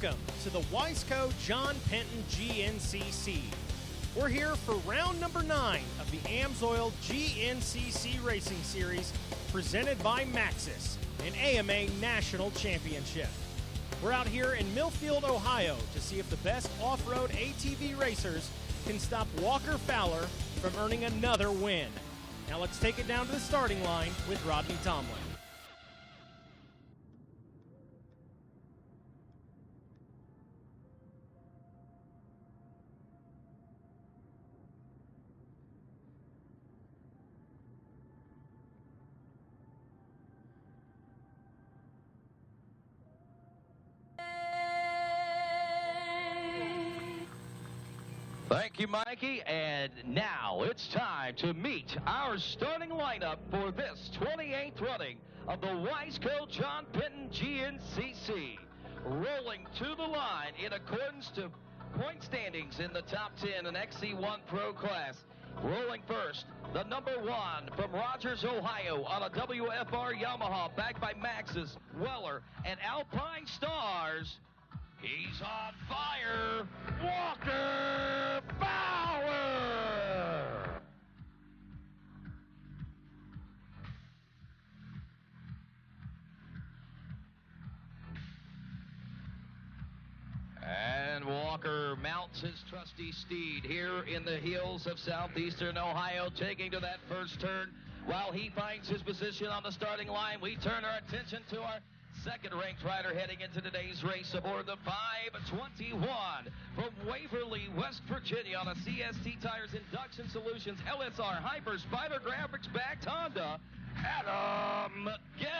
Welcome to the Wiseco John Penton GNCC. We're here for round number 9 of the AMSOIL GNCC Racing Series presented by Maxxis, an AMA National Championship. We're out here in Millfield, Ohio to see if the best off-road ATV racers can stop Walker Fowler from earning another win. Now let's take it down to the starting line with Rodney Tomlin. Thank you, Mikey. And now it's time to meet our starting lineup for this 28th running of the Wiseco John Penton GNCC. Rolling to the line in accordance to point standings in the top 10 in XC1 Pro class. Rolling first, the number 1 from Rogers, Ohio on a WFR Yamaha backed by Maxxis, Weller, and Alpine Stars. He's on fire, Walker Fowler! And Walker mounts his trusty steed here in the hills of southeastern Ohio, taking to that first turn. While he finds his position on the starting line, we turn our attention to our second-ranked rider heading into today's race aboard the 521 from Waverly, West Virginia on a CST Tires Induction Solutions LSR Hyper Spider Graphics backed Honda, Adam Gill.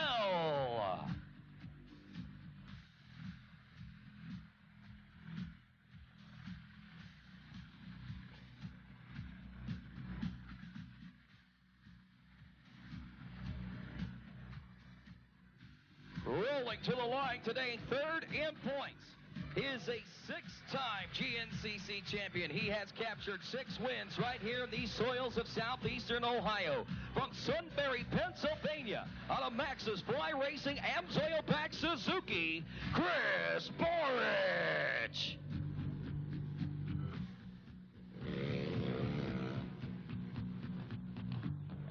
Rolling to the line today, third in points, is a 6-time GNCC champion. He has captured 6 wins right here in these soils of southeastern Ohio. From Sunbury, Pennsylvania, on a Maxxis Fly Racing AMSOIL Pack Suzuki, Chris Borich.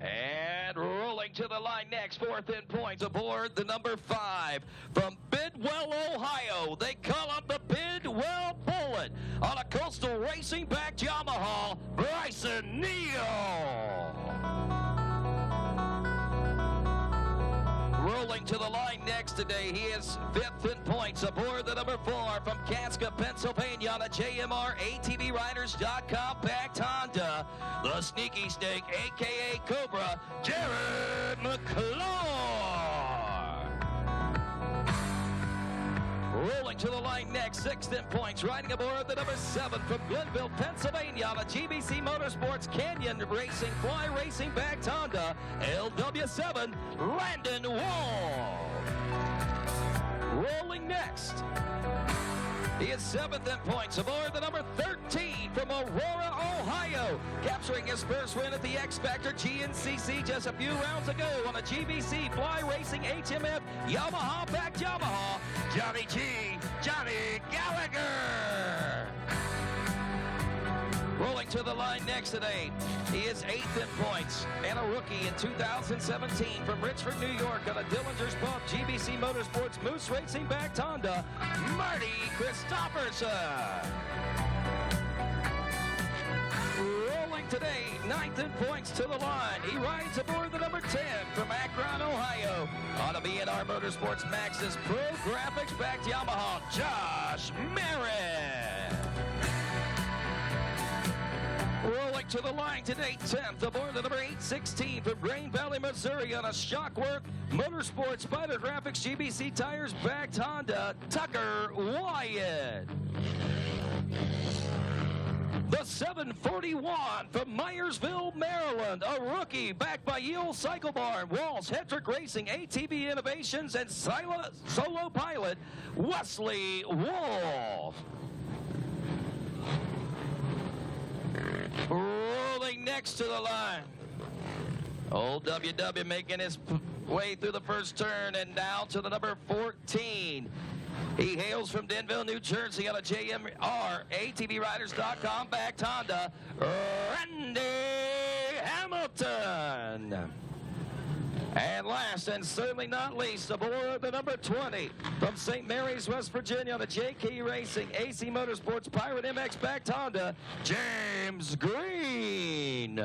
And rolling to the line next, fourth in points aboard the number 5 from Bidwell, Ohio. They call up the Bidwell Bullet on a Coastal Racing backed Yamaha, Bryson Neal. Rolling to the line next today, he is 5th in points aboard the number 4 from Casca, Pennsylvania on a JMR ATVRiders.com backed Honda, the Sneaky Snake, a.k.a. Cobra, Jared McClure. Rolling to the line next, 6th in points, riding aboard the number 7 from Glenville, Pennsylvania on a GBC Motorsports Canyon Racing Fly Racing backed Honda, LW7, Landon Wall. Rolling next, he is 7th in points aboard the number 13 from Aurora, Ohio, capturing his first win at the X Factor GNCC just a few rounds ago on a GBC Fly Racing HMF Yamaha backed Yamaha, Johnny G, Johnny Gallagher. Rolling to the line next today, he is 8th in points and a rookie in 2017 from Richford, New York on a Dillinger's Pump GBC Motorsports Moose Racing backed Honda, Marty Christopherson. Rolling today, 9th in points to the line. He rides aboard the number 10 from Akron, Ohio on a B&R Motorsports Maxxis Pro Graphics backed Yamaha, Josh Merritt. Rolling to the line today, 10th aboard the number 816 from Grain Valley, Missouri on a Shockworth Motorsports Spider Graphics GBC Tires backed Honda, Tucker Wyatt. The 741 from Myersville, Maryland, a rookie backed by Yale Cycle Barn, Walls, Hetrick Racing, ATV Innovations, and solo pilot Wesley Wolf. Rolling next to the line, old WW making his way through the first turn and down to the number 14. He hails from Denville, New Jersey on a JMR, ATVRiders.com, backed Honda, Randy Hamilton. And last and certainly not least, aboard the number 20 from St. Mary's, West Virginia on the JK Racing AC Motorsports Pirate MX backed Honda, James Green.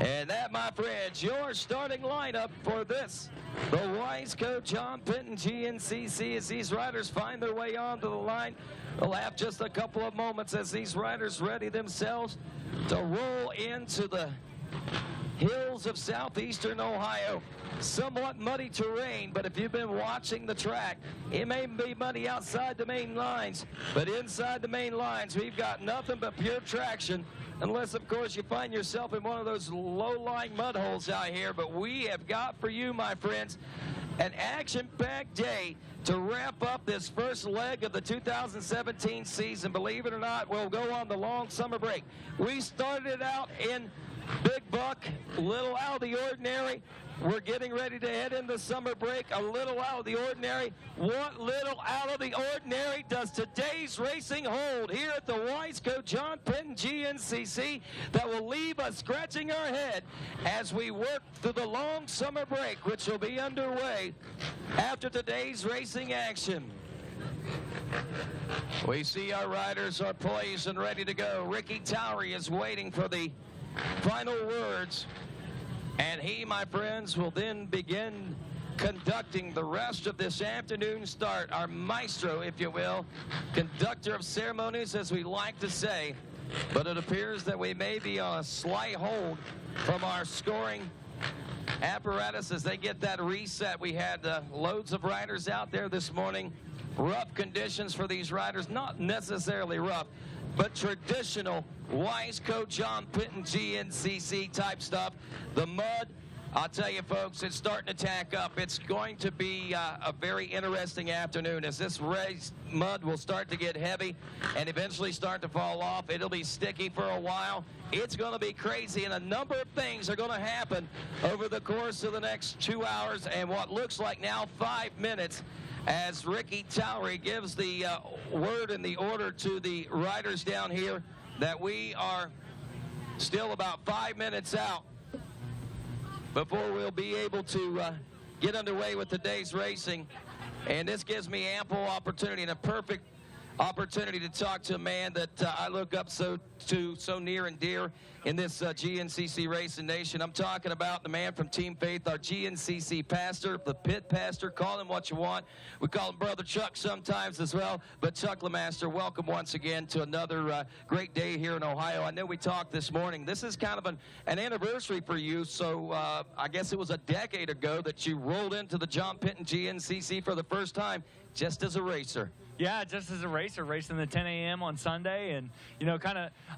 And that, my friends, your starting lineup for this, the Wiseco John Penton GNCC, as these riders find their way onto the line. We'll have just a couple of moments as these riders ready themselves to roll into the hills of southeastern Ohio. Somewhat muddy terrain, but if you've been watching the track, it may be muddy outside the main lines, but inside the main lines, we've got nothing but pure traction, unless, of course, you find yourself in one of those low-lying mud holes out here. But we have got for you, my friends, an action-packed day to wrap up this first leg of the 2017 season. Believe it or not, we'll go on the long summer break. We started out in Big Buck, a little out of the ordinary. We're getting ready to head into summer break, a little out of the ordinary. What little out of the ordinary does today's racing hold here at the Wiseco John Penton GNCC that will leave us scratching our head as we work through the long summer break, which will be underway after today's racing action? We see our riders are poised and ready to go. Ricky Towery is waiting for the final words. And he, my friends, will then begin conducting the rest of this afternoon start. Our maestro, if you will, conductor of ceremonies, as we like to say. But it appears that we may be on a slight hold from our scoring apparatus as they get that reset. We had loads of riders out there this morning. Rough conditions for these riders, not necessarily rough, but traditional Wiseco John Penton GNCC type stuff. The mud, I'll tell you folks, it's starting to tack up. It's going to be a very interesting afternoon as this race mud will start to get heavy and eventually start to fall off. It'll be sticky for a while. It's going to be crazy, and a number of things are going to happen over the course of the next 2 hours and what looks like now 5 minutes, as Ricky Towery gives the word and the order to the riders down here that we are still about 5 minutes out before we'll be able to get underway with today's racing. And this gives me ample opportunity and a perfect opportunity to talk to a man that I look up so near and dear in this GNCC Racing Nation. I'm talking about the man from Team Faith, our GNCC pastor, the pit pastor. Call him what you want. We call him Brother Chuck sometimes as well. But Chuck LeMaster, welcome once again to another great day here in Ohio. I know we talked this morning. This is kind of an anniversary for you. So I guess it was a decade ago that you rolled into the John Penton GNCC for the first time just as a racer. Yeah, just as a racer, racing the 10 a.m. on Sunday. And, you know,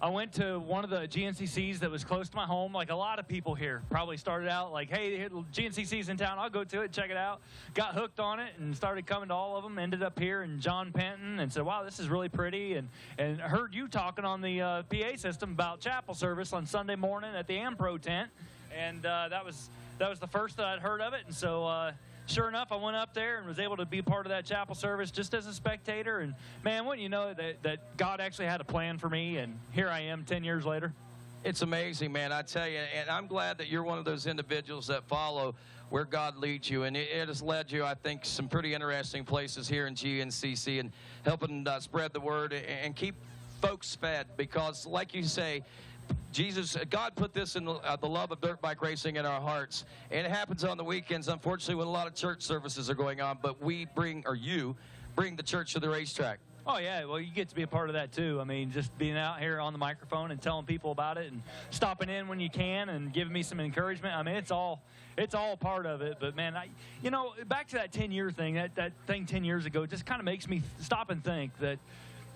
I went to one of the GNCCs that was close to my home, like a lot of people here. Probably started out like, hey, GNCC's in town, I'll go to it, check it out. Got hooked on it and started coming to all of them. Ended up here in John Penton and said, wow, this is really pretty. And heard you talking on the PA system about chapel service on Sunday morning at the AmPro tent. And that was the first that I'd heard of it. And so, sure enough, I went up there and was able to be part of that chapel service just as a spectator. And, man, wouldn't you know that God actually had a plan for me, and here I am 10 years later. It's amazing, man, I tell you, and I'm glad that you're one of those individuals that follow where God leads you, and it has led you, I think, some pretty interesting places here in GNCC and helping spread the word and keep folks fed because, like you say, God put this in the love of dirt bike racing in our hearts, and it happens on the weekends, unfortunately, when a lot of church services are going on, but you bring the church to the racetrack. Oh, yeah, well, you get to be a part of that, too. I mean, just being out here on the microphone and telling people about it and stopping in when you can and giving me some encouragement. I mean, it's all part of it. But, man, back to that 10-year thing, that thing 10 years ago, just kind of makes me stop and think that,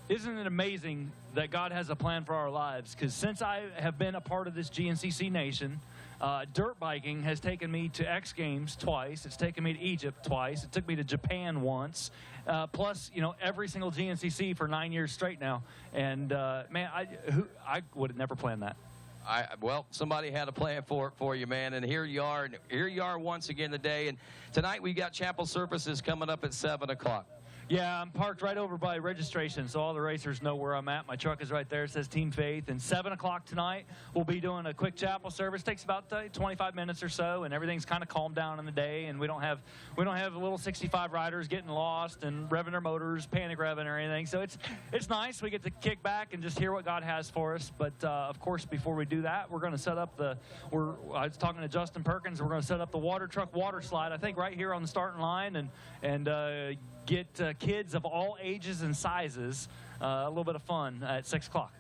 isn't it amazing that God has a plan for our lives? Because since I have been a part of this GNCC Nation, dirt biking has taken me to X Games twice. It's taken me to Egypt twice. It took me to Japan once. Plus, every single GNCC for 9 years straight now. And, man, I would have never planned that. Well, somebody had a plan for you, man, and here you are. And here you are once again today. And tonight we got chapel services coming up at 7 o'clock. Yeah, I'm parked right over by registration, so all the racers know where I'm at. My truck is right there. It says Team Faith. And 7 o'clock tonight, we'll be doing a quick chapel service. Takes about 25 minutes or so, and everything's kind of calmed down in the day. And we don't have little 65 riders getting lost and revving their motors, panic revving or anything. So it's nice. We get to kick back and just hear what God has for us. But of course, before we do that, we're going to set up I was talking to Justin Perkins. We're going to set up the water truck water slide. I think right here on the starting line and get kids of all ages and sizes a little bit of fun at 6 o'clock.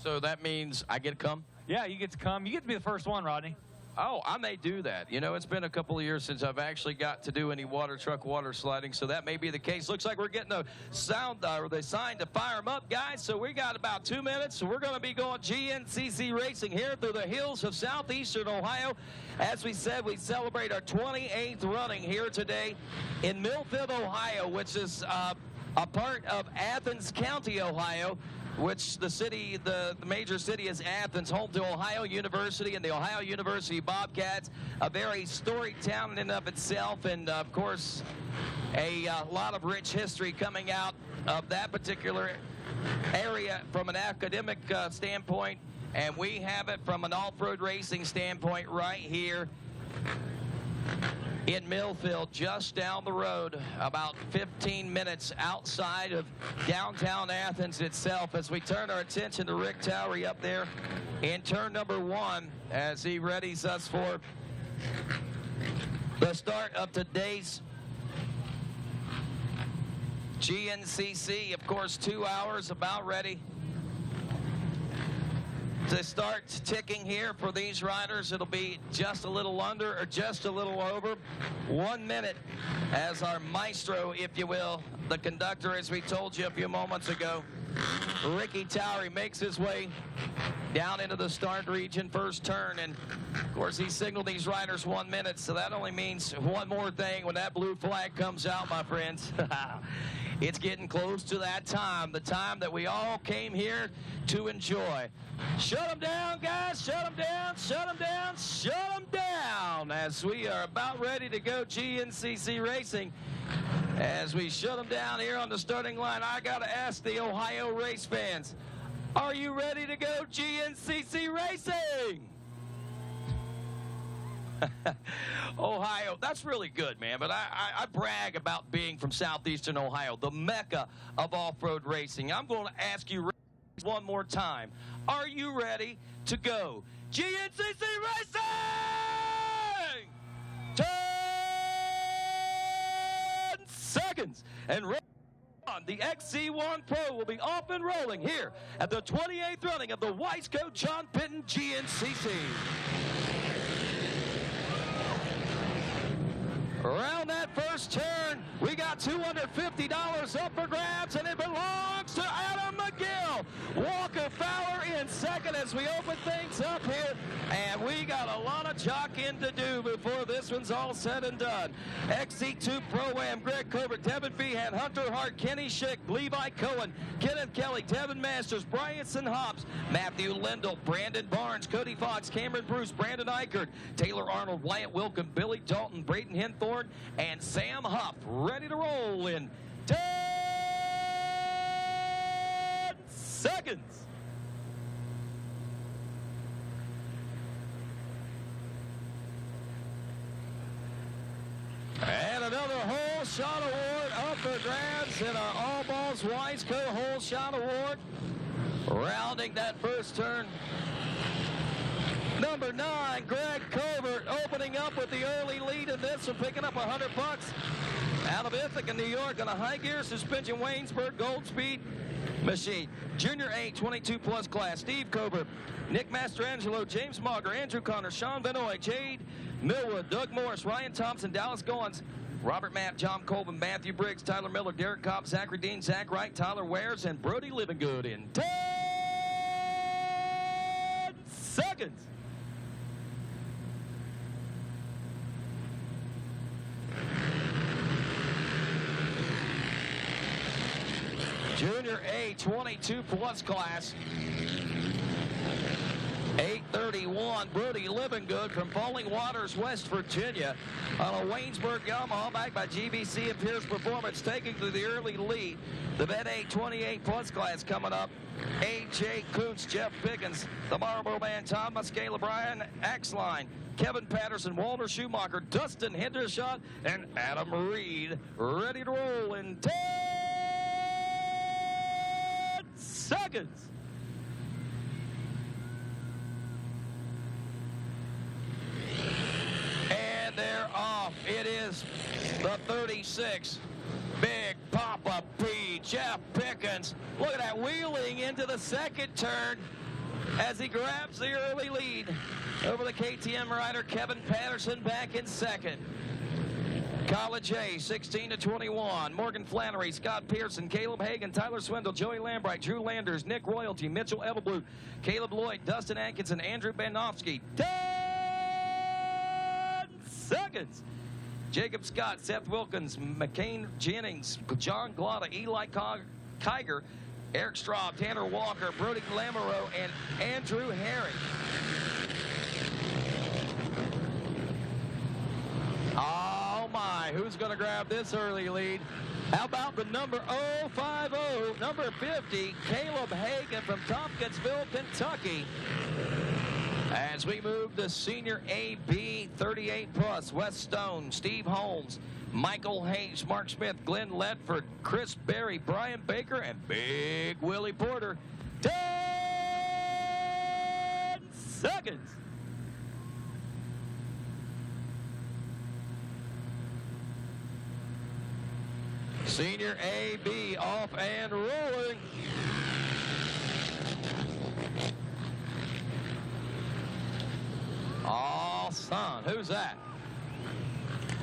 So that means I get to come? Yeah, you get to come. You get to be the first one, Rodney. Oh, I may do that. You know, it's been a couple of years since I've actually got to do any water truck water sliding, so that may be the case. Looks like we're getting a sound, or the sign to fire them up, guys. So we got about 2 minutes. So we're going to be going GNCC racing here through the hills of southeastern Ohio. As we said, we celebrate our 28th running here today in Millfield, Ohio, which is a part of Athens County, Ohio, which the major city is Athens, home to Ohio University and the Ohio University Bobcats, a very storied town in and of itself, and of course a lot of rich history coming out of that particular area from an academic standpoint, and we have it from an off-road racing standpoint right here in Millfield, just down the road, about 15 minutes outside of downtown Athens itself, as we turn our attention to Rick Towery up there in turn number 1 as he readies us for the start of today's GNCC. Of course, 2 hours about ready to start ticking here for these riders. It'll be just a little under or just a little over 1 minute as our maestro, if you will, the conductor, as we told you a few moments ago, Ricky Towery, makes his way down into the start region, first turn, and of course he signaled these riders 1 minute, so that only means one more thing when that blue flag comes out, my friends. It's getting close to that time, the time that we all came here to enjoy. Shut them down, guys. Shut them down. Shut them down. Shut them down. As we are about ready to go GNCC racing. As we shut them down here on the starting line, I got to ask the Ohio race fans, are you ready to go GNCC racing? Ohio, that's really good, man, but I brag about being from southeastern Ohio, the mecca of off-road racing. I'm going to ask you one more time, are you ready to go GNCC racing? 10 seconds, and the XC1 Pro will be off and rolling here at the 28th running of the Wiseco John Penton GNCC. Around that first turn, we got $250 up for grabs, and it belongs to Adam McGill. Walker Fowler in second as we open things up here, and we got a lot of jockeying to do before this one's all said and done. XC2 Pro-Am, Greg Covert, Devin Feehan, Hunter Hart, Kenny Schick, Levi Cohen, Kenneth Kelly, Devin Masters, Bryson Hobbs, Matthew Lindell, Brandon Barnes, Cody Fox, Cameron Bruce, Brandon Eichert, Taylor Arnold, Wyatt Wilkin, Billy Dalton, Braden Henthorne, and Sam Huff, ready to roll in 10 seconds. And another whole shot award up for grabs in our All Balls Wiseco whole shot award. Rounding that first turn, number 9, Greg Covert, opening up with the early lead in this one, picking up $100 out of Ithaca, New York, on a high gear suspension Waynesburg Gold Speed machine. Junior A 22 plus class, Steve Covert, Nick Mastrangelo, James Mauger, Andrew Connor, Sean Benoit, Jade Millwood, Doug Morris, Ryan Thompson, Dallas Goins, Robert Mapp, John Colvin, Matthew Briggs, Tyler Miller, Derek Cobb, Zachary Dean, Zach Wright, Tyler Wares, and Brody Livingood in 10 seconds. Junior A 22 plus class, 8 31. Brody Livingood from Falling Waters, West Virginia, on a Waynesburg Yamaha, backed by GBC and Pierce Performance, taking to the early lead. The Vet 8 28 plus class coming up. A.J. Coots, Jeff Pickens, the Marlboro Man, Tom Muscala, Brian Axline, Kevin Patterson, Walter Schumacher, Dustin Hendershot, and Adam Reed, ready to roll in 10 seconds. And they're off. It is the 36. Big Papa P, Jeff Pickens. Look at that, wheeling into the second turn as he grabs the early lead over the KTM rider Kevin Patterson back in second. College A, 16-21. Morgan Flannery, Scott Pearson, Caleb Hagan, Tyler Swindle, Joey Lambright, Drew Landers, Nick Royalty, Mitchell Evelblue, Caleb Lloyd, Dustin Atkinson, Andrew Banovsky. 10 seconds. Jacob Scott, Seth Wilkins, McCain Jennings, John Glotta, Eli Kiger, Eric Straub, Tanner Walker, Brody Lamoureux, and Andrew Herring. Oh my, who's going to grab this early lead? How about the number 050, number 50, Caleb Hagan from Tompkinsville, Kentucky. As we move to Senior AB 38 plus, Wes Stone, Steve Holmes, Michael Hayes, Mark Smith, Glenn Ledford, Chris Berry, Brian Baker, and Big Willie Porter. 10 seconds. Senior AB off and rolling. Oh, son, who's that?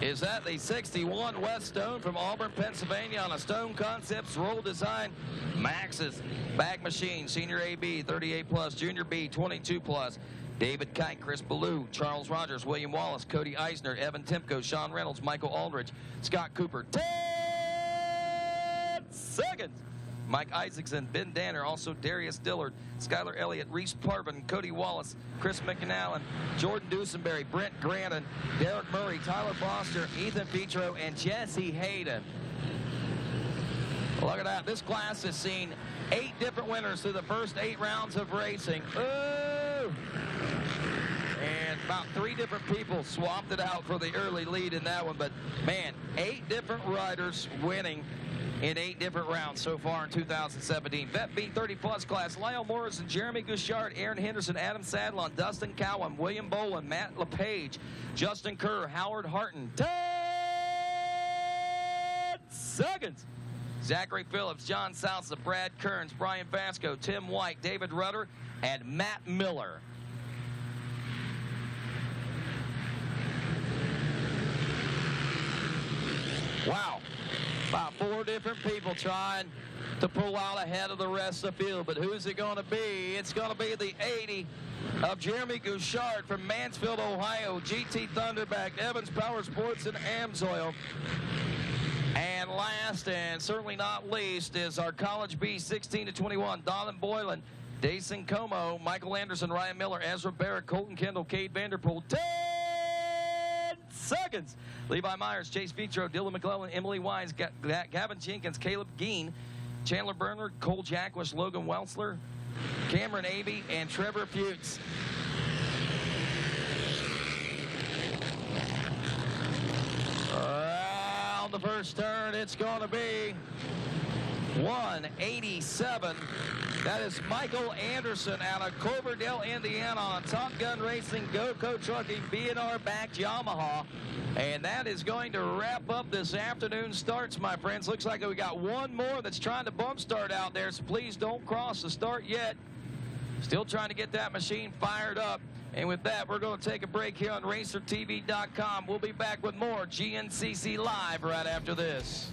Is that the 61 Wes Stone from Auburn, Pennsylvania, on a Stone Concepts roll design Maxxis bag machine? Senior AB 38 plus, Junior B 22 plus. David Kite, Chris Ballou, Charles Rogers, William Wallace, Cody Eisner, Evan Timko, Sean Reynolds, Michael Aldridge, Scott Cooper. 10 seconds. Mike Isaacson, Ben Danner, also Darius Dillard, Skylar Elliott, Reese Parvin, Cody Wallace, Chris McAllen, Jordan Dusenberry, Brent Grannon, Derek Murray, Tyler Foster, Ethan Petro, and Jesse Hayden. Look at that. This class has seen 8 different winners through the first 8 rounds of racing. Ooh! And about 3 different people swapped it out for the early lead in that one. But, man, 8 different riders winning in 8 different rounds so far in 2017. Vet B 30-plus class, Lyle Morrison, Jeremy Gouchard, Aaron Henderson, Adam Sadlon, Dustin Cowan, William Boland, Matt LePage, Justin Kerr, Howard Harton. 10 seconds. Zachary Phillips, John Sousa, Brad Kearns, Brian Vasco, Tim White, David Rudder, and Matt Miller. Wow. About 4 different people trying to pull out ahead of the rest of the field. But who's it going to be? It's going to be the 80 of Jeremy Gouchard from Mansfield, Ohio, GT Thunderback, Evans Power Sports, and Amsoil. And last, and certainly not least, is our College B 16-21, Donovan Boylan, Dason Como, Michael Anderson, Ryan Miller, Ezra Barrett, Colton Kendall, Cade Vanderpool. 10 seconds. Levi Myers, Chase Vitro, Dylan McClellan, Emily Wise, Gavin Jenkins, Caleb Geen, Chandler Berner, Cole Jackwis, Logan Welsler, Cameron Avey, and Trevor Fuchs. Around the first turn, it's going to be 187. That is Michael Anderson out of Cloverdale, Indiana, on Top Gun Racing, GoCo Trucking, B&R-backed Yamaha. And that is going to wrap up this afternoon starts, my friends. Looks like we got one more that's trying to bump start out there, so please don't cross the start yet. Still trying to get that machine fired up. And with that, we're going to take a break here on RacerTV.com. We'll be back with more GNCC Live right after this.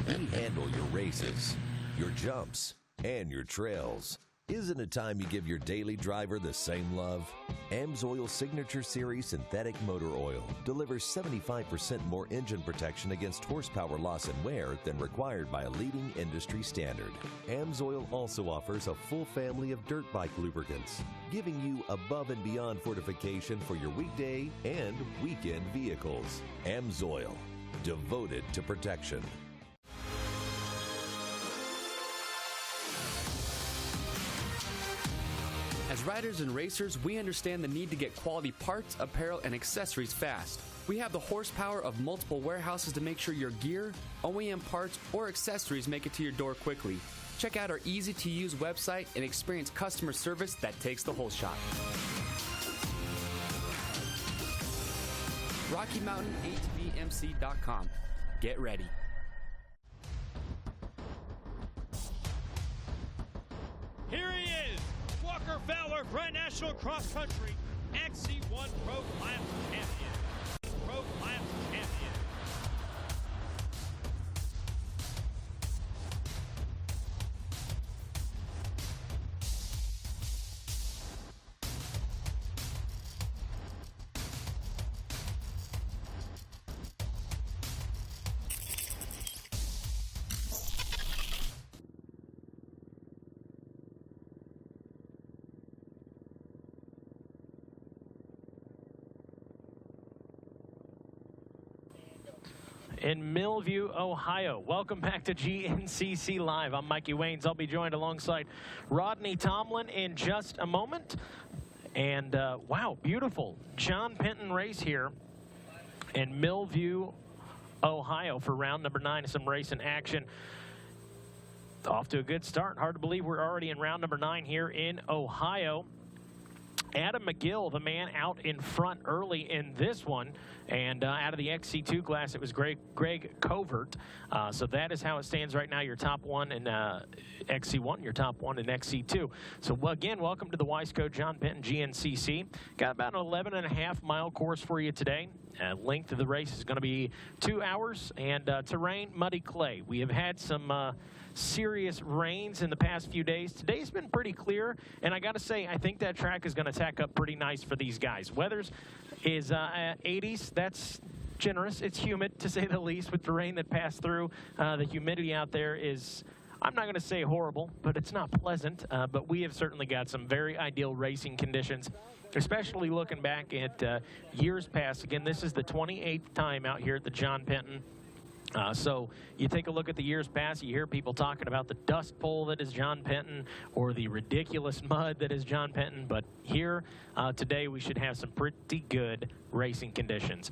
We handle your races, your jumps, and your trails. Isn't it time you give your daily driver the same love? AMSOIL Signature Series Synthetic Motor Oil delivers 75% more engine protection against horsepower loss and wear than required by a leading industry standard. AMSOIL also offers a full family of dirt bike lubricants, giving you above and beyond fortification for your weekday and weekend vehicles. AMSOIL, devoted to protection. As riders and racers, we understand the need to get quality parts, apparel, and accessories fast. We have the horsepower of multiple warehouses to make sure your gear, OEM parts, or accessories make it to your door quickly. Check out our easy-to-use website and experience customer service that takes the whole shot. RockyMountainATVMC.com. Get ready. Here he is, Walker Fowler, Grand National Cross Country, XC1 Pro Class Champion. Pro Class Champion. In Millview, Ohio. Welcome back to GNCC Live. I'm Mikey Waynes. I'll be joined alongside Rodney Tomlin in just a moment. And wow, beautiful John Penton race here in Millview, Ohio for round number 9. Some racing action. Off to a good start. Hard to believe we're already in round number 9 here in Ohio. Adam McGill, the man out in front early in this one. And out of the XC2 class, it was Greg Covert. So that is how it stands right now. Your top one in XC1, your top one in XC2. So again, welcome to the Wiseco John Penton GNCC. Got about an 11.5-mile course for you today. Length of the race is going to be 2 hours, and terrain, muddy clay. We have had some serious rains in the past few days. Today's been pretty clear, and I got to say, I think that track is going to tack up pretty nice for these guys. Weather's is 80s. That's generous. It's humid, to say the least, with the rain that passed through. The humidity out there is, I'm not going to say horrible, but it's not pleasant. But we have certainly got some very ideal racing conditions, especially looking back at years past. Again, this is the 28th time out here at the John Penton. So you take a look at the years past, you hear people talking about the dust bowl that is John Penton or the ridiculous mud that is John Penton. But here today we should have some pretty good racing conditions.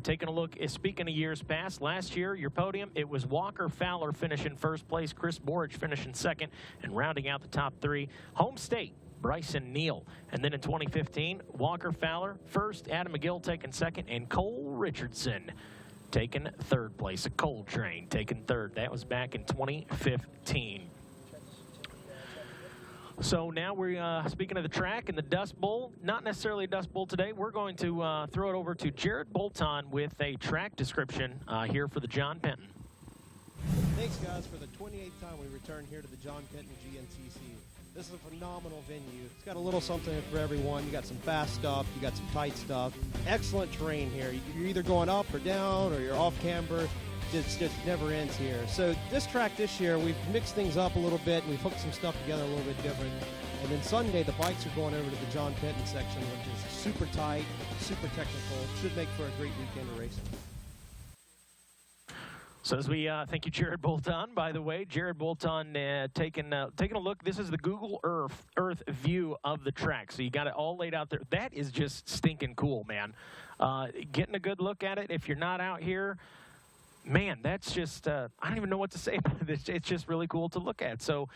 Taking a look, speaking of years past, last year your podium, it was Walker Fowler finishing first place, Chris Borich finishing second, and rounding out the top 3, home state, Bryson Neal. And then in 2015, Walker Fowler first, Adam McGill taking second, and Cole Richardson taking third place. A Coal Train taking third. That was back in 2015. So now we're speaking of the track and the Dust Bowl. Not necessarily a Dust Bowl today. We're going to throw it over to Jared Bolton with a track description here for the John Penton. Thanks, guys, for the 28th time we return here to the John Penton GNCC. This is a phenomenal venue. It's got a little something for everyone. You got some fast stuff. You got some tight stuff. Excellent terrain here. You're either going up or down or you're off camber. It just never ends here. So this track this year, we've mixed things up a little bit, and we've hooked some stuff together a little bit different. And then Sunday, the bikes are going over to the John Penton section, which is super tight, super technical. Should make for a great weekend of racing. So as we thank you, Jared Bolton. By the way, Jared Bolton taking a look. This is the Google Earth view of the track. So you got it all laid out there. That is just stinking cool, man. Getting a good look at it. If you're not out here, man, that's just, I don't even know what to say about this. It's just really cool to look at. So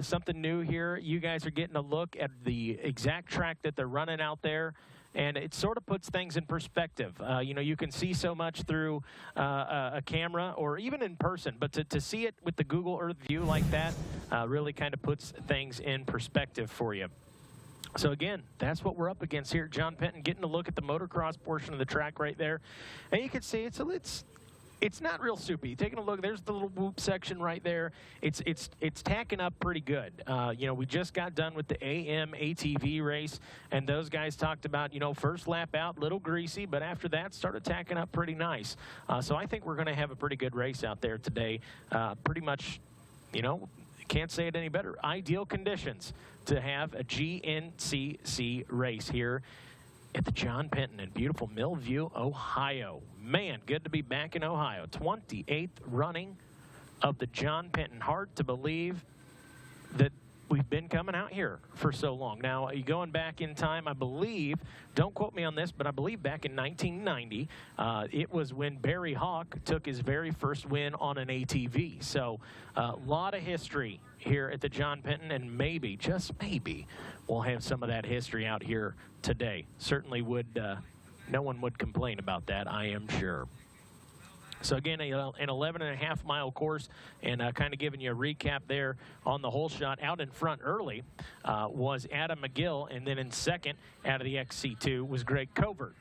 something new here. You guys are getting a look at the exact track that they're running out there. And it sort of puts things in perspective. You know, you can see so much through a camera or even in person, but to see it with the Google Earth view like that really kind of puts things in perspective for you. So again, that's what we're up against here at John Penton, getting a look at the motocross portion of the track right there. And you can see it's It's not real soupy. Taking a look, there's the little whoop section right there. It's tacking up pretty good. You know, we just got done with the AM ATV race, and those guys talked about, you know, first lap out, little greasy, but after that started tacking up pretty nice. So I think we're going to have a pretty good race out there today. Pretty much, you know, can't say it any better. Ideal conditions to have a GNCC race here at the John Penton in beautiful Millview, Ohio. Man, good to be back in Ohio. 28th running of the John Penton. Hard to believe that we've been coming out here for so long. Now, going back in time, I believe, don't quote me on this, but I believe back in 1990, it was when Barry Hawk took his very first win on an ATV. So a lot of history here at the John Penton, and maybe, just maybe, we'll have some of that history out here today. Certainly would, no one would complain about that, I am sure. So again, an 11.5-mile course, and kind of giving you a recap there on the whole shot. Out in front early was Adam McGill, and then in second out of the XC2 was Greg Covert.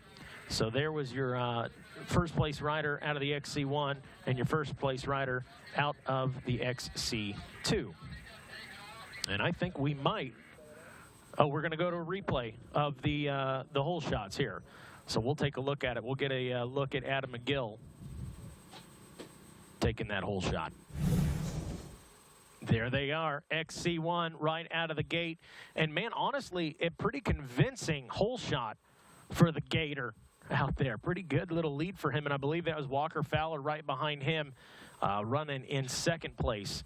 So there was your first place rider out of the XC1 and your first place rider out of the XC2. And I think we might, we're going to go to a replay of the whole shots here. So we'll take a look at it. We'll get a look at Adam McGill taking that whole shot. There they are, XC1 right out of the gate. And man, honestly, a pretty convincing whole shot for the Gator out there. Pretty good little lead for him, and I believe that was Walker Fowler right behind him, running in second place.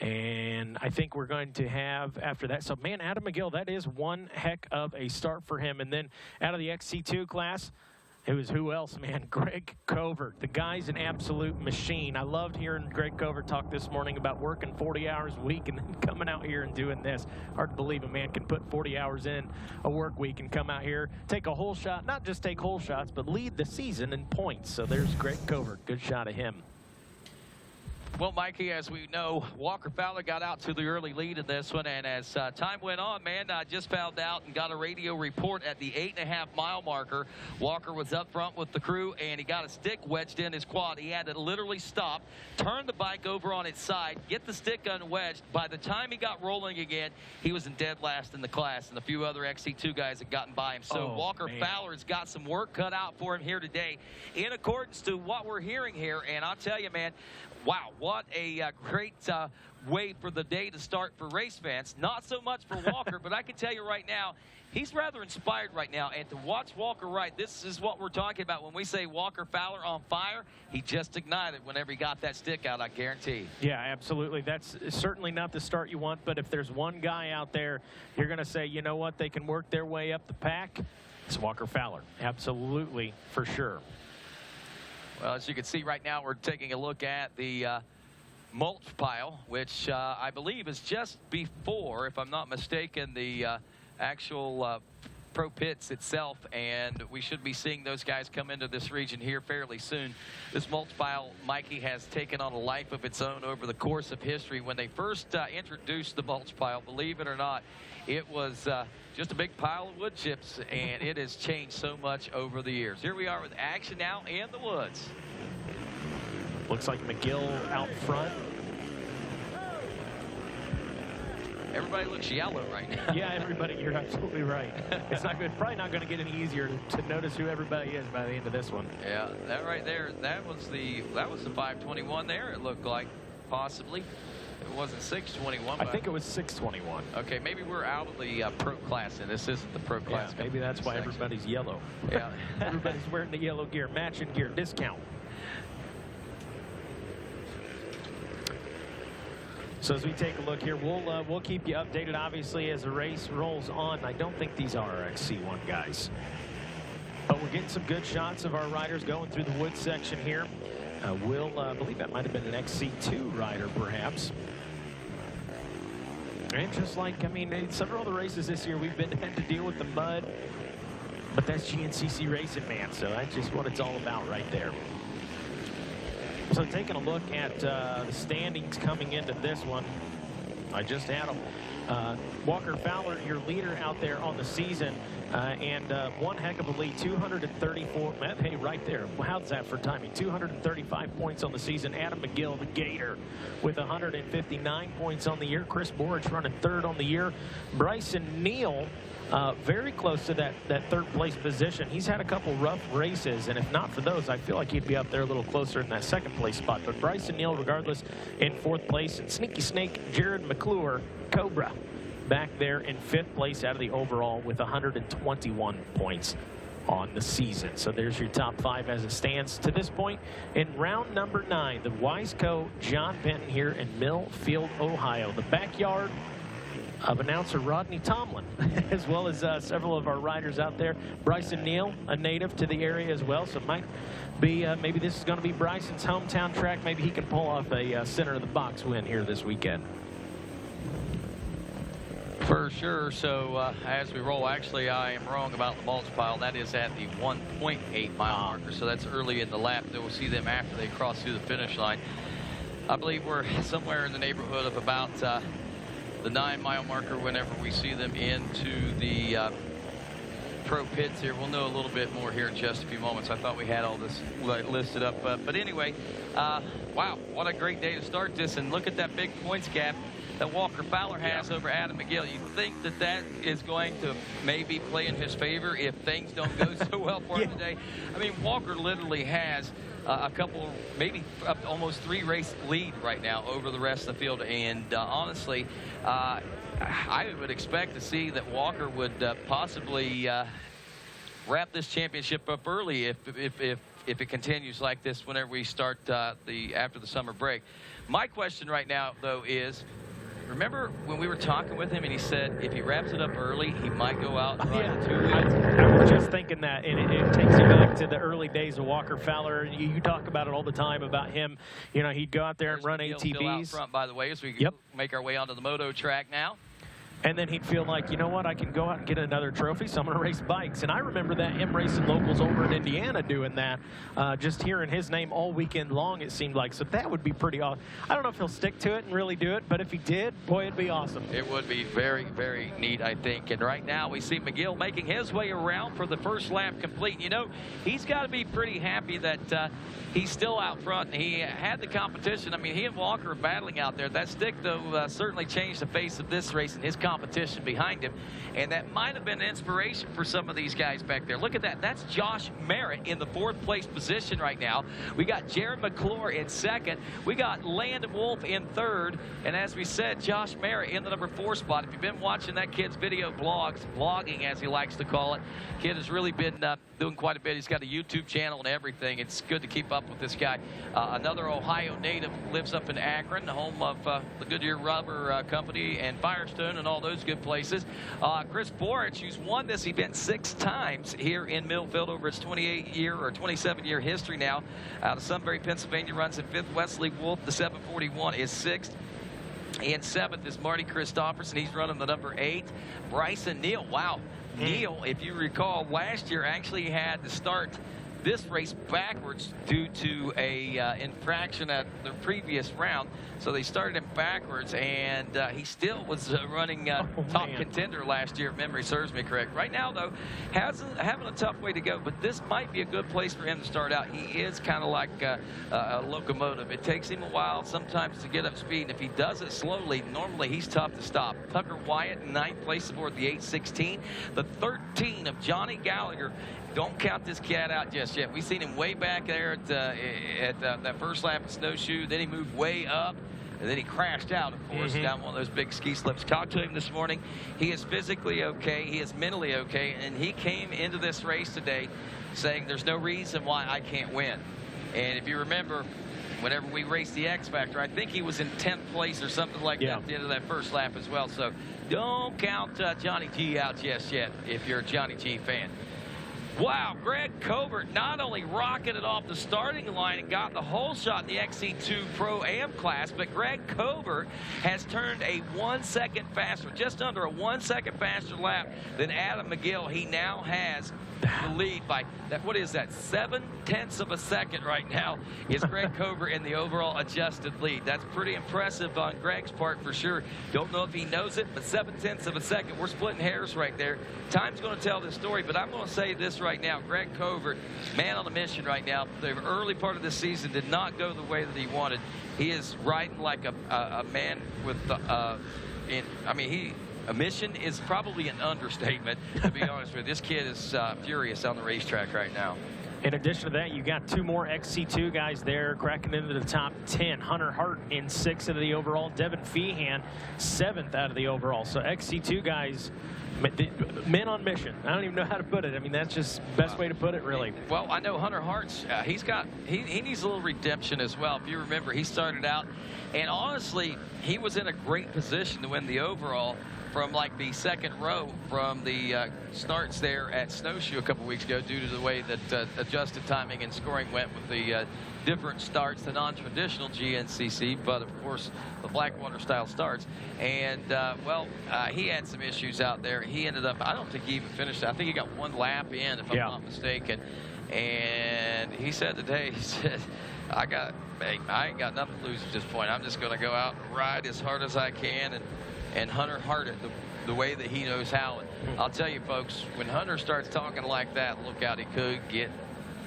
And I think we're going to have after that. So, man, Adam McGill, that is one heck of a start for him. And then out of the XC2 class, it was who else, man? Greg Covert. The guy's an absolute machine. I loved hearing Greg Covert talk this morning about working 40 hours a week and then coming out here and doing this. Hard to believe a man can put 40 hours in a work week and come out here, take a whole shot, not just take whole shots, but lead the season in points. So there's Greg Covert. Good shot of him. Well, Mikey, as we know, Walker Fowler got out to the early lead in this one, and as time went on, man, I just found out and got a radio report at the 8.5-mile marker. Walker was up front with the crew, and he got a stick wedged in his quad. He had to literally stop, turn the bike over on its side, get the stick unwedged. By the time he got rolling again, he was in dead last in the class, and a few other XC2 guys had gotten by him. So Walker Fowler's got some work cut out for him here today in accordance to what we're hearing here, and I'll tell you, man, wow, what a great way for the day to start for race fans. Not so much for Walker, but I can tell you right now, he's rather inspired right now. And to watch Walker ride, this is what we're talking about when we say Walker Fowler on fire. He just ignited whenever he got that stick out, I guarantee. Yeah, absolutely. That's certainly not the start you want, but if there's one guy out there, you're going to say, you know what, they can work their way up the pack, it's Walker Fowler. Absolutely, for sure. Well, as you can see right now, we're taking a look at the mulch pile, which I believe is just before, if I'm not mistaken, the actual pro pits itself, and we should be seeing those guys come into this region here fairly soon. This mulch pile, Mikey, has taken on a life of its own over the course of history. When they first introduced the mulch pile, believe it or not, it was just a big pile of wood chips, and it has changed so much over the years. Here we are with action now in the woods. Looks like McGill out front. Everybody looks yellow right now. Yeah, everybody, you're absolutely right. It's not good. Probably not going to get any easier to notice who everybody is by the end of this one. Yeah, that right there, that was the 521 there, it looked like, possibly. It wasn't 621. I think it was 621. Okay, maybe we're out of the pro class, and this isn't the pro class. Yeah, maybe that's why everybody's yellow. Yeah. Everybody's wearing the yellow gear, matching gear, discount. So as we take a look here, we'll keep you updated, obviously, as the race rolls on. I don't think these are our XC1 guys. But we're getting some good shots of our riders going through the wood section here. I believe that might have been an XC2 rider, perhaps. And just like, I mean, several of the races this year, we've had to deal with the mud. But that's GNCC racing, man. So that's just what it's all about right there. So taking a look at the standings coming into this one, I just had them. Walker Fowler, your leader out there on the season, And one heck of a lead, 234. Hey, right there. How's that for timing? 235 points on the season. Adam McGill, the Gator, with 159 points on the year. Chris Borich running third on the year. Bryson Neal, very close to that third place position. He's had a couple rough races, and if not for those, I feel like he'd be up there a little closer in that second place spot. But Bryson Neal, regardless, in fourth place. And Sneaky Snake, Jared McClure, Cobra, back there in fifth place out of the overall with 121 points on the season. So there's your top 5 as it stands to this point in round number 9. The Wiseco John Penton here in Millfield, Ohio, the backyard of announcer Rodney Tomlin, as well as several of our riders out there. Bryson Neal, a native to the area as well, so it might be maybe this is going to be Bryson's hometown track. Maybe he can pull off a center of the box win here this weekend. For sure. So as we roll, actually, I am wrong about the mulch pile. That is at the 1.8 mile marker. So that's early in the lap. We'll see them after they cross through the finish line. I believe we're somewhere in the neighborhood of about the 9 mile marker whenever we see them into the pro pits here. We'll know a little bit more here in just a few moments. I thought we had all this listed up. But anyway, wow, what a great day to start this. And look at that big points gap that Walker Fowler has over Adam McGill. You think that is going to maybe play in his favor if things don't go so well for him today? I mean, Walker literally has a couple, maybe almost 3 race lead right now over the rest of the field. And honestly, I would expect to see that Walker would possibly wrap this championship up early if it continues like this whenever we start after the summer break. My question right now, though, is, remember when we were talking with him and he said if he wraps it up early, he might go out and ride a 2-wheel? I was just thinking that, and it takes you back to the early days of Walker Fowler. You talk about it all the time about him. You know, he'd go out there and run ATVs. Still out front, by the way, as we make our way onto the moto track now. And then he'd feel like, you know what, I can go out and get another trophy, so I'm going to race bikes. And I remember that him racing locals over in Indiana doing that, just hearing his name all weekend long, it seemed like. So that would be pretty awesome. I don't know if he'll stick to it and really do it, but if he did, boy, it'd be awesome. It would be very, very neat, I think. And right now we see McGill making his way around for the first lap complete. You know, he's got to be pretty happy that he's still out front. And he had the competition. I mean, he and Walker are battling out there. That stick, though, certainly changed the face of this race and his competition behind him, and that might have been an inspiration for some of these guys back there. Look at that. That's Josh Merritt in the 4th place position right now. We got Jared McClure in 2nd. We got Landon Wolf in 3rd, and as we said, Josh Merritt in the number 4 spot. If you've been watching that kid's video vlogging as he likes to call it, kid has really been doing quite a bit. He's got a YouTube channel and everything. It's good to keep up with this guy. Another Ohio native, lives up in Akron, the home of the Goodyear Rubber Company and Firestone and all those good places. Chris Borich, who's won this event 6 times here in Millfield over its 28-year or 27-year history now. Out of Sunbury, Pennsylvania, runs in 5th. Wesley Wolf, the 741, is 6th. In 7th is Marty Christopherson. He's running the number 8. Bryson Neal, wow. Neal, if you recall, last year actually had to start this race backwards due to a infraction at the previous round. So they started him backwards, and he still was running top contender last year, if memory serves me correct. Right now, though, having a tough way to go, but this might be a good place for him to start out. He is kind of like a locomotive. It takes him a while sometimes to get up speed, and if he does it slowly, normally he's tough to stop. Tucker Wyatt in 9th place aboard the 816. The 13 of Johnny Gallagher. Don't count this cat out just yet. We've seen him way back there at that first lap of Snowshoe. Then he moved way up, and then he crashed out, of course, down one of those big ski slips. Talked to him this morning. He is physically okay. He is mentally okay. And he came into this race today saying there's no reason why I can't win. And if you remember, whenever we raced the X Factor, I think he was in 10th place or something like that at the end of that first lap as well. So don't count Johnny G out just yet if you're a Johnny G fan. Wow, Greg Covert not only rocketed off the starting line and got the whole shot in the XC2 Pro-Am class, but Greg Covert has turned a 1 second faster, just under a 1 second faster lap than Adam McGill. He now has the lead by, what is that, 7/10 of a second right now is Greg Covert in the overall adjusted lead. That's pretty impressive on Greg's part for sure. Don't know if he knows it, but 7/10 of a second. We're splitting hairs right there. Time's going to tell this story, but I'm going to say this right now. Greg Covert, man on a mission right now. The early part of the season did not go the way that he wanted. He is riding like a man with, a mission is probably an understatement, to be honest with you. This kid is furious on the racetrack right now. In addition to that, you got 2 more XC2 guys there cracking into the top 10. Hunter Hart in 6th out of the overall. Devin Feehan 7th out of the overall. So XC2 guys, men on mission. I don't even know how to put it. I mean, that's just the best way to put it, really. Well, I know Hunter Hart's, he needs a little redemption as well. If you remember, he started out, and honestly, he was in a great position to win the overall from like the second row from the starts there at Snowshoe a couple weeks ago, due to the way that adjusted timing and scoring went with the different starts, the non-traditional GNCC, but of course the Blackwater style starts. And he had some issues out there. He ended up, I don't think he even finished. I think he got 1 lap in, if I'm not mistaken. And he said today, he said, I ain't got nothing to lose at this point. I'm just going to go out and ride as hard as I can and Hunter Hart it the way that he knows how. And I'll tell you, folks, when Hunter starts talking like that, look out, he could get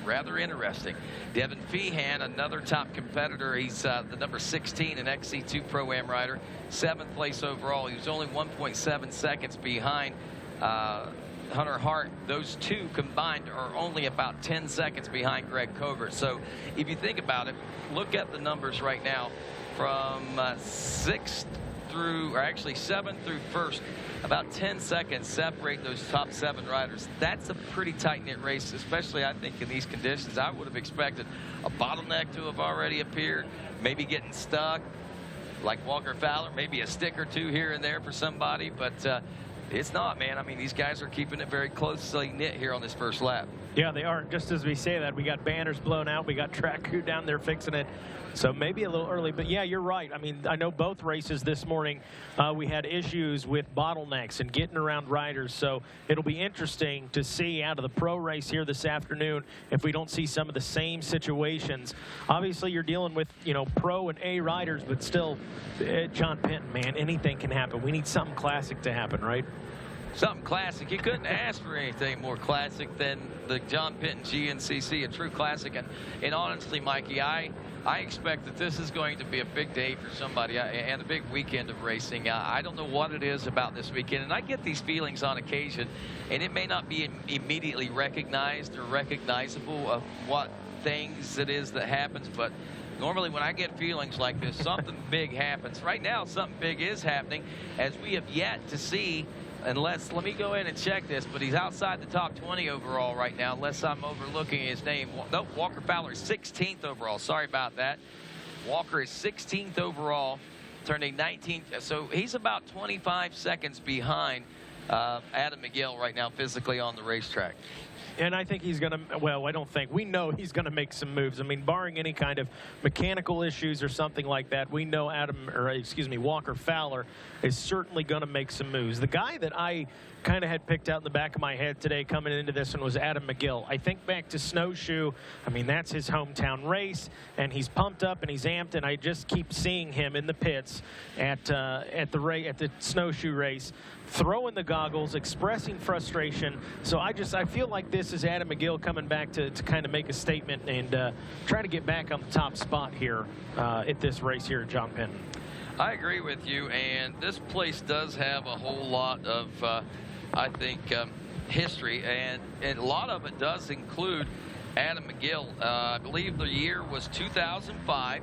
rather interesting. Devin Feehan, another top competitor. He's the number 16 in XC2 Pro-Am rider, 7th place overall. He was only 1.7 seconds behind Hunter Hart. Those two combined are only about 10 seconds behind Greg Covert. So if you think about it, look at the numbers right now from 6th through, or actually 7th through 1st, about 10 seconds separate those top 7 riders. That's a pretty tight-knit race, especially I think in these conditions. I would have expected a bottleneck to have already appeared, maybe getting stuck like Walker Fowler, maybe a stick or two here and there for somebody, but it's not, man. I mean, these guys are keeping it very closely knit here on this first lap. Yeah, they are. Just as we say that, we got banners blown out. We got track crew down there fixing it. So maybe a little early, but yeah, you're right. I mean, I know both races this morning, we had issues with bottlenecks and getting around riders. So it'll be interesting to see out of the pro race here this afternoon if we don't see some of the same situations. Obviously, you're dealing with, pro and A riders, but still, John Penton, man, anything can happen. We need something classic to happen, right? Something classic. You couldn't ask for anything more classic than the John Penton GNCC, a true classic. And honestly, Mikey, I expect that this is going to be a big day for somebody and a big weekend of racing. I don't know what it is about this weekend, and I get these feelings on occasion, and it may not be immediately recognized or recognizable of what things it is that happens, but normally when I get feelings like this, something big happens. Right now, something big is happening, as we have yet to see, unless, let me go in and check this, but he's outside the top 20 overall right now, unless I'm overlooking his name. Nope, Walker Fowler is 16th overall. Sorry about that. Walker is 16th overall, turning 19th. So he's about 25 seconds behind Adam McGill right now physically on the racetrack. And I think he's going to, well, I don't think, we know he's going to make some moves. I mean, barring any kind of mechanical issues or something like that, we know Walker Fowler is certainly going to make some moves. The guy that I kind of had picked out in the back of my head today coming into this one was Adam McGill. I think back to Snowshoe. I mean, that's his hometown race, and he's pumped up and he's amped, and I just keep seeing him in the pits at the Snowshoe race, throwing the goggles, expressing frustration. So I feel like this is Adam McGill coming back to kind of make a statement and try to get back on the top spot here at this race here at John Penton. I agree with you, and this place does have a whole lot of, I think, history, and a lot of it does include Adam McGill. I believe the year was 2005.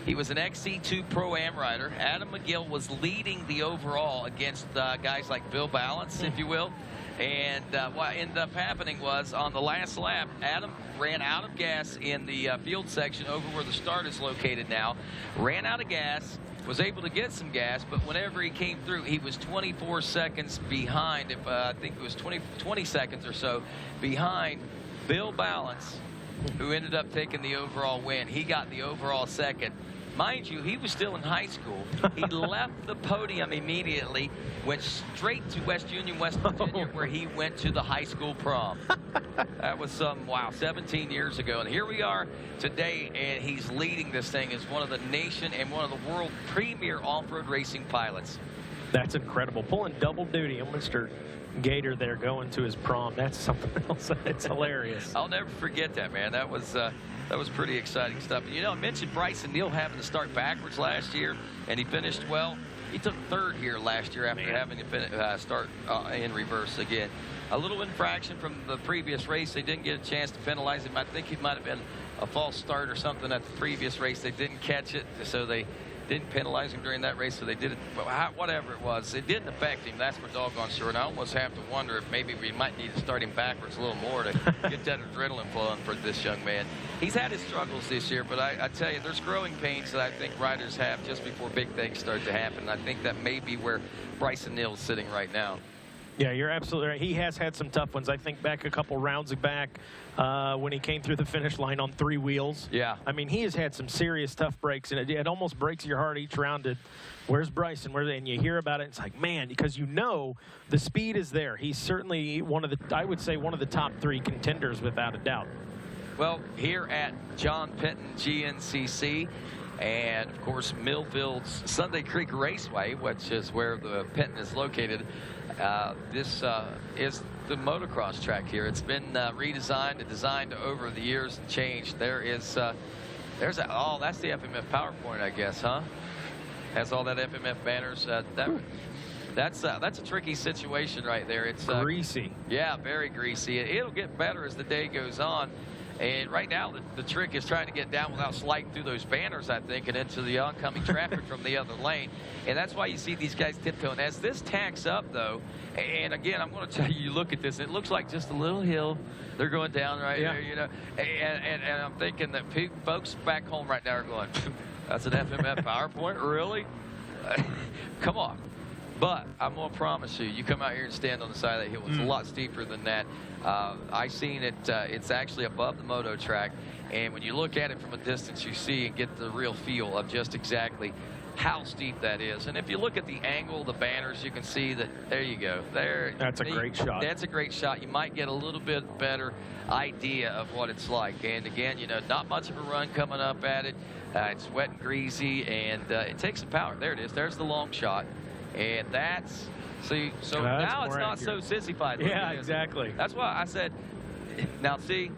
He was an XC2 Pro-Am rider. Adam McGill was leading the overall against guys like Bill Balance, if you will. And what ended up happening was on the last lap, Adam ran out of gas in the field section over where the start is located now. Ran out of gas, was able to get some gas, but whenever he came through, he was 24 seconds behind. I think it was 20 seconds or so behind Bill Balance, who ended up taking the overall win. He got the overall second. Mind you, he was still in high school. He left the podium immediately, went straight to West Union, West Virginia, where he went to the high school prom. That was 17 years ago. And here we are today, and he's leading this thing as one of the nation and one of the world premier off-road racing pilots. That's incredible. Pulling double duty on Mr. Gator there going to his prom. That's something else. It's hilarious. I'll never forget that, man. That was pretty exciting stuff. You know, I mentioned Bryson Neal having to start backwards last year, and he finished well. He took third here last year after having to start in reverse again. A little infraction from the previous race. They didn't get a chance to penalize him. I think it might have been a false start or something at the previous race. They didn't catch it, so they didn't penalize him during that race, so they did it. Whatever it was, it didn't affect him. That's for doggone sure. And I almost have to wonder if maybe we might need to start him backwards a little more to get that adrenaline flowing for this young man. He's had his struggles this year, but I tell you, there's growing pains that I think riders have just before big things start to happen. I think that may be where Bryson Neal is sitting right now. Yeah, you're absolutely right. He has had some tough ones. I think back a couple rounds back when he came through the finish line on 3 wheels. Yeah. I mean, he has had some serious tough breaks, and it almost breaks your heart each round. Where's Bryson? And you hear about it, it's like, man, because you know the speed is there. He's certainly I would say one of the top 3 contenders without a doubt. Well, here at John Penton GNCC, and of course Millfield's Sunday Creek Raceway, which is where the Penton is located. This is the motocross track here. It's been redesigned and designed over the years and changed. That's the FMF PowerPoint, I guess, huh? Has all that FMF banners. That's a tricky situation right there. It's greasy. Yeah, very greasy. It'll get better as the day goes on. And right now, the trick is trying to get down without sliding through those banners, I think, and into the oncoming traffic from the other lane. And that's why you see these guys tiptoeing. As this tacks up, though, and again, I'm going to tell you, you look at this, it looks like just a little hill. They're going down right there, you know. And I'm thinking that folks back home right now are going, that's an FMF PowerPoint? Really? Come on. But I'm going to promise you, you come out here and stand on the side of that hill. It's a lot steeper than that. I've seen it. It's actually above the moto track. And when you look at it from a distance, you see and get the real feel of just exactly how steep that is. And if you look at the angle, the banners, you can see that, there you go. That's a great shot. That's a great shot. You might get a little bit better idea of what it's like. And again, you know, not much of a run coming up at it. It's wet and greasy, and it takes some power. There it is. There's the long shot. And that's, see, so now it's not so sissified. Yeah, exactly. That's why I said, now see,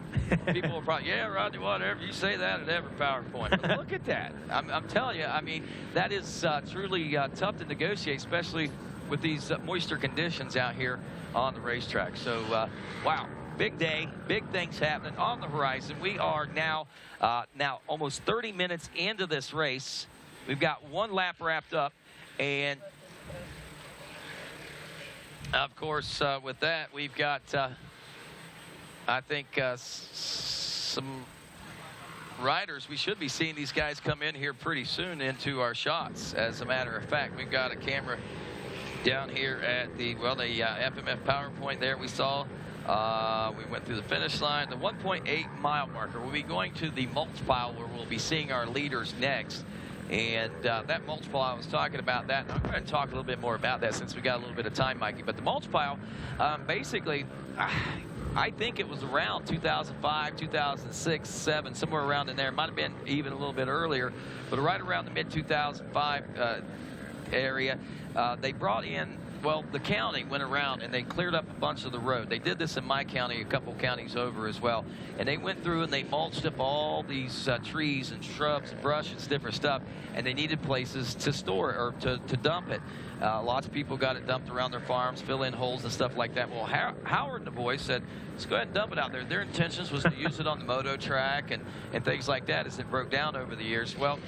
people will probably, yeah, Rodney, whatever, you say that at every PowerPoint. But look at that. I'm telling you, I mean, that is truly tough to negotiate, especially with these moisture conditions out here on the racetrack. So, wow, big day, big things happening on the horizon. We are now almost 30 minutes into this race. We've got 1 lap wrapped up, and of course, with that, we've got, I think, some riders. We should be seeing these guys come in here pretty soon into our shots. As a matter of fact, we've got a camera down here at the FMF PowerPoint there we saw. We went through the finish line. The 1.8 mile marker. We'll be going to the mulch pile where we'll be seeing our leaders next. And that mulch pile, I was talking about that. And I'm going to talk a little bit more about that since we got a little bit of time, Mikey. But the mulch pile, basically, I think it was around 2005, 2006, 2007, somewhere around in there. It might have been even a little bit earlier. But right around the mid-2005 area, they brought in, well, the county went around and they cleared up a bunch of the road. They did this in my county, a couple counties over as well. And they went through and they mulched up all these trees and shrubs and brush and different stuff. And they needed places to store it or to dump it. Lots of people got it dumped around their farms, fill in holes and stuff like that. Well, Howard and the boys said, let's go ahead and dump it out there. Their intentions was to use it on the moto track and things like that as it broke down over the years. Well,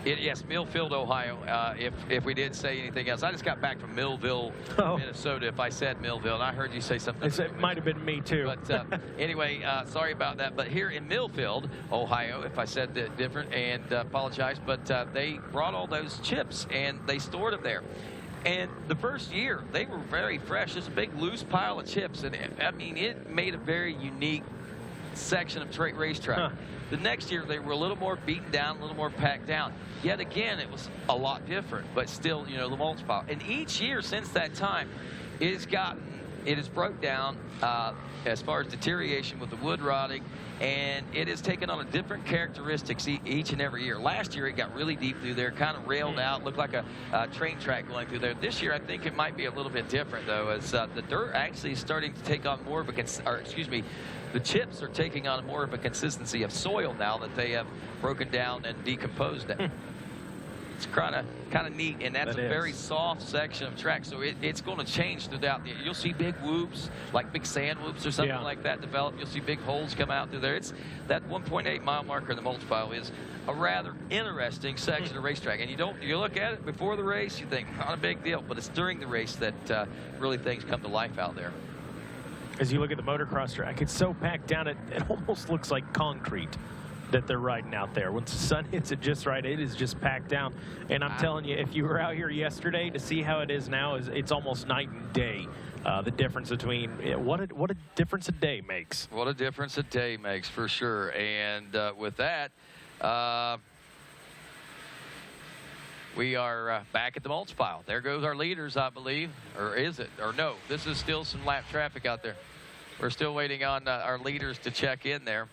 Yes, Millfield, Ohio. If we did say anything else, I just got back from Millville, Minnesota. If I said Millville, and I heard you say something. It might have been me too. But anyway, sorry about that. But here in Millfield, Ohio, if I said that different, and apologize, but they brought all those chips and they stored them there. And the first year, they were very fresh. It's a big loose pile of chips, and I mean, it made a very unique section of Trade Racetrack. Huh. The next year, they were a little more beaten down, a little more packed down. Yet again, it was a lot different, but still, you know, the mulch pile. And each year since that time, it has broke down as far as deterioration with the wood rotting, and it has taken on a different characteristics each and every year. Last year, it got really deep through there, kind of railed out, looked like a train track going through there. This year, I think it might be a little bit different, though, as the dirt actually is starting to take on more of a, the chips are taking on more of a consistency of soil now that they have broken down and decomposed it. It's kind of neat, and that's a very soft section of track, so it's going to change throughout the year. You'll see big whoops, like big sand whoops or something like that develop. You'll see big holes come out through there. It's that 1.8 mile marker in the mulch pile is a rather interesting section of racetrack, and you look at it before the race, you think not a big deal, but it's during the race that really things come to life out there. As you look at the motocross track, it's so packed down, it almost looks like concrete that they're riding out there. Once the sun hits it just right, it is just packed down. And I'm telling you, if you were out here yesterday to see how it is now, it's almost night and day. The difference between what a difference a day makes. What a difference a day makes, for sure. And with that, we are back at the mulch pile. There goes our leaders, I believe. Or is it? Or no, this is still some lap traffic out there. We're still waiting on our leaders to check in there.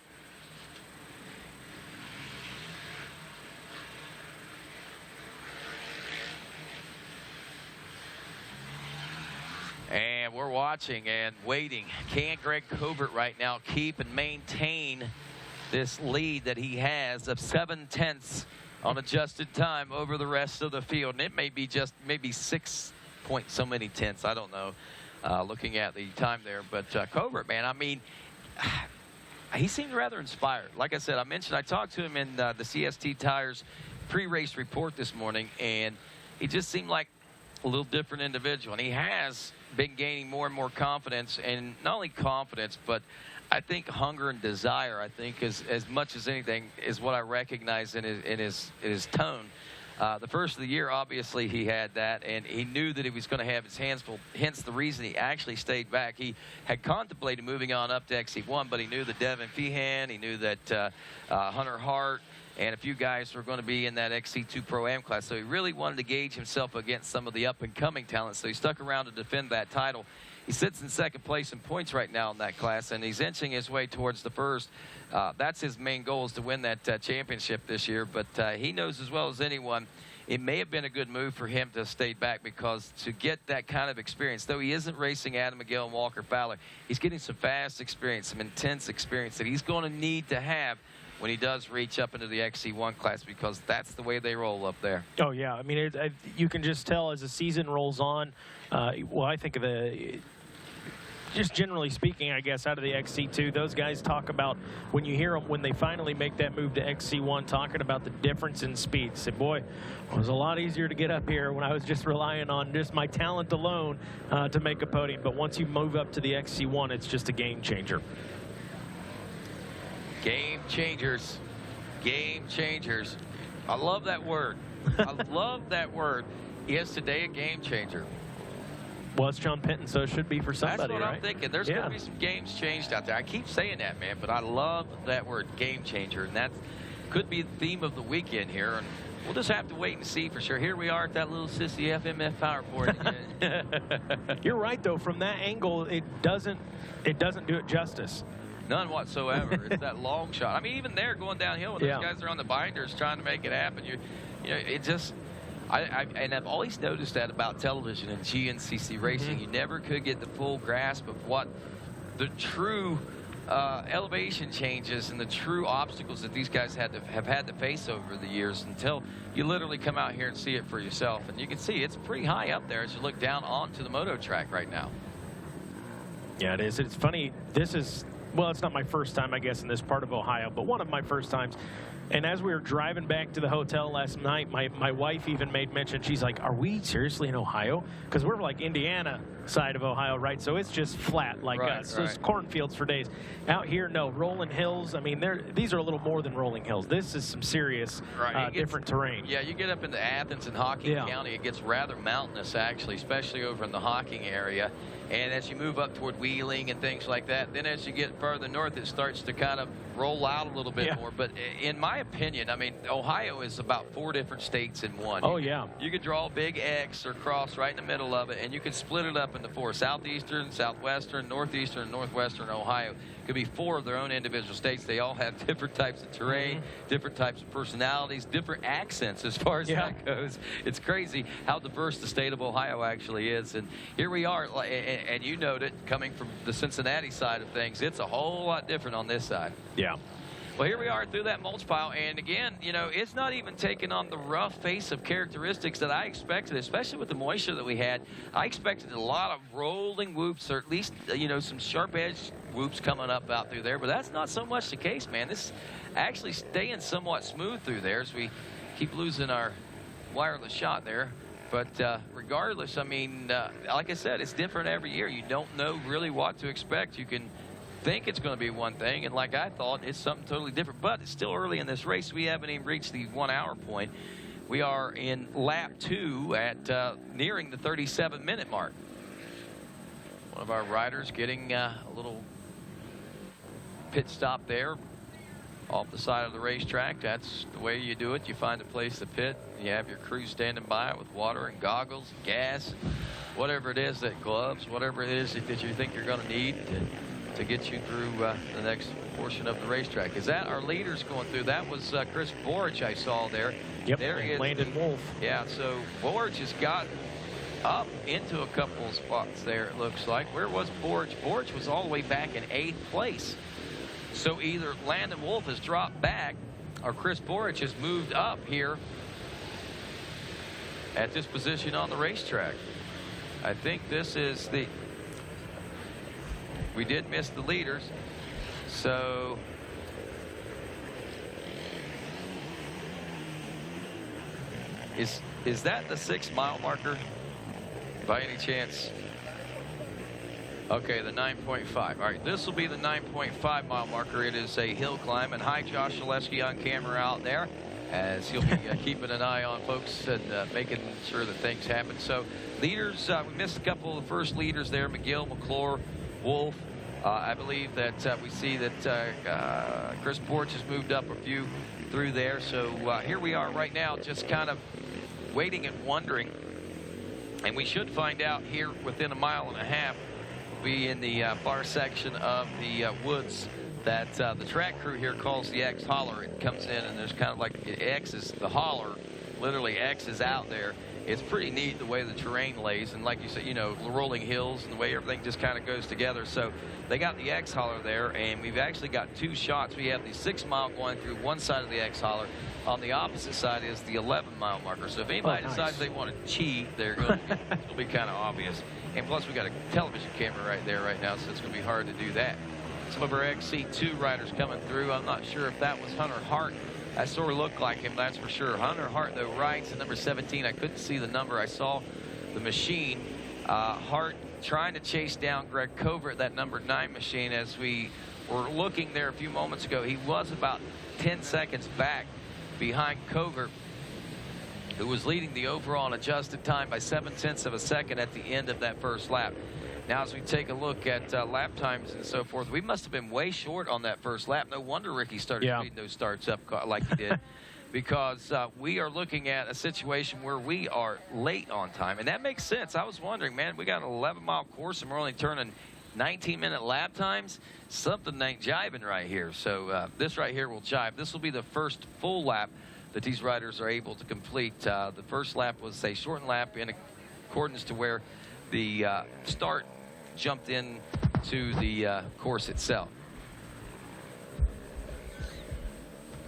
And we're watching and waiting. Can Greg Covert right now keep and maintain this lead that he has of 7/10 on adjusted time over the rest of the field? And it may be just maybe 6 point so many tenths. I don't know, looking at the time there. But Covert, man, I mean, he seemed rather inspired. Like I said, I talked to him in the CST Tires pre-race report this morning, and he just seemed like a little different individual. And he has been gaining more and more confidence, and not only confidence, but I think hunger and desire, I think, as much as anything, is what I recognize in his tone. The first of the year, obviously, he had that, and he knew that he was going to have his hands full, hence the reason he actually stayed back. He had contemplated moving on up to XC1, but he knew that Devin Feehan, he knew that Hunter Hart, and a few guys were going to be in that XC2 Pro-Am class, so he really wanted to gauge himself against some of the up-and-coming talents, so he stuck around to defend that title. He sits in second place in points right now in that class, and he's inching his way towards the first. That's his main goal, is to win that championship this year, but he knows as well as anyone it may have been a good move for him to stay back, because to get that kind of experience, though he isn't racing Adam McGill and Walker Fowler, he's getting some fast experience, some intense experience that he's going to need to have when he does reach up into the XC1 class, because that's the way they roll up there. Oh, yeah. I mean, you can just tell as the season rolls on. Well, I think of just generally speaking, I guess, out of the XC2, those guys talk about, when you hear them, when they finally make that move to XC1, talking about the difference in speed. Say, boy, it was a lot easier to get up here when I was just relying on just my talent alone to make a podium. But once you move up to the XC1, it's just a game changer. Game changers. Game changers. I love that word. I love that word. Is today a game changer? Well, it's John Penton, so it should be for somebody, That's what right? I'm thinking. There's going to be some games changed out there. I keep saying that, man, but I love that word, game changer, and that could be the theme of the weekend here. And we'll just have to wait and see for sure. Here we are at that little sissy FMF Powerport. You're right, though. From that angle, it doesn't do it justice. None whatsoever. It's that long shot. I mean, even there going downhill, when those guys are on the binders trying to make it happen, you know, it just. And I've always noticed that about television and GNCC racing. You never could get the full grasp of what the true elevation changes and the true obstacles that these guys have had to face over the years, until you literally come out here and see it for yourself. And you can see it's pretty high up there as you look down onto the moto track right now. Yeah, it is. It's funny. This is, well, it's not my first time, I guess, in this part of Ohio, but one of my first times. And as we were driving back to the hotel last night, my wife even made mention. She's like, "Are we seriously in Ohio?" Because we're like Indiana side of Ohio, right? So it's just flat like us. So it's cornfields for days. Out here, no, rolling hills. I mean, these are a little more than rolling hills. This is some serious different terrain. Yeah, you get up into Athens and Hocking County, it gets rather mountainous, actually, especially over in the Hocking area. And as you move up toward Wheeling and things like that, then as you get further north, it starts to kind of roll out a little bit more. But in my opinion, I mean, Ohio is about 4 different states in one. Oh, You could draw a big X or cross right in the middle of it, and you could split it up into 4. Southeastern, Southwestern, Northeastern, and Northwestern Ohio. Could be 4 of their own individual states. They all have different types of terrain, different types of personalities, different accents as far as that goes. It's crazy how diverse the state of Ohio actually is. And here we are, and you note it, coming from the Cincinnati side of things, it's a whole lot different on this side. Yeah. Well, here we are through that mulch pile, and again, you know, it's not even taking on the rough face of characteristics that I expected, especially with the moisture that we had. I expected a lot of rolling whoops, or at least, you know, some sharp-edged whoops coming up out through there, but that's not so much the case, man. This is actually staying somewhat smooth through there as we keep losing our wireless shot there. But regardless, I mean, like I said, it's different every year. You don't know really what to expect. You can think it's going to be one thing, and like I thought, it's something totally different. But it's still early in this race. We haven't even reached the 1 hour point. We are in lap 2 at nearing the 37-minute mark. One of our riders getting a little pit stop there off the side of the racetrack. That's the way you do it. You find a place to pit. You have your crew standing by with water and goggles, and gas, whatever it is, that gloves, whatever it is that you think you're going to need to get you through the next portion of the racetrack. Is that our leaders going through? That was Chris Borich I saw there. Yep, there he is. Landon Wolf. Yeah, so Borich has gotten up into a couple of spots there, it looks like. Where was Borich? Borich was all the way back in 8th place. So either Landon Wolf has dropped back or Chris Borich has moved up here at this position on the racetrack. I think this is the... We did miss the leaders, so is that the 6 mile marker by any chance? Okay, the 9.5. All right, this will be the 9.5 mile marker. It is a hill climb, and hi, Josh Zaleski on camera out there, as he'll be keeping an eye on folks and making sure that things happen. So leaders, we missed a couple of the first leaders there, McGill, McClure, Wolf. I believe that we see that Chris Borich has moved up a few through there. So here we are right now, just kind of waiting and wondering. And we should find out here within 1.5 miles. We'll be in the far section of the woods that the track crew here calls the X Holler. It comes in and there's kind of like X is the holler, literally X is out there. It's pretty neat the way the terrain lays, and like you said, you know, the rolling hills and the way everything just kind of goes together. So they got the X Holler there, and we've actually got 2 shots. We have the 6 mile going through one side of the X Holler. On the opposite side is the 11 mile marker. So if anybody decides they want to cheat, they're going to it'll be kind of obvious. And plus we got a television camera right there right now, so it's going to be hard to do that. Some of our XC2 riders coming through. I'm not sure if that was Hunter Hart. That sort of looked like him, that's for sure. Hunter Hart, though, rides the number 17. I couldn't see the number. I saw the machine. Hart trying to chase down Greg Covert, that number 9 machine. As we were looking there a few moments ago, he was about 10 seconds back behind Covert, who was leading the overall adjusted time by 0.7 of a second at the end of that first lap. Now, as we take a look at lap times and so forth, we must have been way short on that first lap. No wonder Ricky started speeding those starts up like he did, because we are looking at a situation where we are late on time, and that makes sense. I was wondering, man, we got an 11-mile course and we're only turning 19-minute lap times. Something ain't jiving right here. So this right here will jive. This will be the first full lap that these riders are able to complete. The first lap was a shortened lap in accordance to where the start jumped in to the course itself.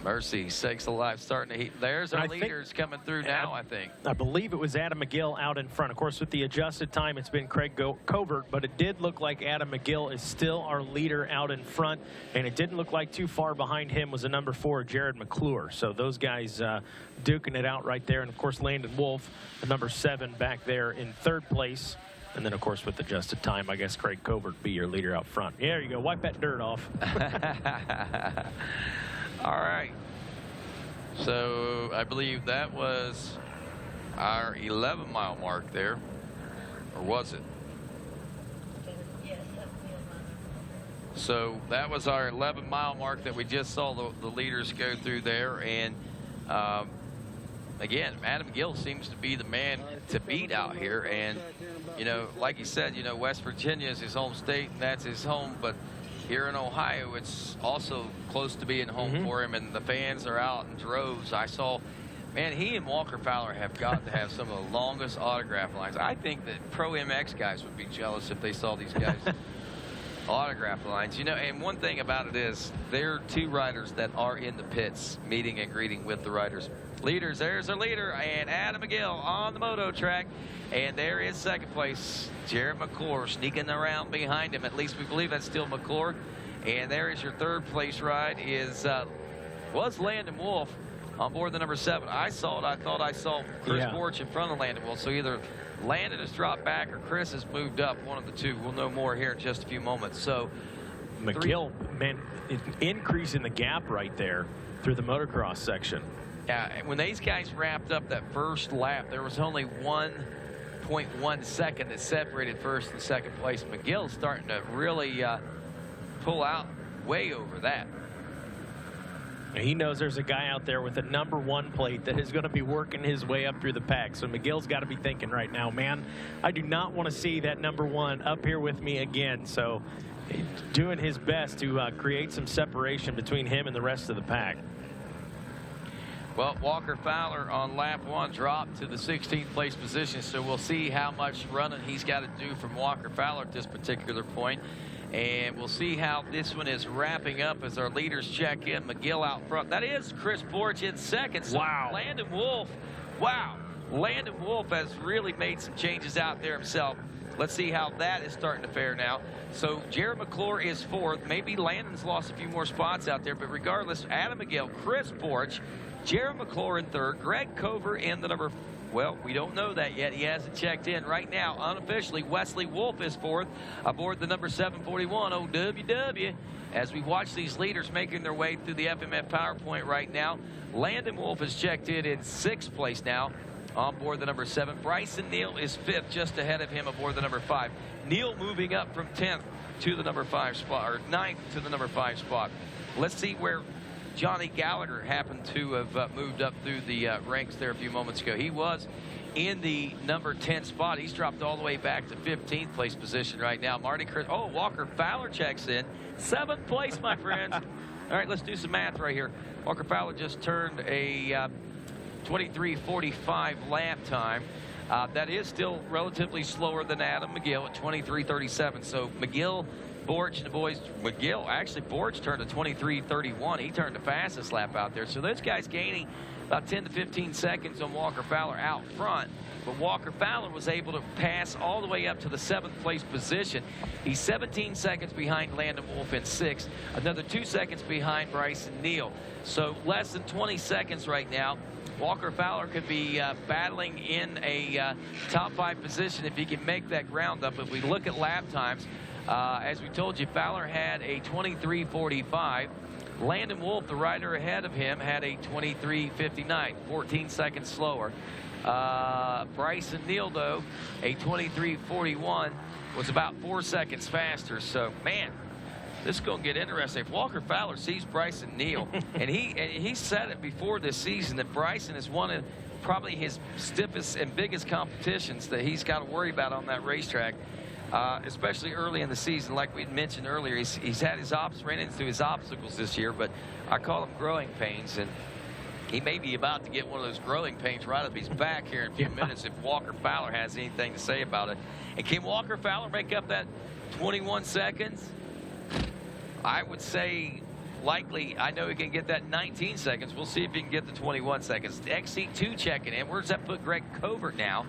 Mercy sakes alive, starting to heat. There's our leaders coming through now, I think. I believe it was Adam McGill out in front. Of course, with the adjusted time, it's been Craig Covert, but it did look like Adam McGill is still our leader out in front, and it didn't look like too far behind him was a number 4, Jared McClure. So those guys duking it out right there. And, of course, Landon Wolf, the number 7, back there in 3rd place. And then, of course, with adjusted time, I guess Craig Covert be your leader out front. Yeah, there you go. Wipe that dirt off. All right. So I believe that was our 11-mile mark there. Or was it? So that was our 11-mile mark that we just saw the leaders go through there. And again, Adam Gill seems to be the man to beat out here. And, you know, like he said, you know, West Virginia is his home state, and that's his home. But here in Ohio, it's also close to being home for him, and the fans are out in droves. I saw, man, he and Walker Fowler have got to have some of the longest autograph lines. I think that Pro MX guys would be jealous if they saw these guys' autograph lines. You know, and one thing about it is there are 2 riders that are in the pits meeting and greeting with the riders. Leaders, there's our leader, and Adam McGill on the moto track. And there is 2nd place, Jared McClure sneaking around behind him. At least we believe that's still McClure. And there is your 3rd place ride was Landon Wolf on board the number 7. I saw it. I thought I saw Chris Borch in front of Landon Wolf. So either Landon has dropped back or Chris has moved up, one of the 2. We'll know more here in just a few moments. So McGill, man, increasing the gap right there through the motocross section. Yeah, when these guys wrapped up that first lap, there was only 1.1 second that separated 1st and 2nd place. McGill's starting to really pull out way over that. He knows there's a guy out there with a number 1 plate that is going to be working his way up through the pack. So McGill's got to be thinking right now, man, I do not want to see that number 1 up here with me again. So doing his best to create some separation between him and the rest of the pack. Well, Walker Fowler on lap 1 dropped to the 16th place position, so we'll see how much running he's got to do from Walker Fowler at this particular point. And we'll see how this one is wrapping up as our leaders check in. McGill out front. That is Chris Borch in 2nd. So wow. Landon Wolf, wow. Landon Wolf has really made some changes out there himself. Let's see how that is starting to fare now. So Jared McClure is 4th. Maybe Landon's lost a few more spots out there, but regardless, Adam McGill, Chris Borch, Jared McClure in 3rd, Greg Cover in the number, well, we don't know that yet. He hasn't checked in. Right now, unofficially, Wesley Wolf is 4th aboard the number 741 OWW. As we watch these leaders making their way through the FMF PowerPoint right now, Landon Wolf is checked in 6th place now on board the number 7. Bryson Neal is 5th, just ahead of him aboard the number 5. Neal moving up from 10th to the number 5 spot, or 9th to the number 5 spot. Let's see where Johnny Gallagher happened to have moved up through the ranks there a few moments ago. He was in the number 10 spot. He's dropped all the way back to 15th place position right now. Walker Fowler checks in. 7th place, my friends. All right, let's do some math right here. Walker Fowler just turned a 23:45 lap time. That is still relatively slower than Adam McGill at 23:37. So McGill, Borch, and the boys, Borch turned a 23:31. He turned the fastest lap out there. So those guys gaining about 10 to 15 seconds on Walker Fowler out front. But Walker Fowler was able to pass all the way up to the 7th place position. He's 17 seconds behind Landon Wolf in 6th, another 2 seconds behind Bryson Neal. So less than 20 seconds right now. Walker Fowler could be battling in a top 5 position if he can make that ground up. If we look at lap times, as we told you, Fowler had a 23:45. Landon Wolf, the rider ahead of him, had a 23:59, 14 seconds slower. Bryson Neal, though, a 23:41, was about 4 seconds faster. So, man, this is going to get interesting. If Walker Fowler sees Bryson Neal, and he said it before this season that Bryson is one of probably his stiffest and biggest competitions that he's got to worry about on that racetrack, especially early in the season. Like we mentioned earlier, he's had his ran into his obstacles this year, but I call them growing pains, and he may be about to get one of those growing pains right up his back here in a few minutes if Walker Fowler has anything to say about it. And can Walker Fowler make up that 21 seconds? I would say likely, I know he can get that 19 seconds. We'll see if he can get the 21 seconds. XC2 checking in. Where does that put Greg Covert now?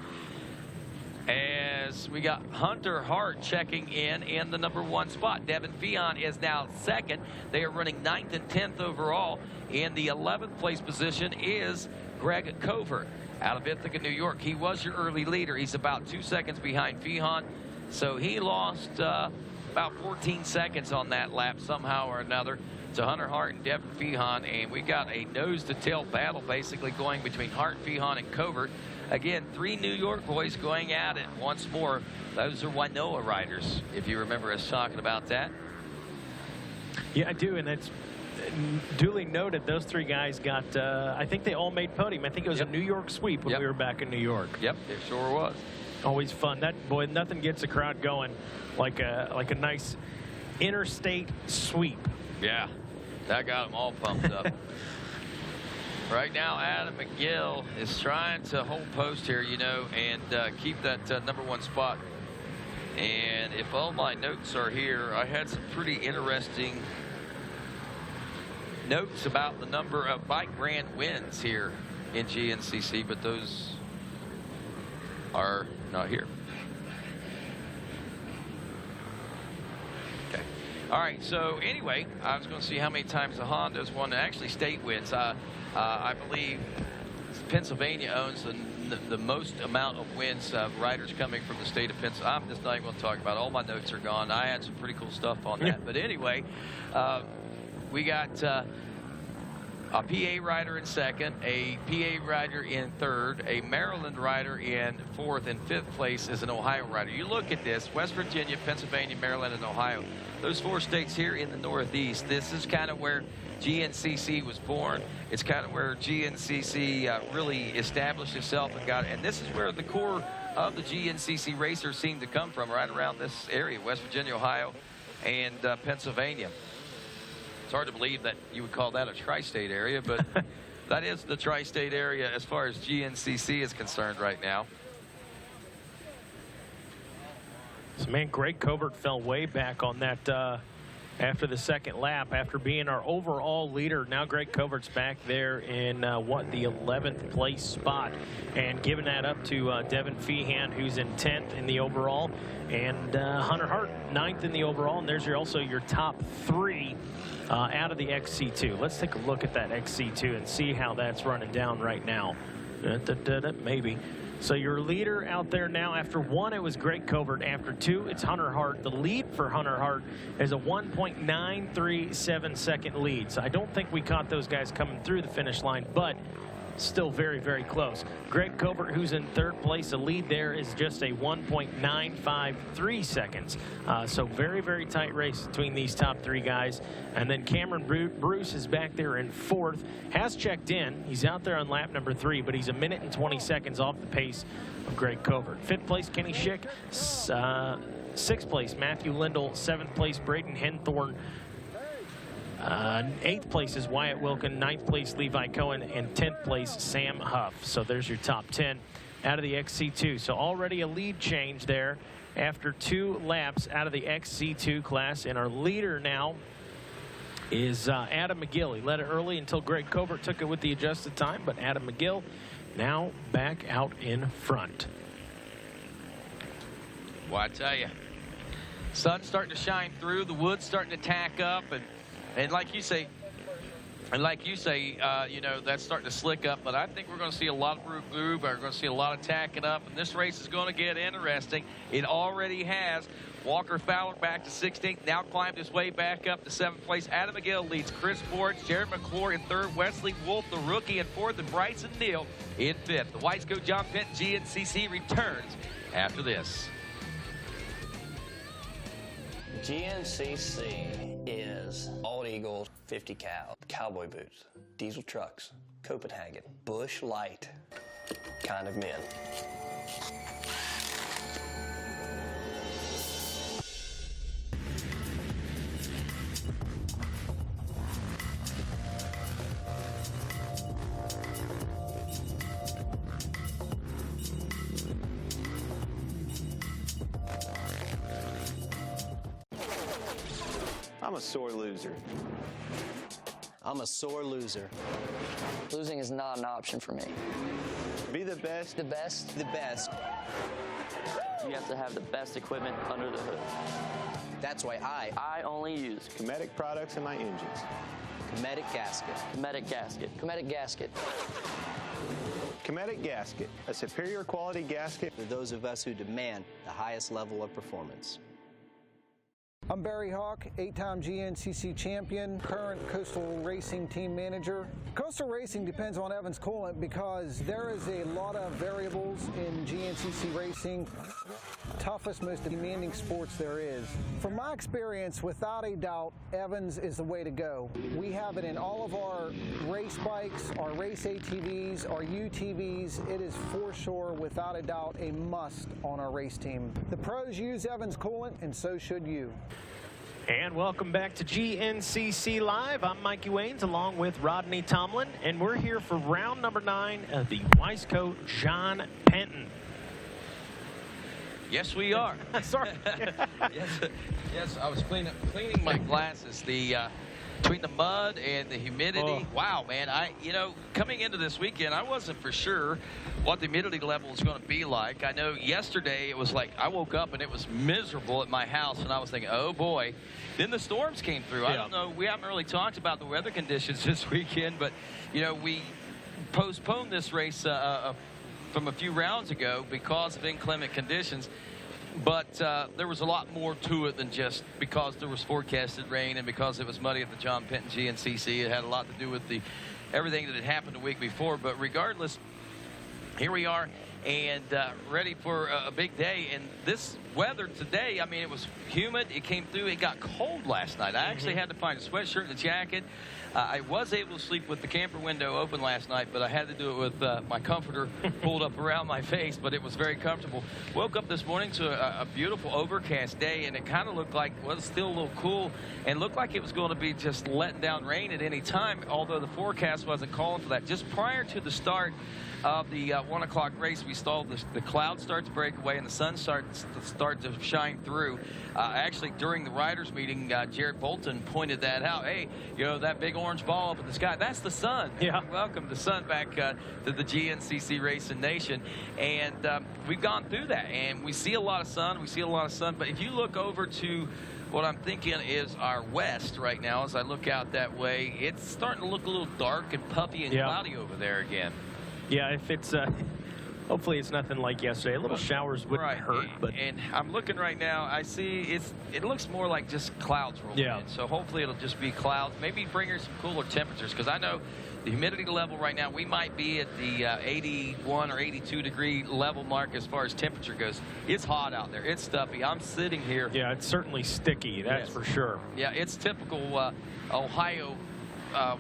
As we got Hunter Hart checking in the number 1 spot. Devin Feon is now second. They are running 9th and 10th overall. In the 11th place position is Greg Covert out of Ithaca, New York. He was your early leader. He's about 2 seconds behind Feon. So he lost about 14 seconds on that lap somehow or another to Hunter Hart and Devin Feon. And we got a nose-to-tail battle basically going between Hart, Feon, and Covert. Again, 3 New York boys going at it once more. Those are Winoa riders, if you remember us talking about that. Yeah, I do, and it's duly noted. Those 3 guys got, I think they all made podium. I think it was a New York sweep when we were back in New York. Yep, it sure was. Always fun. That, boy, nothing gets a crowd going like a nice interstate sweep. Yeah, that got them all pumped up. Right now, Adam McGill is trying to hold post here, you know, and keep that number 1 spot. And if all my notes are here, I had some pretty interesting notes about the number of bike grand wins here in GNCC, but those are not here. Okay. All right, so anyway, I was going to see how many times the Hondas won actually state wins. I believe Pennsylvania owns the most amount of wins, riders coming from the state of Pennsylvania. I'm just not even going to talk about it. All my notes are gone. I had some pretty cool stuff on that. But anyway, we got a PA rider in second, a PA rider in third, a Maryland rider in fourth, and fifth place is an Ohio rider. You look at this, West Virginia, Pennsylvania, Maryland, and Ohio. Those 4 states here in the Northeast, this is kind of where GNCC was born. It's kind of where GNCC really established itself and this is where the core of the GNCC racers seem to come from, right around this area, West Virginia, Ohio, and Pennsylvania. It's hard to believe that you would call that a tri-state area, but that is the tri-state area as far as GNCC is concerned right now. So, man, Greg Covert fell way back on that after the second lap, after being our overall leader. Now Greg Covert's back there in, the 11th place spot, and giving that up to Devin Feehan, who's in 10th in the overall, and Hunter Hart, 9th in the overall. And there's also your top 3 out of the XC2. Let's take a look at that XC2 and see how that's running down right now. Maybe. So your leader out there now, after 1, it was Greg Covert. After 2, it's Hunter Hart. The lead for Hunter Hart is a 1.937 second lead. So I don't think we caught those guys coming through the finish line, but still very, very close. Greg Covert, who's in 3rd place, the lead there is just a 1.953 seconds. So very, very tight race between these top 3 guys. And then Cameron Bruce is back there in 4th, has checked in. He's out there on lap number 3, but he's a minute and 20 seconds off the pace of Greg Covert. 5th place, Kenny Schick. 6th place, Matthew Lindell. 7th place, Braden Henthorne. 8th place is Wyatt Wilkin, 9th place Levi Cohen, and 10th place Sam Huff. So there's your top 10 out of the XC2. So already a lead change there after 2 laps out of the XC2 class. And our leader now is Adam McGill. He led it early until Greg Covert took it with the adjusted time, but Adam McGill now back out in front. Well, I tell you, sun's starting to shine through, the wood's starting to tack up, and like you say, you know, that's starting to slick up, but I think we're going to see a lot of move. We're going to see a lot of tacking up, and this race is going to get interesting. It already has. Walker Fowler back to 16th, now climbed his way back up to 7th place. Adam McGill leads Chris Ford, Jared McClure in 3rd, Wesley Wolf, the rookie, in 4th, and Bryson Neal in 5th. The Wiseco John Penton GNCC returns after this. GNCC is Bald Eagle 50 cal, cowboy boots, diesel trucks, Copenhagen, Bush Light kind of men. I'm a sore loser. I'm a sore loser. Losing is not an option for me. Be the best. The best? The best. You have to have the best equipment under the hood. That's why I only use Cometic products in my engines. Cometic gasket. Cometic gasket. Cometic gasket. Cometic gasket, a superior quality gasket For those of us who demand the highest level of performance. I'm Barry Hawk, 8-time GNCC champion, current Coastal Racing team manager. Coastal Racing depends on Evans coolant because there is a lot of variables in GNCC racing. Toughest, most demanding sports there is. From my experience, without a doubt, Evans is the way to go. We have it in all of our race bikes, our race ATVs, our UTVs. It is for sure, without a doubt, a must on our race team. The pros use Evans coolant, and so should you. And welcome back to GNCC Live. I'm Mikey Waynes along with Rodney Tomlin, and we're here for round number 9 of the Wiseco John Penton. Yes, we are. Sorry. yes, I was cleaning my glasses. Between the mud and the humidity, wow, man! Coming into this weekend, I wasn't for sure what the humidity level was going to be like. I know yesterday it was like I woke up and it was miserable at my house, and I was thinking, oh boy. Then the storms came through. I don't know. We haven't really talked about the weather conditions this weekend, but we postponed this race from a few rounds ago because of inclement conditions. But there was a lot more to it than just because there was forecasted rain and because it was muddy at the John Penton GNCC. It had a lot to do with everything that had happened the week before. But regardless, here we are and ready for a big day. And this weather today, I mean, it was humid. It came through. It got cold last night. I actually had to find a sweatshirt and a jacket. I was able to sleep with the camper window open last night, but I had to do it with my comforter pulled up around my face, but it was very comfortable. Woke up this morning to a beautiful overcast day, and it kind of looked like, well, it was still a little cool, and looked like it was going to be just letting down rain at any time, although the forecast wasn't calling for that. Just prior to the start of the 1 o'clock race, we saw the clouds start to break away and the sun start to shine through. Actually, during the riders' meeting, Jared Bolton pointed that out. Hey, that big orange ball up in the sky, that's the sun. Yeah. Welcome the sun back to the GNCC Racing Nation. And we've gone through that, and we see a lot of sun. But if you look over to what I'm thinking is our west right now, as I look out that way, it's starting to look a little dark and puffy and cloudy over there again. Yeah, if it's hopefully it's nothing like yesterday. A little showers wouldn't hurt, but and I'm looking right now. I see it looks more like just clouds rolling in. So hopefully it'll just be clouds. Maybe bring her some cooler temperatures, because I know the humidity level right now, we might be at the 81 or 82 degree level mark as far as temperature goes. It's hot out there. It's stuffy. I'm sitting here. Yeah, it's certainly sticky. That's for sure. Yeah, it's typical Ohio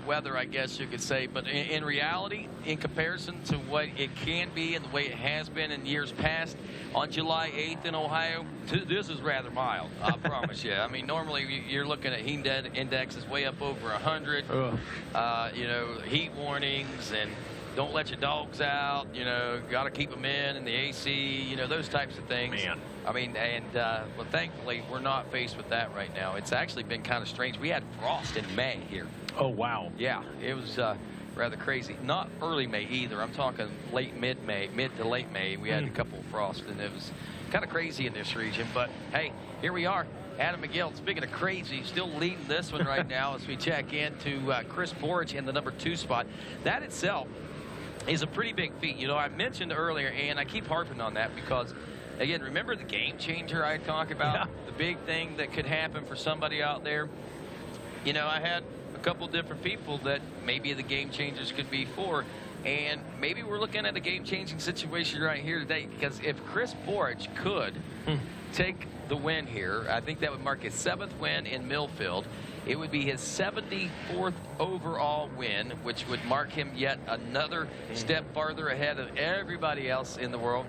weather, I guess you could say, but in reality, in comparison to what it can be and the way it has been in years past, on July 8th in Ohio, this is rather mild, I promise you. I mean, normally you're looking at heat indexes way up over 100, heat warnings, and don't let your dogs out, got to keep them in the AC, those types of things. Man. I mean, well, thankfully, we're not faced with that right now. It's actually been kind of strange. We had frost in May here. Oh, wow. Yeah, it was rather crazy. Not early May either. I'm talking mid-May, mid to late May. We had a couple of frosts, and it was kind of crazy in this region. But, hey, here we are. Adam McGill, speaking of crazy, still leading this one right now as we check into Chris Borich in the number 2 spot. That itself is a pretty big feat. I mentioned earlier, and I keep harping on that because, again, remember the game changer I talk about? Yeah. The big thing that could happen for somebody out there? I had a couple different people that maybe the game changers could be for, and maybe we're looking at a game-changing situation right here today, because if Chris Borich could take the win here, I think that would mark his 7th win in Millfield. It would be his 74th overall win, which would mark him yet another step farther ahead of everybody else in the world.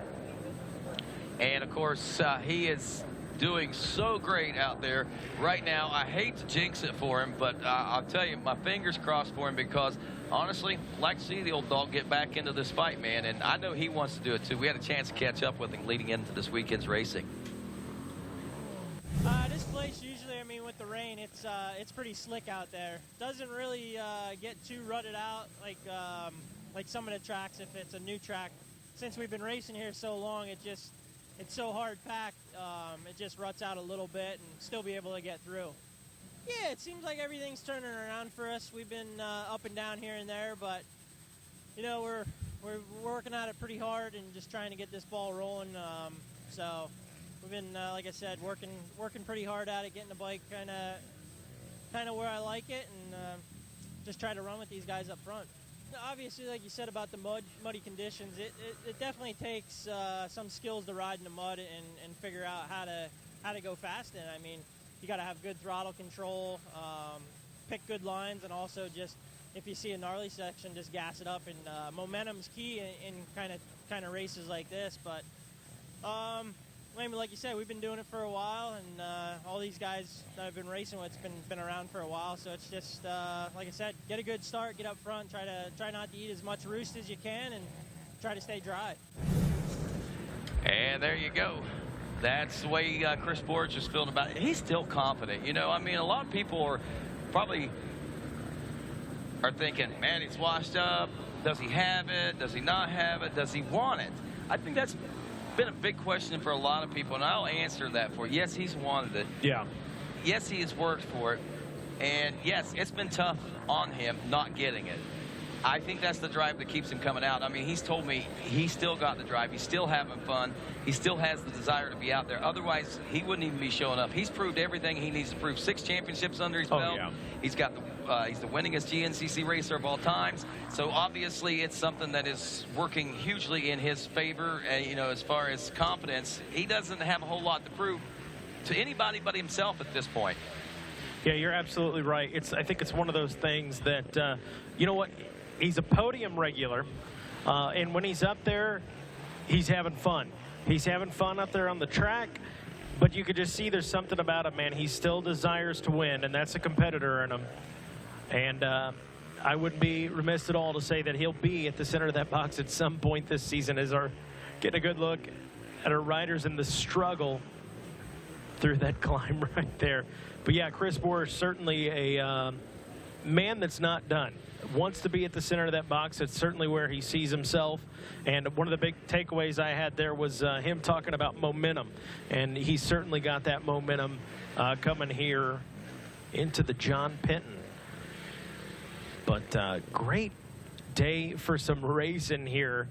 And, of course, he is doing so great out there right now. I hate to jinx it for him, but I'll tell you, my fingers crossed for him, because, honestly, I'd like to see the old dog get back into this fight, man. And I know he wants to do it, too. We had a chance to catch up with him leading into this weekend's racing. This place usually, I mean, with the rain, it's pretty slick out there. Doesn't really get too rutted out like some of the tracks if it's a new track. Since we've been racing here so long, it's so hard packed. It just ruts out a little bit and still be able to get through. Yeah, it seems like everything's turning around for us. We've been up and down here and there, but you know, we're working at it pretty hard and just trying to get this ball rolling. So we've been, like I said, working pretty hard at it, getting the bike kind of where I like it, and just try to run with these guys up front. Obviously, like you said about the muddy conditions, it definitely takes some skills to ride in the mud and figure out how to go fast in. I mean, you got to have good throttle control, pick good lines, and also just if you see a gnarly section, just gas it up. And momentum's key in kind of races like this. But I mean, like you said, we've been doing it for a while, and all these guys that I've been racing with been around for a while. So it's just like I said, get a good start, get up front, try not to eat as much roost as you can, and try to stay dry. And there you go. That's the way Chris Borge is feeling about it. He's still confident. You know, I mean, a lot of people are probably thinking, man, he's washed up. Does he have it? Does he not have it? Does he want it? I think that's been a big question for a lot of people, and I'll answer that for you. Yes, he's wanted it. Yeah. Yes, he has worked for it. And yes, it's been tough on him not getting it. I think that's the drive that keeps him coming out. I mean, he's told me he's still got the drive. He's still having fun. He still has the desire to be out there. Otherwise, he wouldn't even be showing up. He's proved everything he needs to prove. 6 championships under his belt. Yeah. He's got he's the winningest GNCC racer of all times. So obviously, it's something that is working hugely in his favor. You know, as far as confidence, he doesn't have a whole lot to prove to anybody but himself at this point. Yeah, you're absolutely right. I think it's one of those things that, you know what? He's a podium regular, and when he's up there, he's having fun. He's having fun up there on the track, but you could just see there's something about him, man. He still desires to win, and that's a competitor in him. And I wouldn't be remiss at all to say that he'll be at the center of that box at some point this season as our getting a good look at our riders in the struggle through that climb right there. But yeah, Chris Borge, certainly a man that's not done. Wants to be at the center of that box. It's certainly where he sees himself. And one of the big takeaways I had there was him talking about momentum. And he's certainly got that momentum coming here into the John Penton. But great day for some racing here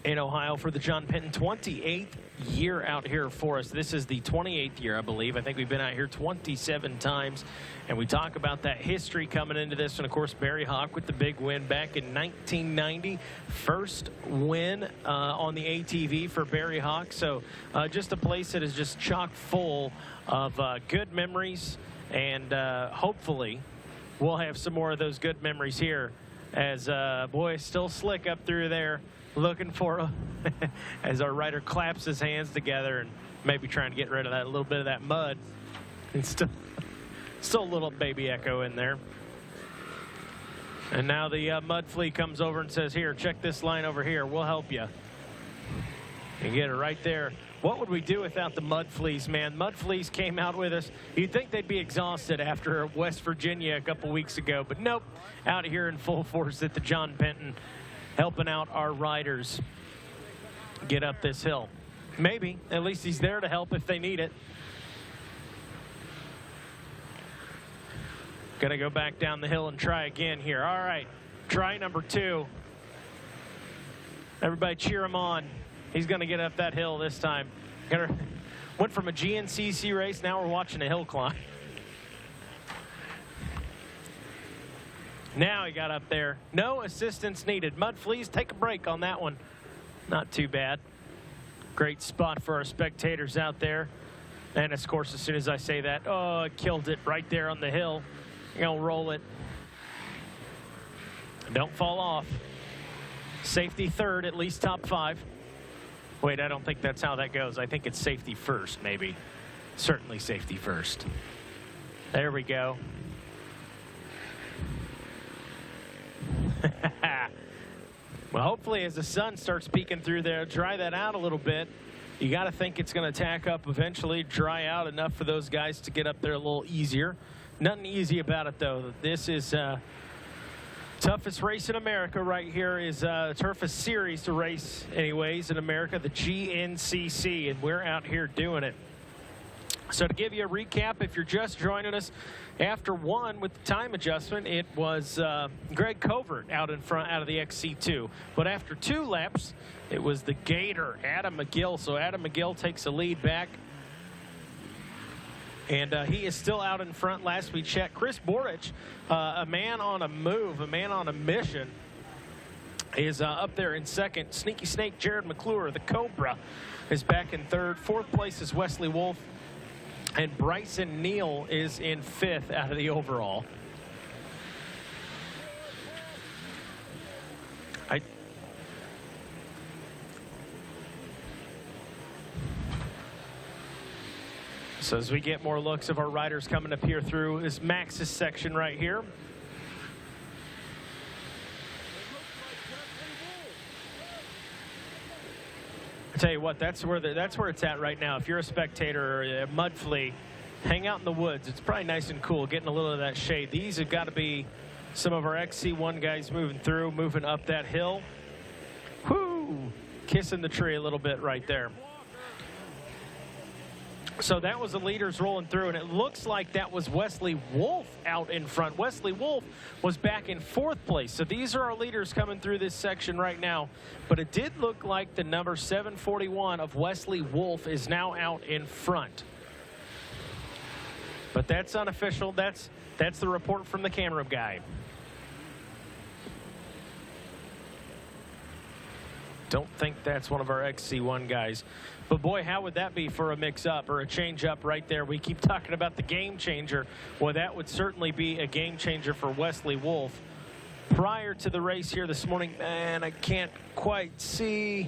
in Ohio for the John Penton. 28th year out here for us. This is the 28th year, I believe. I think we've been out here 27 times. And we talk about that history coming into this. And, of course, Barry Hawk with the big win back in 1990. First win on the ATV for Barry Hawk. So just a place that is just chock full of good memories. And hopefully we'll have some more of those good memories here as, boy, still slick up through there. Looking for as our rider claps his hands together and maybe trying to get rid of that little bit of that mud. And still a little baby echo in there. And now the mud flea comes over and says, here, check this line over here. We'll help you. And get it right there. What would we do without the mud fleas, man? Mud fleas came out with us. You'd think they'd be exhausted after West Virginia a couple weeks ago, but nope. Out here in full force at the John Penton, helping out our riders get up this hill. Maybe. At least he's there to help if they need it. Gonna go back down the hill and try again here. All right, try number 2. Everybody cheer him on. He's gonna get up that hill this time. Went from a GNCC race, now we're watching a hill climb. Now he got up there. No assistance needed. Mud fleas, take a break on that one. Not too bad. Great spot for our spectators out there. And, of course, as soon as I say that, oh, it killed it right there on the hill. You're going to roll it. Don't fall off. Safety third, at least top 5. Wait, I don't think that's how that goes. I think it's safety first, maybe. Certainly safety first. There we go. Well, hopefully as the sun starts peeking through there, dry that out a little bit. you got to think it's going to tack up eventually, dry out enough for those guys to get up there a little easier. Nothing easy about it, though. This is toughest race in America right here, is toughest series to race anyways in America, the GNCC, and we're out here doing it. So to give you a recap, if you're just joining us, after one with the time adjustment, it was Greg Covert out in front out of the XC2. But after 2 laps, it was the Gator, Adam McGill. So Adam McGill takes the lead back. And he is still out in front. Last we checked, Chris Borich, a man on a move, a man on a mission, is up there in second. Sneaky Snake Jared McClure, the Cobra, is back in third. Fourth place is Wesley Wolf. And Bryson Neal is in 5th out of the overall. So as we get more looks of our riders coming up here through this Max's section right here. I tell you what, that's where it's at right now. If you're a spectator or a mud flea, hang out in the woods. It's probably nice and cool, getting a little of that shade. These have got to be some of our XC1 guys moving through, moving up that hill. Whoo! Kissing the tree a little bit right there. So that was the leaders rolling through, and it looks like that was Wesley Wolf out in front. Wesley Wolf was back in 4th place. So these are our leaders coming through this section right now. But it did look like the number 741 of Wesley Wolf is now out in front. But that's unofficial. That's the report from the camera guy. Don't think that's one of our XC1 guys. But boy, how would that be for a mix-up or a change-up right there? We keep talking about the game changer. Well, that would certainly be a game changer for Wesley Wolf. Prior to the race here this morning, man, I can't quite see.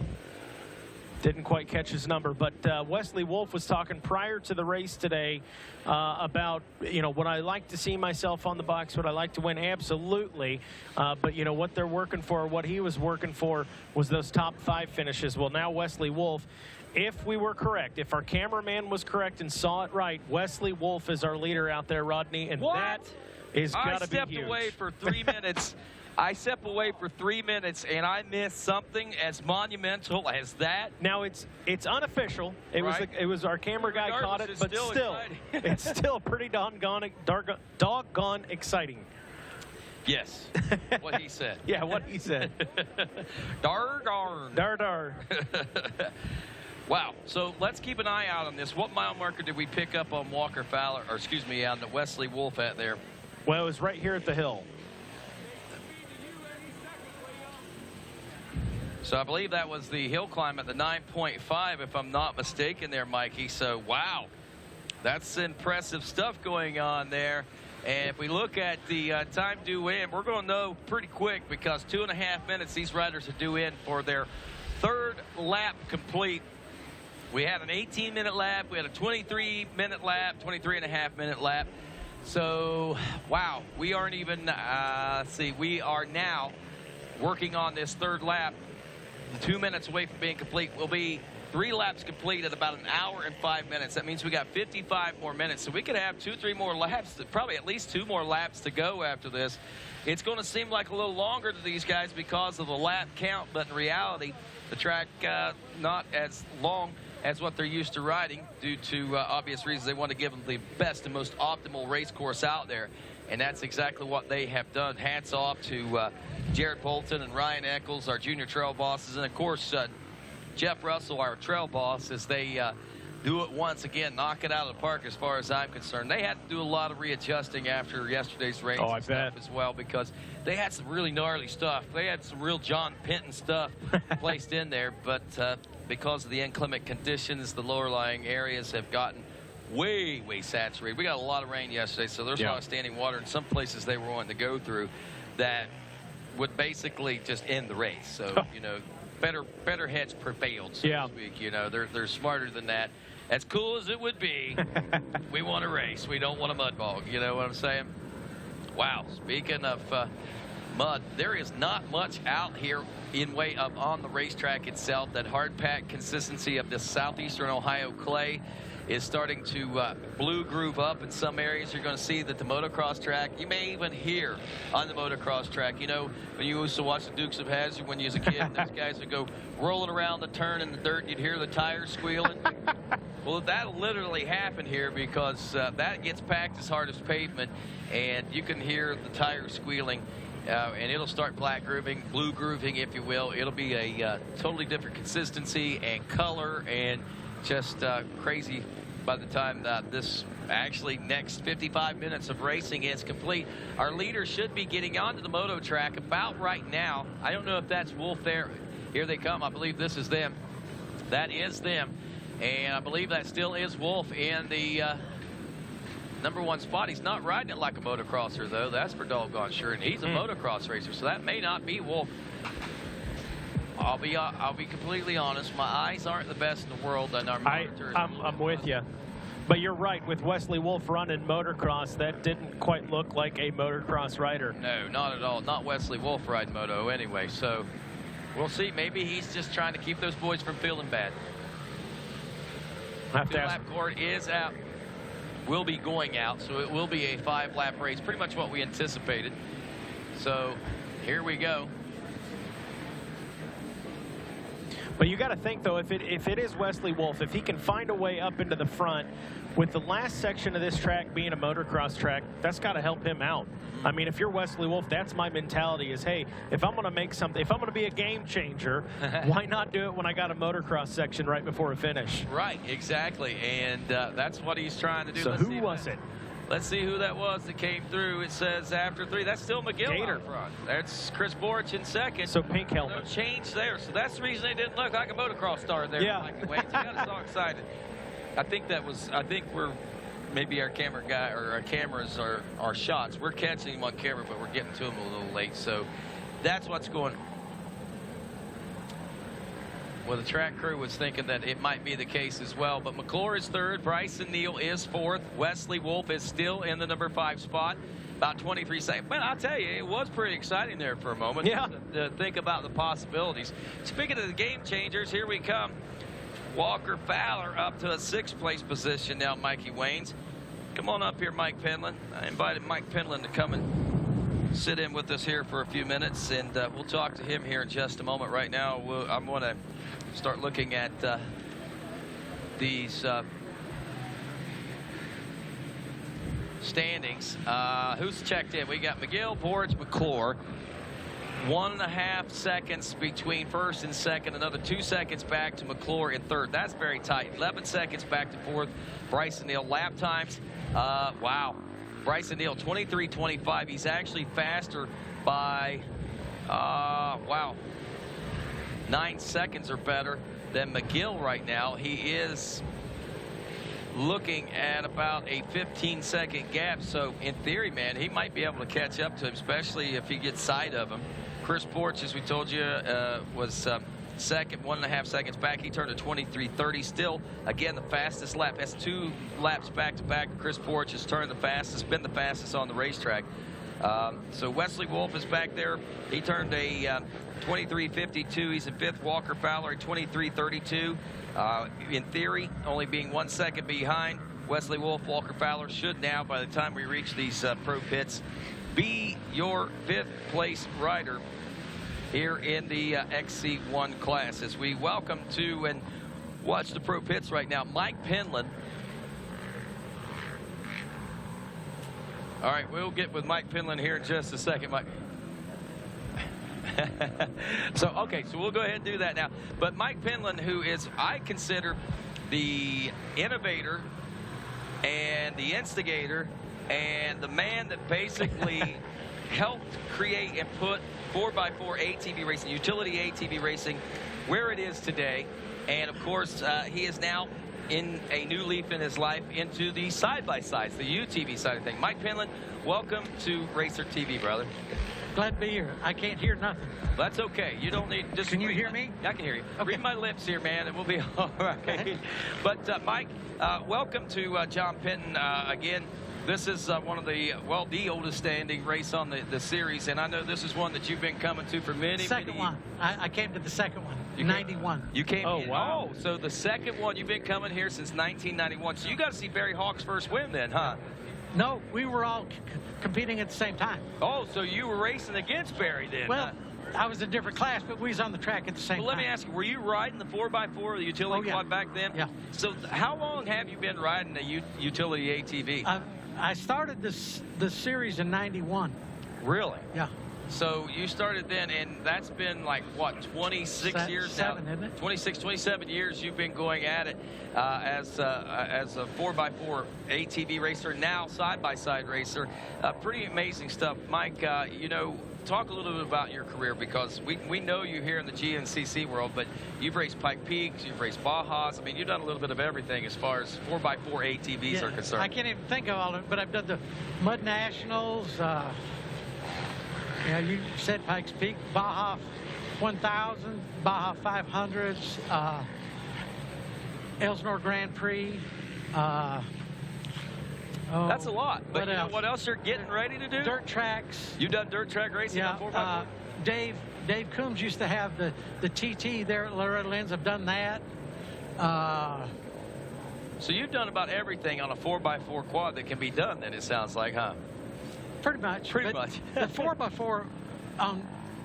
Didn't quite catch his number, but Wesley Wolf was talking prior to the race today about, you know, would I like to see myself on the box? Would I like to win? Absolutely. But, you know, what they're working for, what he was working for was those top 5 finishes. Well, now Wesley Wolf, if we were correct, if our cameraman was correct and saw it right, Wesley Wolf is our leader out there, Rodney, and that is got to be huge. I stepped away for 3 minutes. I stepped away for 3 minutes, and I missed something as monumental as that. Now it's unofficial. It was our camera guy caught it, but still, it's still pretty doggone exciting. Yes, what he said. Yeah, what he said. Darn. Dar. Wow. So let's keep an eye out on this. What mile marker did we pick up on Walker Fowler, or excuse me, on the Wesley Wolf at there? Well, it was right here at the hill. So I believe that was the hill climb at the 9.5, if I'm not mistaken there, Mikey. So, wow, that's impressive stuff going on there. And if we look at the time due in, we're going to know pretty quick, because 2.5 minutes these riders are due in for their 3rd lap complete. We had an 18-minute lap. We had a 23-minute lap, 23.5-minute lap. So, wow, we aren't even, we are now working on this 3rd lap. 2 minutes away from being complete. We'll be 3 laps complete at about 1 hour and 5 minutes. That means we got 55 more minutes. So we could have 2-3 more laps, probably at least 2 more laps to go after this. It's going to seem like a little longer to these guys because of the lap count, but in reality, the track not as long as what they're used to riding due to obvious reasons. They want to give them the best and most optimal race course out there, and that's exactly what they have done. Hats off to Jared Bolton and Ryan Eccles, our junior trail bosses, and of course Jeff Russell, our trail boss, as they do it once again, knock it out of the park as far as I'm concerned. They had to do a lot of readjusting after yesterday's race and stuff as well, because they had some really gnarly stuff. They had some real John Penton stuff placed in there, but because of the inclement conditions, the lower lying areas have gotten way saturated. We got a lot of rain yesterday, so there's a lot of standing water in some places they were wanting to go through that would basically just end the race. So, you know, better heads prevailed, so to speak. You know, they're smarter than that. As cool as it would be, we want to race. We don't want a mud bog. You know what I'm saying? Wow. Speaking of mud. There is not much out here in way up on the racetrack itself. That hard-packed consistency of this southeastern Ohio clay is starting to blue groove up in some areas. You're going to see that the motocross track, you may even hear on the motocross track, you know, when you used to watch the Dukes of Hazzard when you was a kid, those guys would go rolling around the turn in the dirt, and you'd hear the tires squealing. Well, that'll literally happen here because that gets packed as hard as pavement, and you can hear the tires squealing, and it'll start black grooving, blue grooving, if you will. It'll be a totally different consistency and color, and just crazy by the time this actually next 55 minutes of racing is complete. Our leaders should be getting onto the moto track about right now. I don't know if that's Wolf there. Here they come. I believe this is them. That is them. And I believe that still is Wolf in the #1 spot. He's not riding it like a motocrosser, though. That's for doggone sure. And he's a motocross racer, so that may not be Wolf. I'll be completely honest. My eyes aren't the best in the world, and our monitors. I'm with you. But you're right. With Wesley Wolf running motocross, that didn't quite look like a motocross rider. No, not at all. Not Wesley Wolf riding moto anyway. So we'll see. Maybe he's just trying to keep those boys from feeling bad. Two-lap cord is out. Will be going out, so it will be a 5-lap race. Pretty much what we anticipated. So here we go. But you got to think, though, if it is Wesley Wolf, if he can find a way up into the front, with the last section of this track being a motocross track, that's got to help him out. I mean, if you're Wesley Wolf, that's my mentality is, hey, if I'm going to make something, if I'm going to be a game changer, why not do it when I got a motocross section right before a finish? Right, exactly. And that's what he's trying to do. So who was it? Let's see who that was that came through. It says after 3. That's still McGill out front. That's Chris Borch in second. So pink helmet. No change there. So that's the reason they didn't look like a motocross star there. Yeah. Wait, I got us all excited. I think we're maybe our camera guy or our cameras are our shots. We're catching him on camera, but we're getting to him a little late. So that's what's going on. Well, the track crew was thinking that it might be the case as well. But McClure is third. Bryson Neal is fourth. Wesley Wolf is still in the #5 spot. About 23 seconds. But I'll tell you, it was pretty exciting there for a moment. Yeah. To think about the possibilities. Speaking of the game changers, here we come. Walker Fowler up to a 6th place position now, Mikey Waynes. Come on up here, Mike Penland. I invited Mike Penland to come and sit in with us here for a few minutes, and we'll talk to him here in just a moment. Right now, I'm going to start looking at these standings. Who's checked in? We got McGill, Borch, McClure. 1.5 seconds between first and second. Another 2 seconds back to McClure in third. That's very tight. 11 seconds back to fourth. Bryson Neal. Lap times. Wow. Bryson Neal, 23:25. He's actually faster by, 9 seconds or better than McGill right now. He is looking at about a 15-second gap. So in theory, man, he might be able to catch up to him, especially if he gets sight of him. Chris Borch, as we told you, was second, 1.5 seconds back. He turned to 23:30. Still, again, the fastest lap. That's 2 laps back-to-back. Chris Borch has turned the fastest, been the fastest on the racetrack. So Wesley Wolf is back there. He turned a 23:52. He's in 5th. Walker Fowler at 23:32. In theory, only being 1 second behind Wesley Wolf, Walker Fowler should now, by the time we reach these pro pits, be your 5th place rider here in the XC1 class. As we welcome to and watch the pro pits right now, Mike Penland. All right, we'll get with Mike Penland here in just a second, Mike. So we'll go ahead and do that now. But Mike Penland, who is, I consider, the innovator and the instigator and the man that basically helped create and put 4x4 ATV racing, utility ATV racing, where it is today. And of course, he is now in a new leaf in his life into the side-by-sides, the UTV side of things. Mike Penland, welcome to RacerTV, brother. Glad to be here. I can't hear nothing. That's okay. You don't need... Just can you hear me? I can hear you. Okay. Read my lips here, man, and we'll be all right. But, Mike, welcome to John Penton. Again, This is one of the, well, the oldest standing race on the series, and I know this is one that you've been coming to for many, Second one. I came to the second one, You 91. You came in. wow. Oh, so the second one, you've been coming here since 1991. So you got to see Barry Hawk's first win then, huh? No, we were all competing at the same time. Oh, so you were racing against Barry then, Well, huh? I was in a different class, but we was on the track at the same Well, time. let me ask you, were you riding the 4x4 or the utility quad back then? Yeah. So how long have you been riding a utility ATV? I started the series in 91. Really? Yeah. So you started then, and that's been like, what, 26 years now? Isn't it? 26, 27 years you've been going at it as a 4x4 ATV racer, now side-by-side racer. Pretty amazing stuff. Mike, you know, talk a little bit about your career, because we know you here in the GNCC world, but you've raced Pike Peaks, you've raced Bajas. I mean, you've done a little bit of everything as far as 4x4 ATVs are concerned. I can't even think of all of it, but I've done the Mud Nationals. Yeah, you said Pikes Peak, Baja 1000, Baja 500s, Elsinore Grand Prix. That's a lot. But what you know else? what else you're getting ready to do? Dirt tracks. You've done dirt track racing on 4x4? Dave Coombs used to have the TT there at Loretta Lynn's. I've done that. So you've done about everything on a 4x4 quad that can be done, then, it sounds like, huh? Pretty much. Pretty much. The 4x4,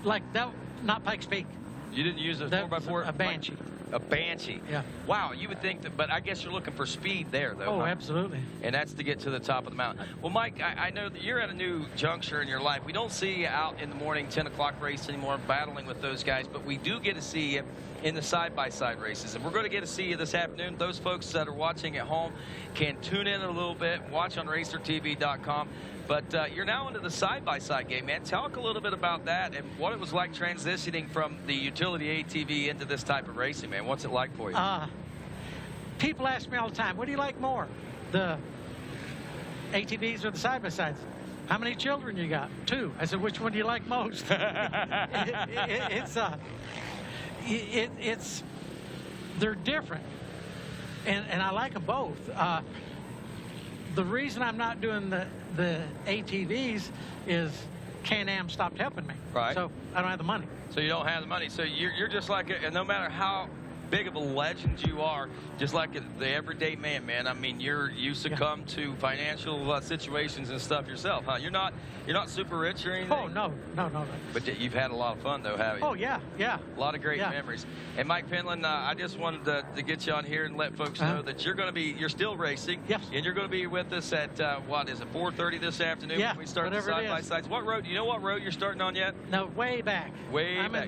like that, not Pikes Peak. You didn't use a That 4x4? was a Banshee. A Banshee. Yeah. Wow, you would think that, but I guess you're looking for speed there, though. Oh, huh? absolutely. And that's to get to the top of the mountain. Well, Mike, I know that you're at a new juncture in your life. We don't see you out in the morning, 10 o'clock race anymore, battling with those guys, but we do get to see you in the side-by-side races. And we're going to get to see you this afternoon. Those folks that are watching at home can tune in a little bit, watch on RacerTV.com. But you're now into the side-by-side game, man. Talk a little bit about that and what it was like transitioning from the utility ATV into this type of racing, man. What's it like for you? People ask me all the time, what do you like more, the ATVs or the side-by-sides? How many children you got? 2. I said, which one do you like most? They're different, and I like them both. The reason I'm not doing the ATVs is Can-Am stopped helping me. Right. So I don't have the money. So you don't have the money. So you're just like, and no matter how big of a legend you are, just like the everyday man. I mean, you succumb to financial situations and stuff yourself, huh? You're not super rich or anything? Oh, no. But you've had a lot of fun, though, haven't you? Oh, yeah. A lot of great memories. And Mike Penland, I just wanted to get you on here and let folks know that you're still racing. Yes. And you're going to be with us at, what is it, 4:30 this afternoon? Yeah, when we start the whatever it is. side-by-sides. What road, do you know what road you're starting on yet? No, way back. I'm in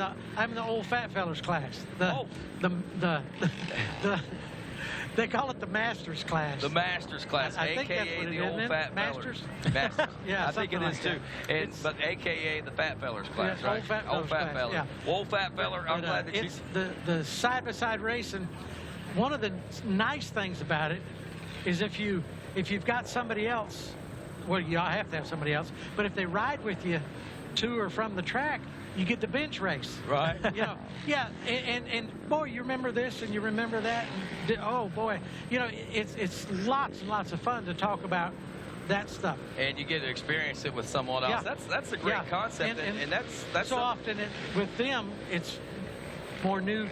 the old fat fellas class. They call it the Masters class. The Masters class, I think a.k.a. that's what the it is, old isn't it? fat Masters? Masters. Yeah, I think it something is like too. that. But a.k.a. the fat fellers class, Yeah, right? old fat fellas class, yeah. Old fat feller, I'm glad that it's the side-by-side racing. One of the nice things about it is if you've got somebody else, well, you have to have somebody else, but if they ride with you to or from the track, you get the bench race. Right. Yeah, and boy, you remember this and you remember that. And, oh, boy. It's lots and lots of fun to talk about that stuff. And you get to experience it with someone else. Yeah. That's a great concept. And that's so often with them, it's more new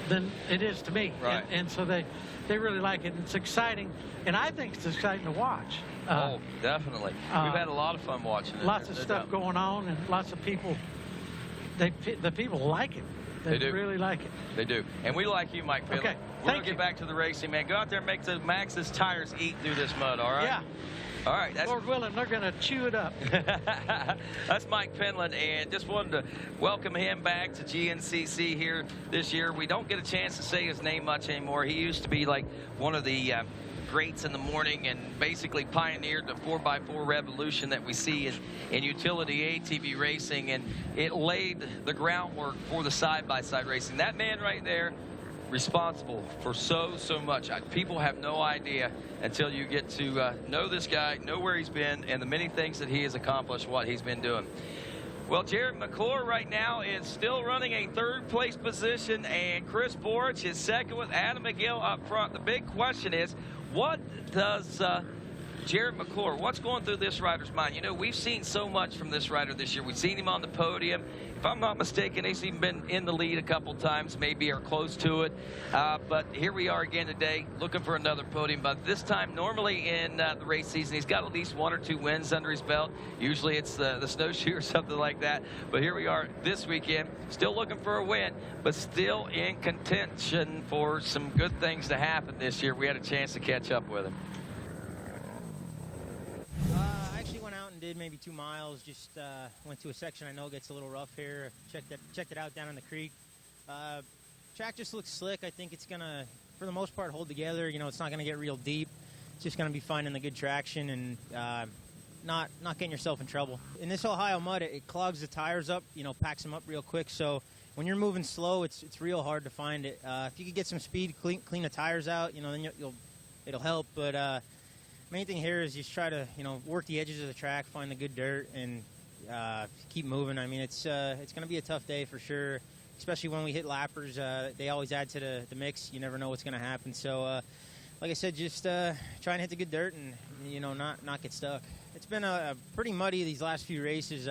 than it is to me. Right. And so they really like it. It's exciting. And I think it's exciting to watch. Oh, definitely. We've had a lot of fun watching it. Lots of stuff going on and lots of people. The people like it. They do. really like it. They do. And we like you, Mike Penland. Okay. We're going to get back to the racing, man. Go out there and make the Max's tires eat through this mud, all right? Yeah. All right. Lord willing, they're going to chew it up. That's Mike Penland, and just wanted to welcome him back to GNCC here this year. We don't get a chance to say his name much anymore. He used to be like one of the greats in the morning and basically pioneered the 4x4 revolution that we see in utility ATV racing, and it laid the groundwork for the side-by-side racing. That man right there, responsible for so much. People have no idea until you get to know this guy, know where he's been, and the many things that he has accomplished, what he's been doing. Well, Jared McClure right now is still running a third-place position, and Chris Borich is second with Adam McGill up front. The big question is, what does Jared McClure, what's going through this rider's mind? You know, we've seen so much from this rider this year. We've seen him on the podium. If I'm not mistaken, he's even been in the lead a couple times, maybe, or close to it. But here we are again today, looking for another podium. But this time, normally in the race season, he's got at least 1 or 2 wins under his belt. Usually it's the snowshoe or something like that. But here we are this weekend, still looking for a win, but still in contention for some good things to happen this year. We had a chance to catch up with him. I actually went out and did maybe 2 miles. Just went to a section I know gets a little rough here. Checked it out down in the creek. Track just looks slick. I think it's gonna, for the most part, hold together. You know, it's not gonna get real deep. It's just gonna be finding the good traction and not getting yourself in trouble. In this Ohio mud, it clogs the tires up. You know, packs them up real quick. So when you're moving slow, it's real hard to find it. If you could get some speed, clean the tires out, you know, then it'll help. But main thing here is just try to, you know, work the edges of the track, find the good dirt, and keep moving. I mean, it's going to be a tough day for sure, especially when we hit lappers. They always add to the mix. You never know what's going to happen. So, like I said, just try and hit the good dirt and, you know, not get stuck. It's been pretty muddy these last few races.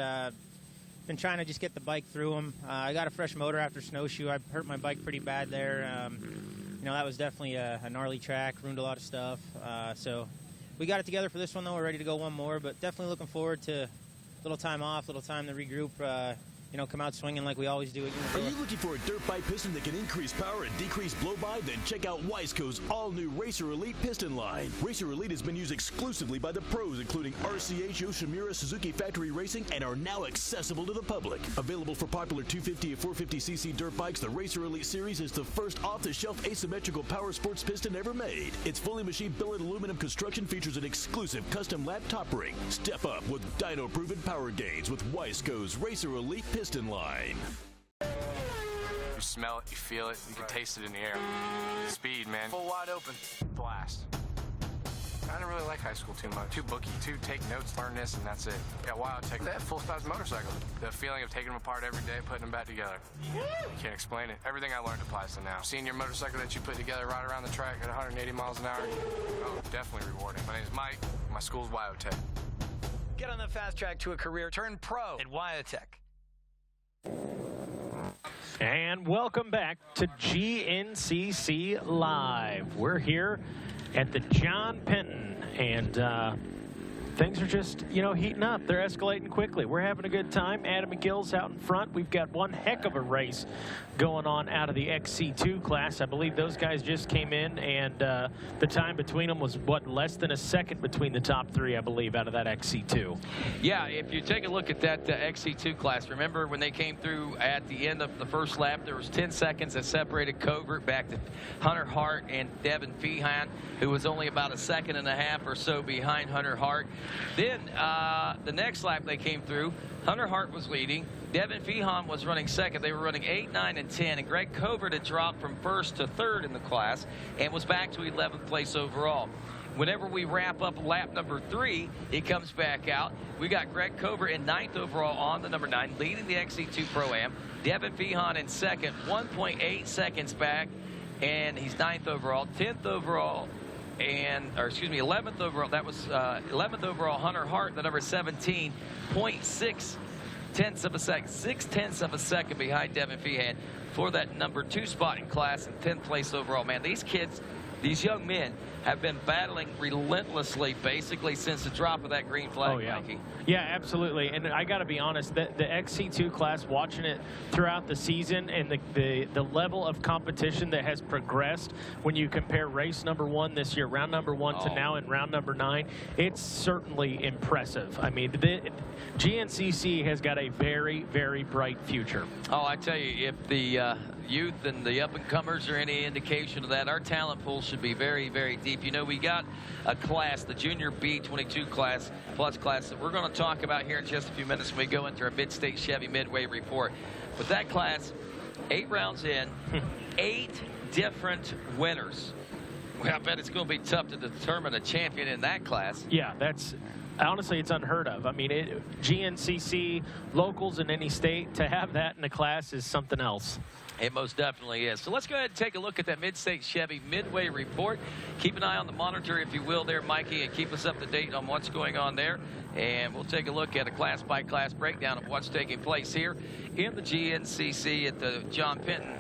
Been trying to just get the bike through them. I got a fresh motor after snowshoe. I hurt my bike pretty bad there. You know, that was definitely a gnarly track, ruined a lot of stuff. So we got it together for this one, though. We're ready to go one more, but definitely looking forward to a little time off, little time to regroup, you know, come out swinging like we always do. Are you looking for a dirt bike piston that can increase power and decrease blow-by? Then check out Wiseco's all-new Racer Elite piston line. Racer Elite has been used exclusively by the pros, including RCH, Yoshimura, Suzuki Factory Racing, and are now accessible to the public. Available for popular 250 and 450cc dirt bikes, the Racer Elite series is the first off-the-shelf asymmetrical power sports piston ever made. Its fully machined billet aluminum construction features an exclusive custom lap top ring. Step up with dyno-proven power gains with Wiseco's Racer Elite piston line. You smell it, you feel it, you can taste it in the air. Speed, man. Full wide open. Blast. I didn't really like high school too much. Too booky, too take notes, learn this, and that's it. Yeah, WildTech, that full-size motorcycle. The feeling of taking them apart every day, putting them back together. You can't explain it. Everything I learned applies to now. Seeing your motorcycle that you put together right around the track at 180 miles an hour, oh, definitely rewarding. My name's Mike. My school's WildTech. Get on the fast track to a career. Turn pro at WildTech. And welcome back to GNCC Live. We're here at the John Penton, and things are just, you know, heating up. They're escalating quickly. We're having a good time. Adam McGill's out in front. We've got one heck of a race going on out of the XC2 class. I believe those guys just came in, and the time between them was, what, less than a second between the top 3, I believe, out of that XC2. Yeah, if you take a look at that XC2 class, remember when they came through at the end of the first lap, there was 10 seconds that separated Covert back to Hunter Hart and Devin Feehan, who was only about a second and a half or so behind Hunter Hart. Then the next lap they came through, Hunter Hart was leading. Devin Feehan was running second. They were running 8, 9, and 10. And Greg Covert had dropped from 1st to 3rd in the class and was back to 11th place overall. Whenever we wrap up lap number 3, it comes back out. We got Greg Covert in 9th overall on the number 9, leading the XC2 Pro-Am. Devin Feehan in 2nd, 1.8 seconds back, and he's 9th overall. 10th overall, or excuse me, 11th overall. That was 11th overall, Hunter Hart, the number 17, 0.6 tenths of a second, 6/10 of a second behind Devin Feehan for that number 2 spot in class and 10th place overall. Man, these kids, these young men have been battling relentlessly basically since the drop of that green flag, Mikey. Yeah, absolutely. And I got to be honest, the XC2 class, watching it throughout the season and the level of competition that has progressed when you compare race number 1 this year, round number 1 to now in round number 9, it's certainly impressive. I mean, the GNCC has got a very, very bright future. Oh, I tell you, if the youth and the up-and-comers are any indication of that, our talent pool should be very, very deep. You know, we got a class, the Junior B22 class, plus class, that we're going to talk about here in just a few minutes when we go into our Mid-State Chevy Midway report. But that class, 8 rounds in, 8 different winners. Well, I bet it's going to be tough to determine a champion in that class. Yeah, honestly, it's unheard of. I mean, GNCC, locals in any state, to have that in the class is something else. It most definitely is. So let's go ahead and take a look at that Mid-State Chevy Midway report. Keep an eye on the monitor, if you will, there, Mikey, and keep us up to date on what's going on there. And we'll take a look at a class-by-class breakdown of what's taking place here in the GNCC at the John Penton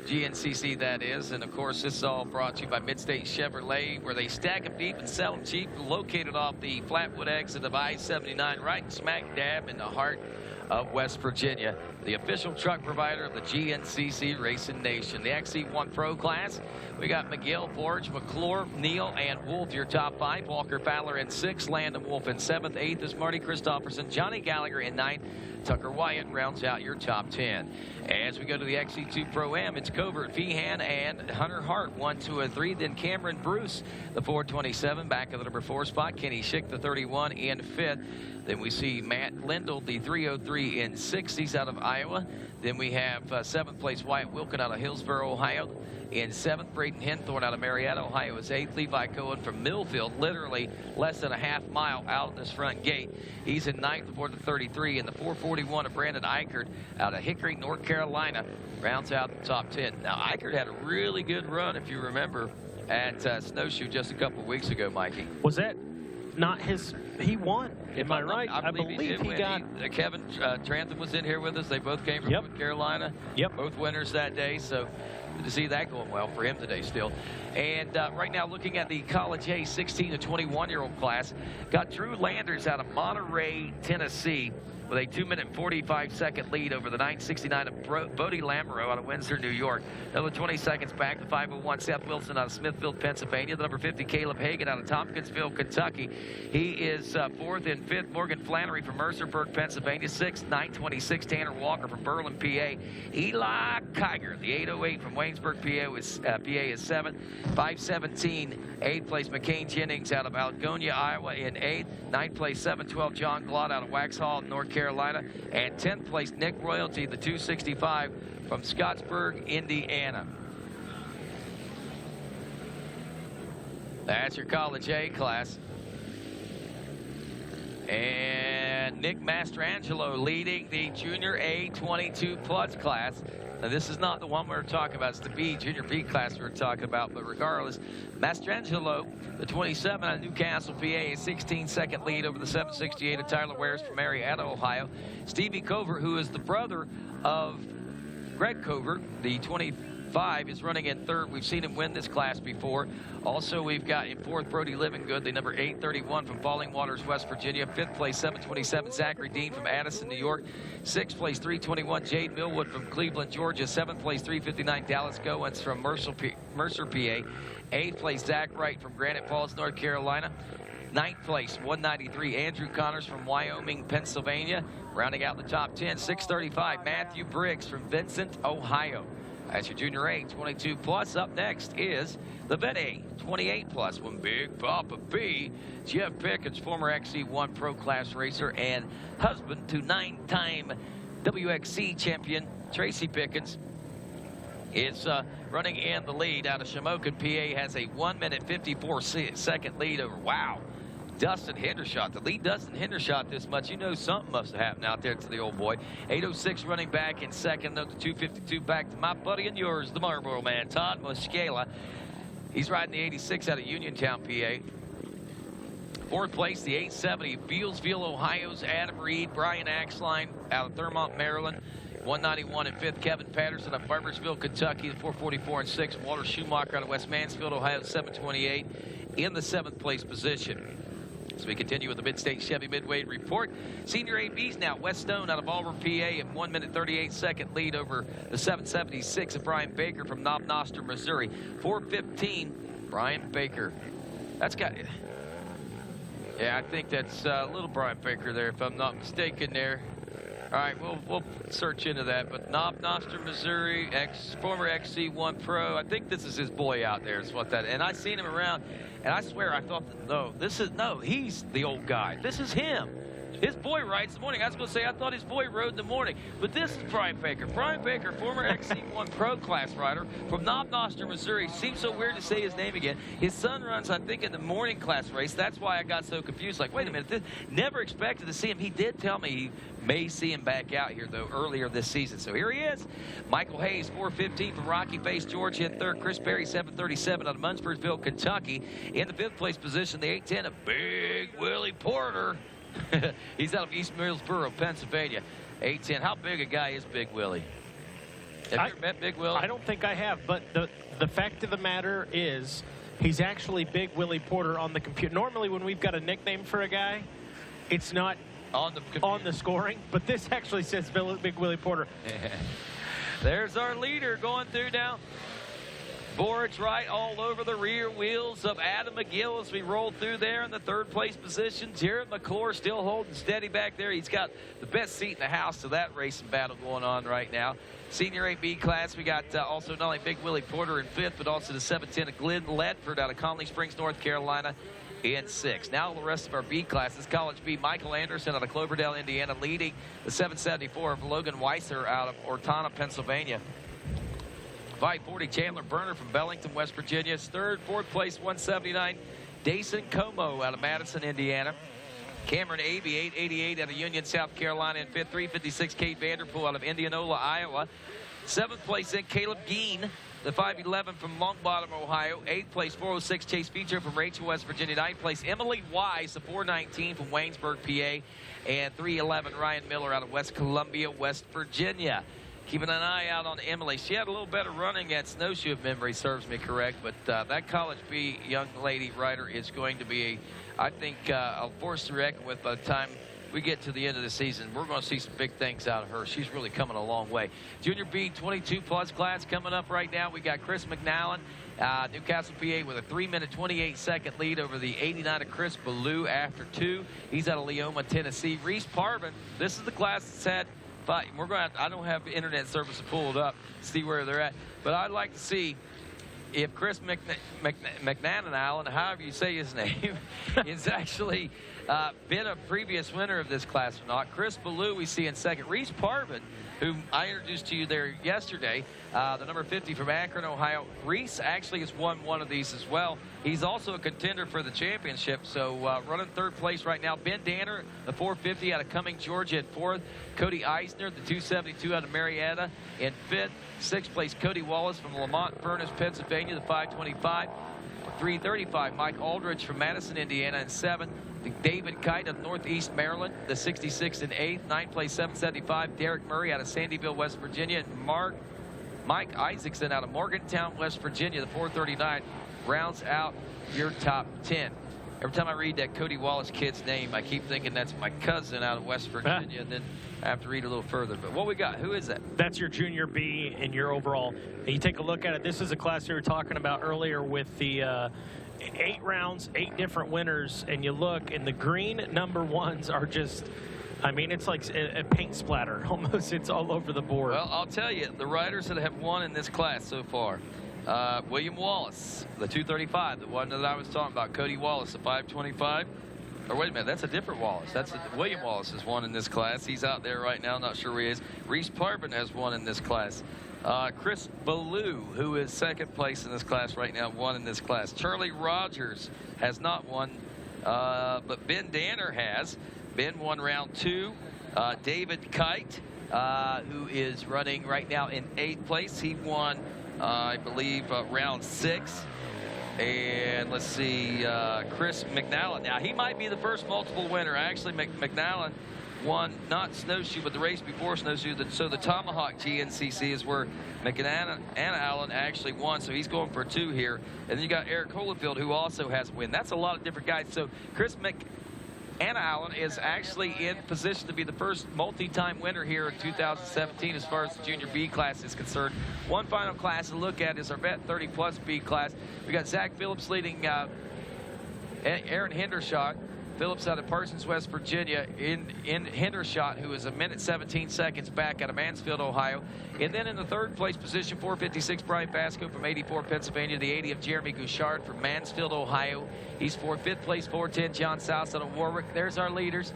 GNCC, that is. And, of course, this is all brought to you by Mid-State Chevrolet, where they stack them deep and sell them cheap, located off the Flatwood exit of I-79, right smack dab in the heart of West Virginia, the official truck provider of the GNCC Racing Nation. The XC1 Pro class, we got McGill, Forge, McClure, Neal, and Wolf, your top 5. Walker Fowler in 6th, Landon Wolf in 7th. 8th is Marty Christopherson. Johnny Gallagher in 9th. Tucker Wyatt rounds out your top 10. As we go to the XC2 Pro-Am, it's Covert, Feehan, and Hunter Hart, 1, 2, and 3. Then Cameron Bruce, the 427, back of the number 4 spot. Kenny Schick, the 31, in 5th. Then we see Matt Lindell, the 303, in 6th. He's out of Iowa. Then we have 7th place Wyatt Wilkin out of Hillsboro, Ohio. In 7th, Braden Henthorne out of Marietta, Ohio is 8th. Levi Cohen from Millfield, literally less than a half mile out of this front gate. He's in 9th aboard the 33. And the 441 of Brandon Eichert out of Hickory, North Carolina, rounds out the top 10. Now, Eichert had a really good run, if you remember, at Snowshoe just a couple of weeks ago, Mikey. Was that not his? He won. Am I right? I believe he got. Kevin Trantham was in here with us. They both came from North Carolina. Yep. Both winners that day. So good to see that going well for him today still. And right now, looking at the College A 16 to 21-year-old class, got Drew Landers out of Monterey, Tennessee, with a 2-minute and 45-second lead over the 969 of Bodie Lamoureux out of Windsor, New York. Another 20 seconds back, the 501 Seth Wilson out of Smithfield, Pennsylvania. The number 50 Caleb Hagan out of Tompkinsville, Kentucky. He is 4th and 5th. Morgan Flannery from Mercerburg, Pennsylvania. 6th, 926 Tanner Walker from Berlin, PA. Eli Kiger, the 808 from Waynesburg, PA is 7th. 517, 8th place McCain Jennings out of Algonia, Iowa in 8th. 9th place 712 John Glott out of Waxhaw, North Carolina. And 10th place Nick Royalty, the 265 from Scottsburg, Indiana. That's your College A class. And Nick Mastrangelo leading the Junior A 22 plus class. Now, this is not the one we're talking about. It's the B, Junior B class we're talking about. But regardless, Mastrangelo, the 27 out of Newcastle, PA, a 16-second lead over the 768 of Tyler Wares from Marietta, Ohio. Stevie Covert, who is the brother of Greg Covert, the 25, is running in 3rd. We've seen him win this class before. Also, we've got in 4th, Brody Livingood, the number 831 from Falling Waters, West Virginia. 5th place, 727, Zachary Dean from Addison, New York. 6th place, 321, Jade Millwood from Cleveland, Georgia. 7th place, 359, Dallas Goins from Mercer, PA. 8th place, Zach Wright from Granite Falls, North Carolina. 9th place, 193, Andrew Connors from Wyoming, Pennsylvania. Rounding out the top 10, 635, Matthew Briggs from Vincent, Ohio. That's your Junior A 22 plus. Up next is the Vet A 28 plus. One Big Papa B, Jeff Pickens, former XC1 Pro Class racer and husband to 9-time WXC champion Tracy Pickens, is running in the lead out of Shamokin, PA. Has a 1-minute 54-second lead over, wow, Dustin Hendershot. The lead Dustin Hendershot this much, you know something must have happened out there to the old boy. 806 running back in 2nd. Up to 252 back to my buddy and yours, the Marlboro man, Todd Muscala. He's riding the 86 out of Uniontown, PA. 4th place, the 870, Bealsville, Ohio's Adam Reed. Brian Axline out of Thurmont, Maryland. 191 in 5th, Kevin Patterson of Barboursville, Kentucky. The 444 in 6th, Walter Schumacher out of West Mansfield, Ohio. 728 in the 7th place position. As we continue with the Mid-State Chevy Midway report, Senior ABs now. Wes Stone out of Auburn, PA, in 1-minute 38-second lead over the 776 of Brian Baker from Knob Noster, Missouri. 415, Brian Baker. That's got it. Yeah, I think that's little Brian Baker there, if I'm not mistaken there. All right, we'll search into that. But Knob Noster, Missouri, former XC1 Pro. I think this is his boy out there. Is what that. And I seen him around. And I swear, I thought, no, he's the old guy. This is him. His boy rides in the morning. I was going to say, I thought his boy rode in the morning. But this is Brian Baker. Brian Baker, former XC1 Pro Class rider from Knob Noster, Missouri. Seems so weird to say his name again. His son runs, I think, in the morning class race. That's why I got so confused. Like, wait a minute. Never expected to see him. He did tell me he may see him back out here, though, earlier this season. So here he is. Michael Hayes, 4:15 from Rocky Face, Georgia. In third, Chris Berry, 7:37 out of Munfordville, Kentucky. In the 5th place position, the 810 of Big Willie Porter. He's out of East Millsboro, Pennsylvania. 810. How big a guy is Big Willie? Have you ever met Big Willie? I don't think I have, but the fact of the matter is he's actually Big Willie Porter on the computer. Normally when we've got a nickname for a guy, it's not on the scoring, but this actually says Big Willie Porter. There's our leader going through now. Boards right all over the rear wheels of Adam McGill as we roll through there in the 3rd place position. Jared McClure still holding steady back there. He's got the best seat in the house to that racing battle going on right now. Senior AB class, we got also not only Big Willie Porter in 5th, but also the 710 of Glenn Ledford out of Conley Springs, North Carolina in 6th. Now the rest of our B classes. College B, Michael Anderson out of Cloverdale, Indiana, leading the 774 of Logan Weiser out of Ortona, Pennsylvania. 540 Chandler Berner from Bellington, West Virginia. 3rd, 4th place, 179. Dason Como out of Madison, Indiana. Cameron Abey, 888 out of Union, South Carolina. In 5th, 356 Kate Vanderpool out of Indianola, Iowa. 7th place in Caleb Geen, the 511 from Longbottom, Ohio. 8th place, 406 Chase Feature from Rachel, West Virginia. 9th place, Emily Wise, the 419 from Waynesburg, PA. And 311 Ryan Miller out of West Columbia, West Virginia. Keeping an eye out on Emily. She had a little better running at Snowshoe, if memory serves me correct. But that College B young lady rider is going to be, I think, a force to reckon with by the time we get to the end of the season. We're going to see some big things out of her. She's really coming a long way. Junior B 22-plus class coming up right now. We got Chris McNallen, Newcastle, PA, with a 3-minute, 28-second lead over the 89 of Chris Ballou after 2. He's out of Leoma, Tennessee. Reese Parvin, this is the class that's had. But we're going to, I don't have internet service to pull it up to see where they're at. But I'd like to see if Chris McNannon, however you say his name, is actually been a previous winner of this class or not. Chris Ballou we see in 2nd. Reese Parvin, whom I introduced to you there yesterday, the number 50 from Akron, Ohio. Reese actually has won one of these as well. He's also a contender for the championship, so running 3rd place right now. Ben Danner, the 450 out of Cumming, Georgia, at 4th. Cody Eisner, the 272 out of Marietta, in 5th. 6th place, Cody Wallace from Lamont Furnace, Pennsylvania, the 525. 335, Mike Aldridge from Madison, Indiana, in 7th. David Kite of Northeast Maryland, the 66 in 8th. 9th place, 775. Derek Murray out of Sandyville, West Virginia. And Mike Isaacson out of Morgantown, West Virginia, the 439, rounds out your top 10. Every time I read that Cody Wallace kid's name, I keep thinking that's my cousin out of West Virginia, and then I have to read a little further. But what we got? Who is that? That's your Junior B and your overall. And you take a look at it. This is a class we were talking about earlier with the 8 rounds, 8 different winners, and you look, and the green number 1s are just, I mean, it's like a paint splatter almost. It's all over the board. Well, I'll tell you, the riders that have won in this class so far. William Wallace, the 235, the one that I was talking about. Cody Wallace, the 525. Or wait a minute, that's a different Wallace. William Wallace has won in this class. He's out there right now, not sure where he is. Reese Parvin has won in this class. Chris Ballou, who is 2nd place in this class right now, won in this class. Charlie Rogers has not won, but Ben Danner has. Ben won round 2. David Kite, who is running right now in 8th place. He won, I believe, round 6. And let's see, Chris McNallen. Now, he might be the first multiple winner. Actually, McNallen won not Snowshoe, but the race before Snowshoe. So the Tomahawk GNCC is where McNallen actually won. So he's going for 2 here. And then you got Eric Holyfield, who also has a win. That's a lot of different guys. So Chris McNallen is actually in position to be the first multi-time winner here in 2017 as far as the Junior B class is concerned. One final class to look at is our Vet 30-plus B class. We got Zach Phillips leading Aaron Hendershot. Phillips out of Parsons, West Virginia, in Hendershot, who is a minute 17 seconds back out of Mansfield, Ohio. And then in the 3rd place position, 456, Brian Basco from 84, Pennsylvania. The 80 of Jeremy Gouchard from Mansfield, Ohio. He's 4th. 5th place, 410, John South out of Warwick. There's our leaders.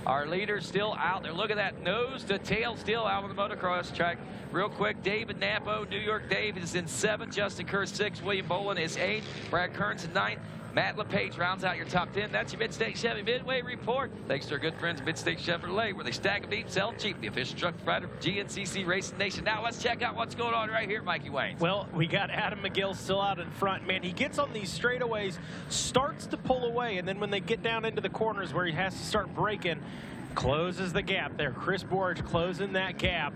Our leader's still out there. Look at that, nose to tail still out on the motocross track. Real quick, David Napo, New York Dave is in 7th. Justin Kerr 6th. William Bolin is 8th. Brad Kearns in 9th. Matt LePage rounds out your top 10. That's your Mid-State Chevy Midway Report. Thanks to our good friends at Mid-State Chevrolet, where they stack them deep, sell them cheap. The official truck provider of GNCC Racing Nation. Now let's check out what's going on right here, Mikey Wayne. Well, we got Adam McGill still out in front. Man, he gets on these straightaways, starts to pull away, and then when they get down into the corners where he has to start braking, closes the gap there. Chris Borge closing that gap.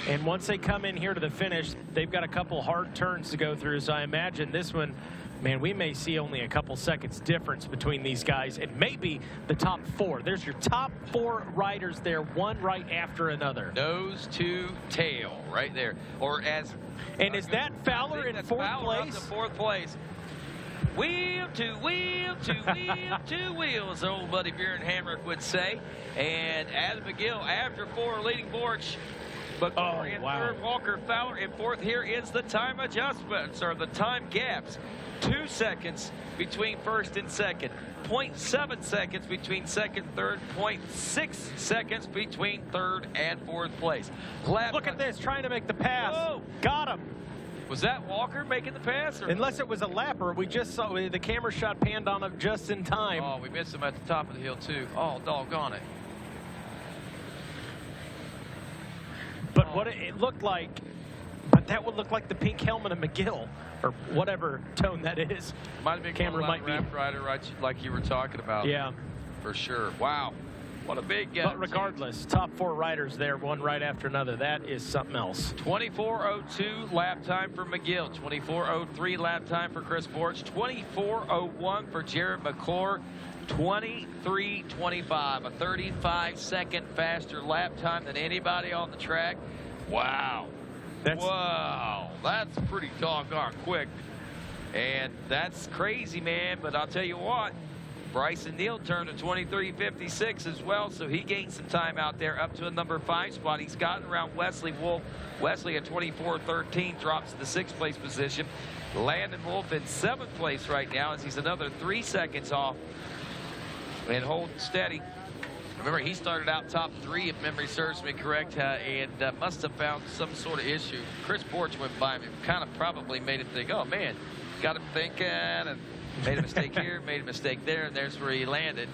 And once they come in here to the finish, they've got a couple hard turns to go through. So I imagine this one, man, we may see only a couple seconds difference between these guys. It may be the top 4. There's your top 4 riders there, one right after another. Nose to tail right there. Or as... And is that Fowler in 4th place? Up to 4th place. Wheel to wheel to wheel to wheel, as old buddy Bjorn Hamrick would say. And Adam McGill after 4 leading Borch. But in 3rd, Walker Fowler in 4th. Here is the time adjustments, or the time gaps. 2 seconds between 1st and 2nd. 0.7 seconds between 2nd and 3rd. 0.6 seconds between 3rd and 4th place. Look at this, trying to make the pass. Whoa. Got him. Was that Walker making the pass? Or? Unless it was a lapper. We just saw the camera shot panned on him just in time. Oh, we missed him at the top of the hill, too. Oh, doggone it. But what it looked like, but that would look like the pink helmet of McGill, or whatever tone that is. Might have been camera might be rider, right, like you were talking about. Yeah. For sure. Wow. What a big But regardless, top 4 riders there, one right after another. That is something else. 24:02 lap time for McGill. 24:03 lap time for Chris Borch. 24:01 for Jared McClure. 23:25, a 35-second faster lap time than anybody on the track. Wow. Wow. That's pretty doggone quick. And that's crazy, man. But I'll tell you what. Bryson Neal turned to 23:56 as well, so he gained some time out there up to a number 5 spot. He's gotten around Wesley Wolf. Wesley at 24:13 drops to the 6th place position. Landon Wolf in 7th place right now as he's another 3 seconds off and holding steady. Remember, he started out top 3, if memory serves me correct, and must have found some sort of issue. Chris Borch went by him and kind of probably made him think, oh, man, got him thinking, and made a mistake here, made a mistake there, and there's where he landed.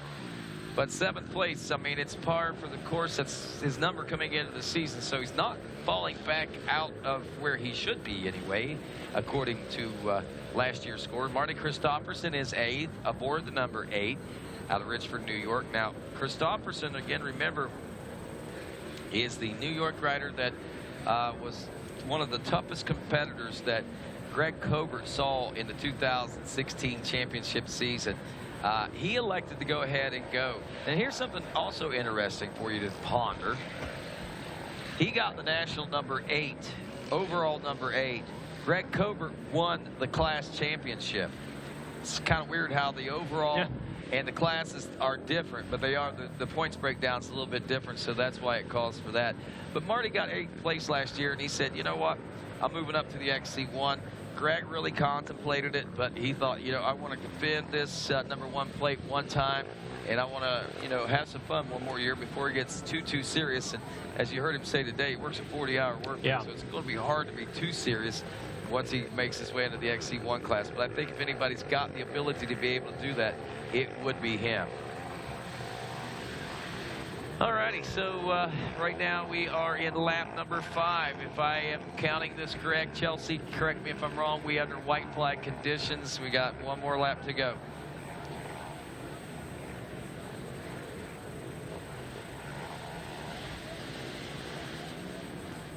But 7th place, I mean, it's par for the course. That's his number coming into the season, so he's not falling back out of where he should be anyway, according to last year's score. Marty Christopherson is 8th, aboard the number 8, out of Richford, New York. Now, Christopherson, again, remember, is the New York rider that was one of the toughest competitors that Greg Covert saw in the 2016 championship season. He elected to go ahead and go. And here's something also interesting for you to ponder. He got the national number 8, overall number 8. Greg Covert won the class championship. It's kind of weird how the overall and the classes are different, but they are, the points breakdown's a little bit different, so that's why it calls for that. But Marty got 8th place last year, and he said, you know what, I'm moving up to the XC1. Greg really contemplated it, but he thought, you know, I want to defend this number 1 plate one time, and I want to, you know, have some fun one more year before he gets too serious. And as you heard him say today, he works a 40-hour work week, so it's going to be hard to be too serious once he makes his way into the XC1 class. But I think if anybody's got the ability to be able to do that, it would be him. Alrighty, so right now we are in lap number 5. If I am counting this correct, Chelsea, correct me if I'm wrong, we under white flag conditions. We got one more lap to go.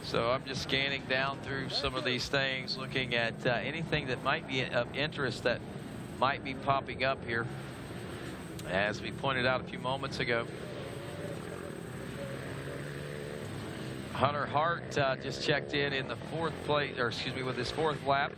So I'm just scanning down through some of these things, looking at anything that might be of interest that might be popping up here. As we pointed out a few moments ago, Hunter Hart just checked in the 4th place, or excuse me, with his 4th lap,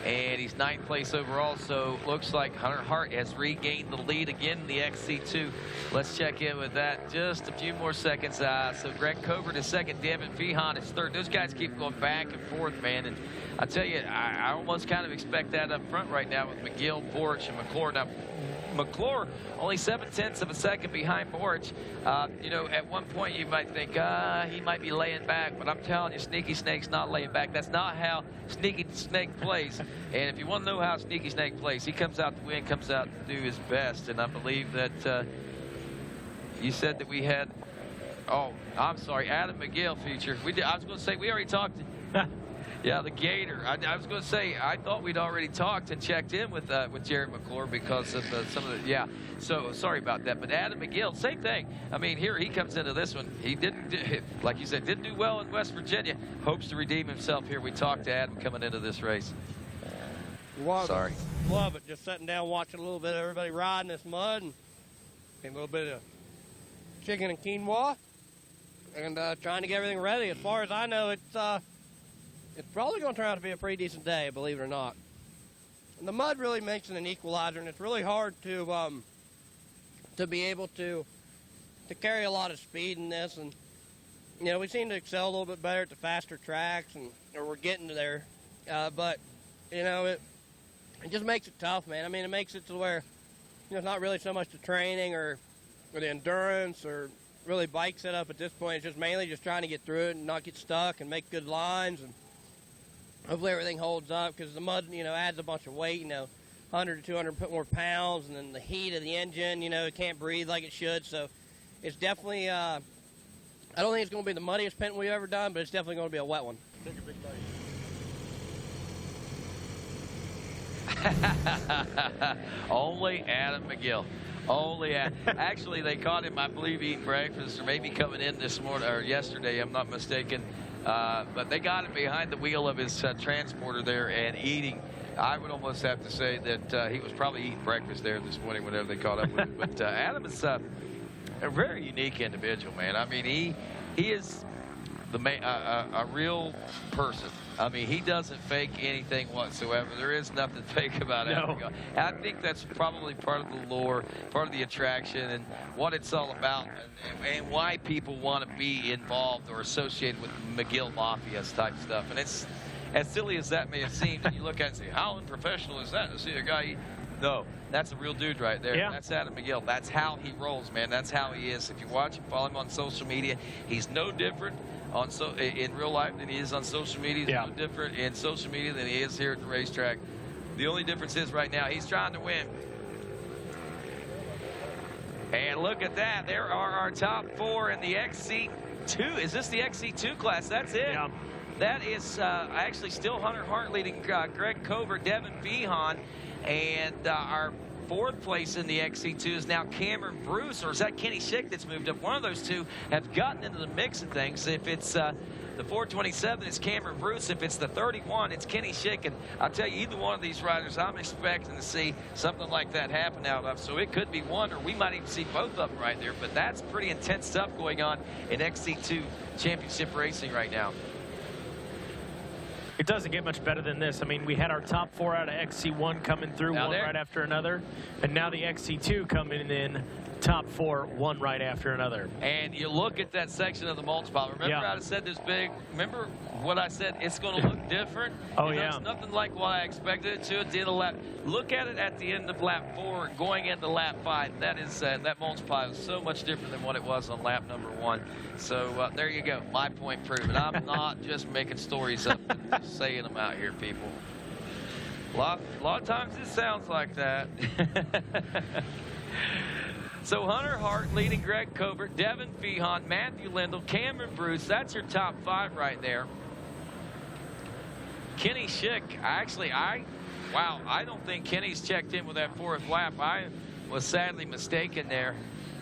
and he's 9th place overall. So looks like Hunter Hart has regained the lead again in the XC2. Let's check in with that just a few more seconds. So Greg Covert is 2nd, Devin Fehan is 3rd. Those guys keep going back and forth, man. And I tell you, I almost kind of expect that up front right now with McGill, Borch, and McClure. Now, McClure only 7/10 of a second behind Borich. You know, at one point you might think he might be laying back, but I'm telling you, Sneaky Snake's not laying back. That's not how Sneaky Snake plays. And if you want to know how Sneaky Snake plays, he comes out to win, comes out to do his best. And I believe that you said that we had, oh, I'm sorry, Adam McGill feature. I was going to say, we already talked. Yeah, the Gator. I was going to say, I thought we'd already talked and checked in with Jared McClure because of some of the, yeah. So sorry about that. But Adam McGill, same thing. I mean, here he comes into this one. He didn't, like you said, didn't do well in West Virginia. Hopes to redeem himself here. We talked to Adam coming into this race. Sorry. Love it. Just sitting down watching a little bit of everybody riding this mud and a little bit of chicken and quinoa and trying to get everything ready. As far as I know, it's probably going to turn out to be a pretty decent day, believe it or not. And the mud really makes it an equalizer, and it's really hard to be able to carry a lot of speed in this. And you know, we seem to excel a little bit better at the faster tracks, or we're getting to there. But you know, it just makes it tough, man. I mean, it makes it to where it's not really so much the training or the endurance or really bike setup at this point. It's just mainly just trying to get through it and not get stuck and make good lines, and hopefully everything holds up, because the mud, adds a bunch of weight, 100 to 200 more pounds, and then the heat of the engine, it can't breathe like it should. So it's definitely, I don't think it's going to be the muddiest Penton we've ever done, but it's definitely going to be a wet one. Take a big bite. Only Adam McGill. Only actually, they caught him, I believe, eating breakfast, or maybe coming in this morning or yesterday, I'm not mistaken. But they got him behind the wheel of his transporter there and eating. I would almost have to say that he was probably eating breakfast there this morning whenever they caught up with him. But Adam is a very unique individual, man. I mean, he is a real person. I mean, he doesn't fake anything whatsoever. There is nothing fake about Adam. No. I think that's probably part of the lure, part of the attraction, and what it's all about, and why people want to be involved or associated with McGill Mafia type stuff. And it's as silly as that may have seemed, and you look at it and say, how unprofessional is that to see a guy? No, that's a real dude right there. Yeah. That's Adam McGill. That's how he rolls, man. That's how he is. If you watch him, follow him on social media, he's no different in real life than he is on social media. He's no different in social media than he is here at the racetrack. The only difference is right now he's trying to win. And look at that. There are our top four in the XC2. Is this the XC2 class? That's it. Yeah. That is actually still Hunter Hart leading Greg Covert, Devin Fehan, and our fourth place in the XC2 is now Cameron Bruce, or is that Kenny Schick that's moved up? One of those two have gotten into the mix of things. If it's the 427, it's Cameron Bruce. If it's the 31, it's Kenny Schick. And I'll tell you, either one of these riders, I'm expecting to see something like that happen out of. So it could be one, or we might even see both of them right there. But that's pretty intense stuff going on in XC2 championship racing right now. It doesn't get much better than this. I mean, we had our top four out of XC1 coming through, one right after another, and now the XC2 coming in top four, one right after another. And you look at that section of the multiple. Remember I said this big, remember what I said, it's going to look different? Oh, It's nothing like what I expected it to. It did a lap. Look at it at the end of lap 4 going into lap 5. That is that multiple is so much different than what it was on lap number 1. So there you go. My point proven. I'm not just making stories up and just saying them out here, people. A lot of times it sounds like that. So Hunter Hart leading Greg Covert, Devin Fehan, Matthew Lindell, Cameron Bruce. That's your top 5 right there. Kenny Schick, I don't think Kenny's checked in with that 4th lap. I was sadly mistaken there.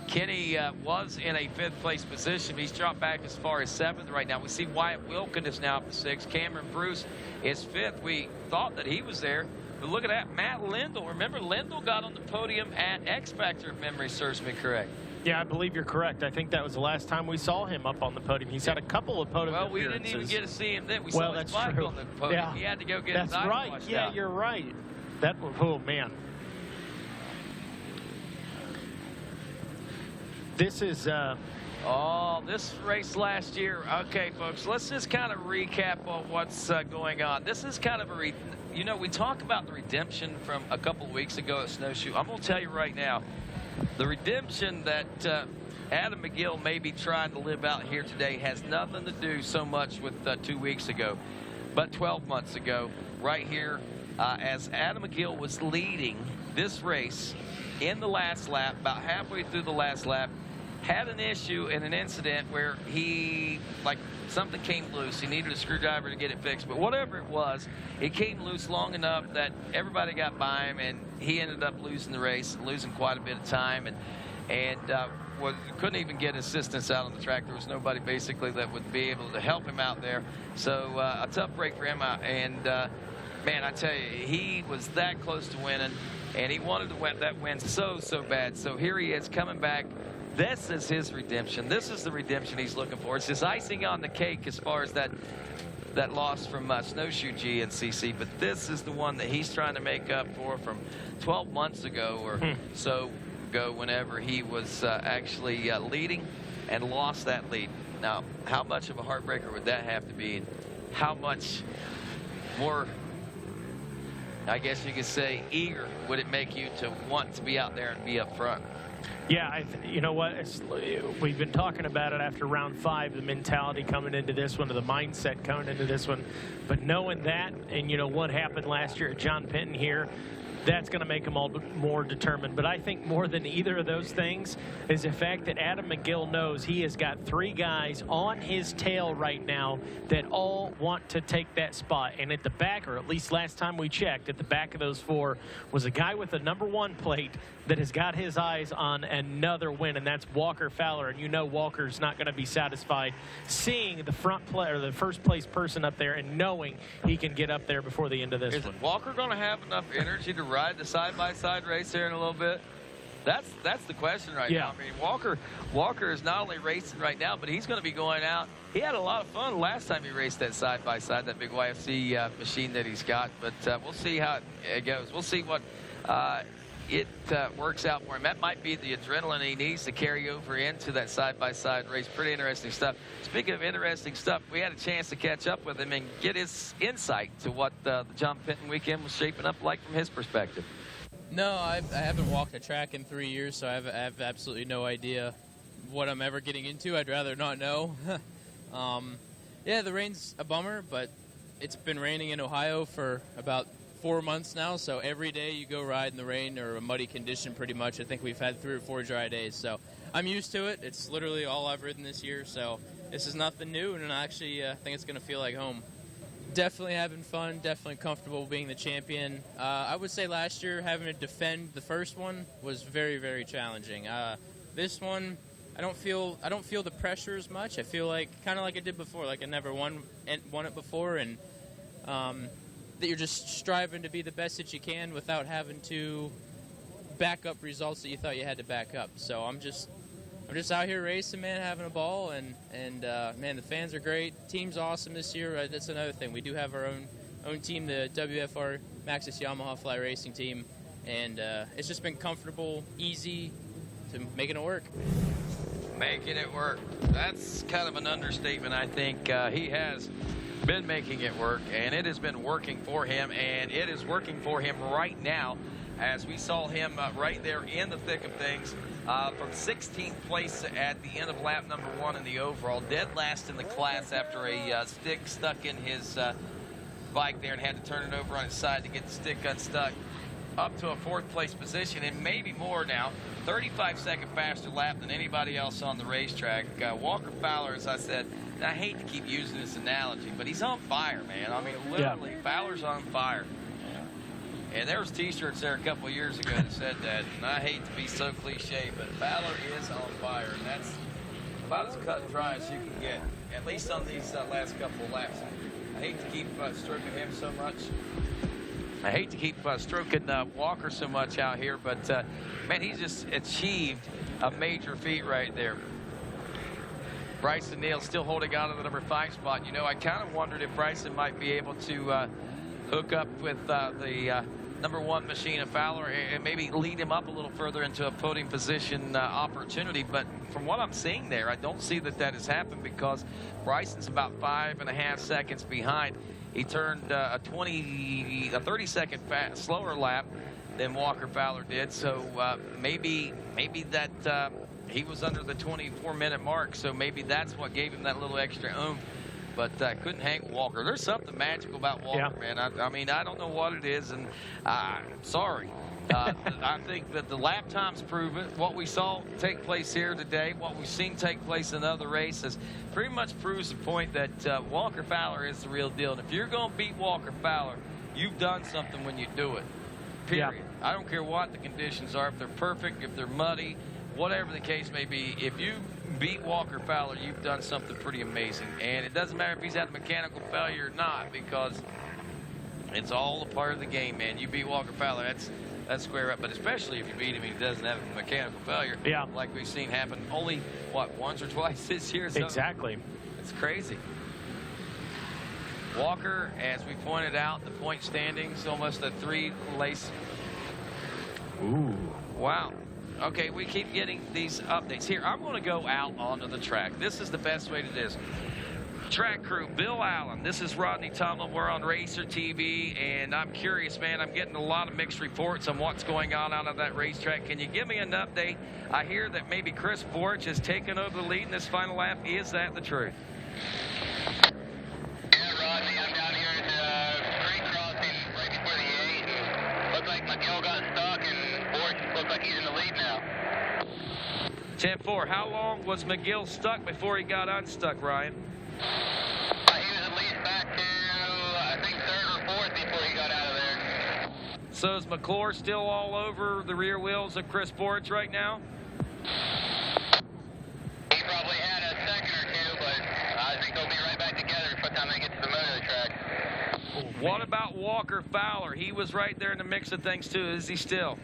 Kenny was in a 5th place position. He's dropped back as far as 7th right now. We see Wyatt Wilkin is now up to 6th. Cameron Bruce is 5th. We thought that he was there. But look at that, Matt Lindell. Remember, Lindell got on the podium at X Factor, if memory serves me correct. Yeah, I believe you're correct. I think that was the last time we saw him up on the podium. He's had a couple of podium appearances. Well, we didn't even get to see him then. We saw his bike on the podium. Yeah. He had to go get his eye right. washed Yeah, out. you're right. That was, oh, man. This is... this race last year. Okay, folks, let's just kind of recap on what's going on. This is kind of a you know, we talk about the redemption from a couple of weeks ago at Snowshoe. I'm going to tell you right now, the redemption that Adam McGill may be trying to live out here today has nothing to do so much with 2 weeks ago, but 12 months ago, right here, as Adam McGill was leading this race in the last lap, about halfway through the last lap, had an issue and an incident where something came loose. He needed a screwdriver to get it fixed, but whatever it was, it came loose long enough that everybody got by him, and he ended up losing the race, losing quite a bit of time, and couldn't even get assistance out on the track. There was nobody basically that would be able to help him out there. So a tough break for him. Man, I tell you, he was that close to winning, and he wanted to win that win so bad. So here he is coming back. This is his redemption. This is the redemption he's looking for. It's just icing on the cake as far as that loss from Snowshoe GNCC, but this is the one that he's trying to make up for from 12 months ago or so ago, whenever he was actually leading and lost that lead. Now, how much of a heartbreaker would that have to be, and how much more, I guess you could say, eager would it make you to want to be out there and be up front? Yeah, you know what? We've been talking about it after round 5, the mentality coming into this one, or the mindset coming into this one. But knowing that, and you know what happened last year at John Penton here, that's going to make them all more determined. But I think more than either of those things is the fact that Adam McGill knows he has got 3 guys on his tail right now that all want to take that spot. And at the back, or at least last time we checked, at the back of those 4 was a guy with a #1 plate that has got his eyes on another win, and that's Walker Fowler. And you know Walker's not going to be satisfied seeing the the first place person up there and knowing he can get up there before the end of this one. Is Walker going to have enough energy to ride the side-by-side race here in a little bit? That's the question right now. I mean, Walker is not only racing right now, but he's going to be going out. He had a lot of fun last time he raced that side-by-side, that big YFC machine that he's got. But we'll see how it goes. We'll see what it works out for him. That might be the adrenaline he needs to carry over into that side-by-side race. Pretty interesting stuff. Speaking of interesting stuff, we had a chance to catch up with him and get his insight to what the John Penton weekend was shaping up like from his perspective. No, I haven't walked a track in 3 years, so I have absolutely no idea what I'm ever getting into. I'd rather not know. Yeah, the rain's a bummer, but it's been raining in Ohio for about 4 months now, so every day you go ride in the rain or a muddy condition pretty much. I think we've had 3 or 4 dry days, so I'm used to it. It's literally all I've ridden this year, so this is nothing new, and I actually think it's going to feel like home. Definitely having fun, definitely comfortable being the champion. I would say last year having to defend the first one was very, very challenging. This one, I don't feel the pressure as much. I feel like kind of like I did before, like I never won it before, and that you're just striving to be the best that you can without having to back up results that you thought you had to back up. So I'm just out here racing, man, having a ball, and man, the fans are great. Team's awesome this year. That's another thing. We do have our own team, the WFR Maxxis Yamaha Fly Racing team, and it's just been comfortable, easy, to making it work. Making it work. That's kind of an understatement. I think he has been making it work, and it has been working for him, and it is working for him right now, as we saw him right there in the thick of things. From 16th place at the end of lap number 1 in the overall, dead last in the class after a stick stuck in his bike there and had to turn it over on his side to get the stick unstuck, up to a 4th place position, and maybe more now. 35-second faster lap than anybody else on the racetrack. Walker Fowler, as I said, and I hate to keep using this analogy, but he's on fire, man. I mean, literally, yeah. Fowler's on fire. And there was T-shirts there a couple of years ago that said that, and I hate to be so cliche, but Fowler is on fire, and that's about as cut and dry as you can get, at least on these last couple of laps. I hate to keep stroking him so much. I hate to keep stroking Walker so much out here, but, man, he's just achieved a major feat right there. Bryson Neal still holding on to the number 5 spot. You know, I kind of wondered if Bryson might be able to hook up with the number 1 machine of Fowler and maybe lead him up a little further into a podium position opportunity. But from what I'm seeing there, I don't see that has happened, because Bryson's about 5.5 seconds behind. He turned a 30-second slower lap than Walker Fowler did. So maybe that he was under the 24-minute mark. So maybe that's what gave him that little extra oomph. But couldn't hang with Walker. There's something magical about Walker, man. I mean, I don't know what it is, and sorry. I think that the lap times prove it. What we saw take place here today, what we've seen take place in other races, pretty much proves the point that Walker Fowler is the real deal. And if you're going to beat Walker Fowler, you've done something when you do it, period. I don't care what the conditions are, if they're perfect, if they're muddy, whatever the case may be. If you beat Walker Fowler, you've done something pretty amazing. And it doesn't matter if he's had a mechanical failure or not, because it's all a part of the game, man. You beat Walker Fowler, that's square up. But especially if you beat him and he doesn't have a mechanical failure, like we've seen happen only, what, once or twice this year? So exactly. It's crazy. Walker, as we pointed out, the point standings, almost a 3-lace. Ooh. Wow. Okay, we keep getting these updates. Here, I'm going to go out onto the track. This is the best way to do this. Track crew, Bill Allen. This is Rodney Tomlin. We're on RacerTV, and I'm curious, man. I'm getting a lot of mixed reports on what's going on out of that racetrack. Can you give me an update? I hear that maybe Chris Borch has taken over the lead in this final lap. Is that the truth? Yeah, Rodney, I'm down here at the street crossing right before the 8, and looks like McGill got stuck, and Borch looks like he's in the lead now. 10-4. How long was McGill stuck before he got unstuck, Ryan? He was at least back to, I think, 3rd or 4th before he got out of there. So is McClure still all over the rear wheels of Chris Borch right now? He probably had a second or two, but I think they'll be right back together by the time they get to the motor of the track. What about Walker Fowler? He was right there in the mix of things, too. Is he still?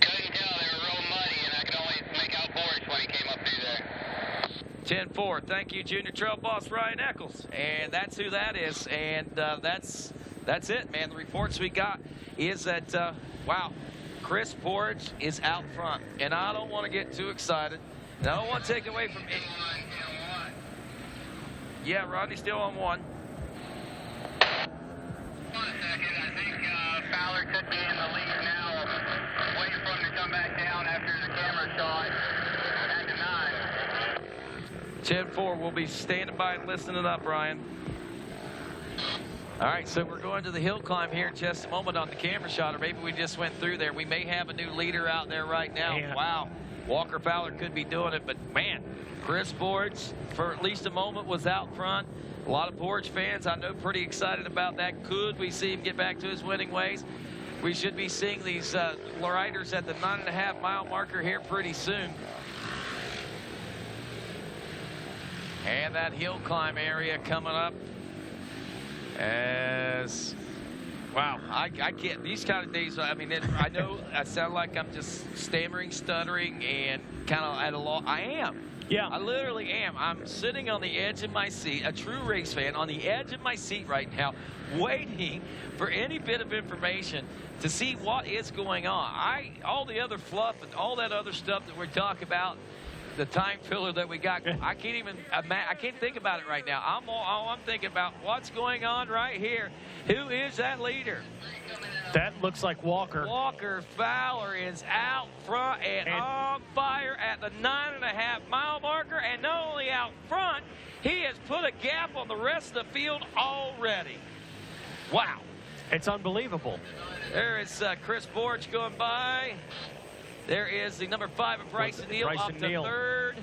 Couldn't tell. They were real muddy, and I could only make out Borch when he came up through there. 10-4. Thank you, Junior Trail Boss Ryan Eccles. And that's who that is. And that's it, man. The reports we got is that, wow, Chris Borch is out front. And I don't want to get too excited. And I don't want to take away from it. Yeah, Rodney's still on 1. Hold on a second. I think Fowler could be in the lead now. Waiting for him to come back down after the camera shot at the 9. 10-4. We'll be standing by and listening up, Ryan. All right, so we're going to the hill climb here in just a moment on the camera shot, or maybe we just went through there. We may have a new leader out there right now. Man. Wow, Walker Fowler could be doing it, but man, Chris Borch, for at least a moment, was out front. A lot of Borch fans, I know, pretty excited about that. Could we see him get back to his winning ways? We should be seeing these riders at the 9.5-mile marker here pretty soon. And that hill climb area coming up as, wow, I can't, these kind of days, I mean, I know I sound like I'm just stammering, stuttering, and kind of at a loss. I am. Yeah. I literally am. I'm sitting on the edge of my seat, a true race fan, on the edge of my seat right now, waiting for any bit of information to see what is going on. All the other fluff and all that other stuff that we're talking about, the time filler that we got, I can't think about it right now. I'm thinking about what's going on right here. Who is that leader? That looks like Walker. Walker Fowler is out front and on fire at the 9.5-mile marker. And not only out front, he has put a gap on the rest of the field already. Wow. It's unbelievable. There is Chris Borch going by. There is the number 5 of Bryson Neal up to 3rd.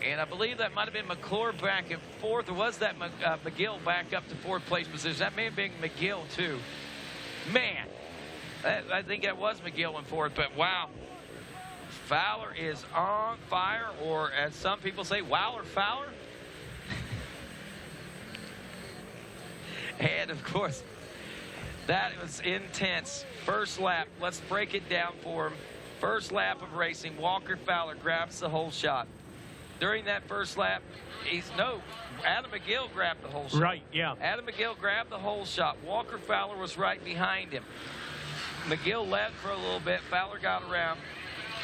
And I believe that might have been McClure back in 4th, or was that McGill back up to 4th place position? That may have been McGill, too. Man, I think that was McGill in 4th, but wow. Fowler is on fire, or as some people say, Wowler Fowler. And, of course, that was intense. First lap, let's break it down for him. First lap of racing, Walker Fowler grabs the whole shot. During that first lap, Adam McGill grabbed the whole shot. Right, yeah. Adam McGill grabbed the whole shot. Walker Fowler was right behind him. McGill led for a little bit. Fowler got around.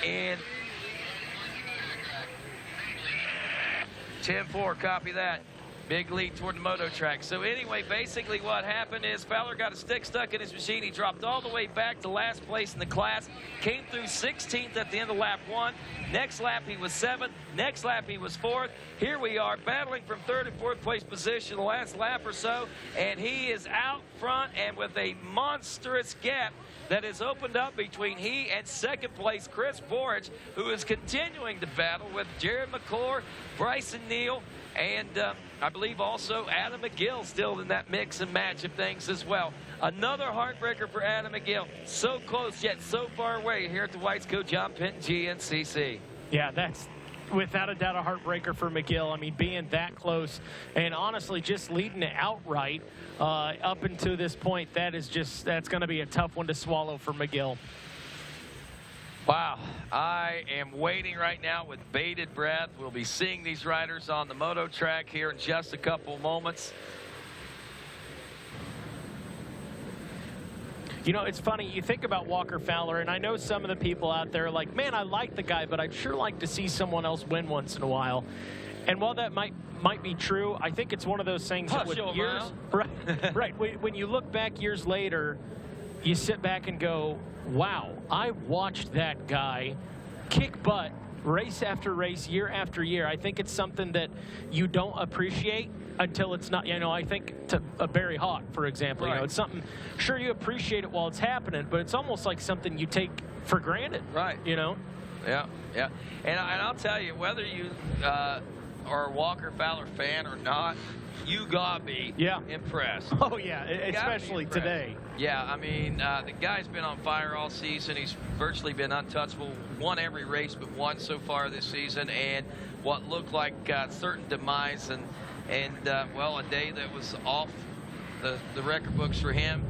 And 10-4, copy that. Big lead toward the moto track. So anyway, basically what happened is Fowler got a stick stuck in his machine. He dropped all the way back to last place in the class. Came through 16th at the end of lap 1. Next lap he was 7th. Next lap he was 4th. Here we are battling from 3rd and 4th place position the last lap or so. And he is out front and with a monstrous gap that is opened up between he and second place Chris Borich, who is continuing to battle with Jared McClure, Bryson Neal, and I believe also Adam McGill still in that mix and match of things as well. Another heartbreaker for Adam McGill. So close yet so far away here at the Whitesco John Penton GNCC. Yeah, that's without a doubt a heartbreaker for McGill. I mean, being that close and honestly just leading it outright up until this point, that's going to be a tough one to swallow for McGill. Wow, I am waiting right now with bated breath. We'll be seeing these riders on the moto track here in just a couple moments. You know, it's funny, you think about Walker Fowler, and I know some of the people out there are like, man, I like the guy, but I'd sure like to see someone else win once in a while. And while that might be true, I think it's one of those things that with years, right, when you look back years later, you sit back and go, wow, I watched that guy kick butt race after race, year after year. I think it's something that you don't appreciate until it's not, you know, I think to Barry Hawk, for example, you know, it's something, sure, you appreciate it while it's happening, but it's almost like something you take for granted. Right. You know? Yeah, yeah. And I'll tell you, whether you are a Walker Fowler fan or not, you got me impressed. Oh, yeah, especially today. Yeah, I mean, the guy's been on fire all season. He's virtually been untouchable. Won every race but one so far this season. And what looked like certain demise and well, a day that was off the record books for him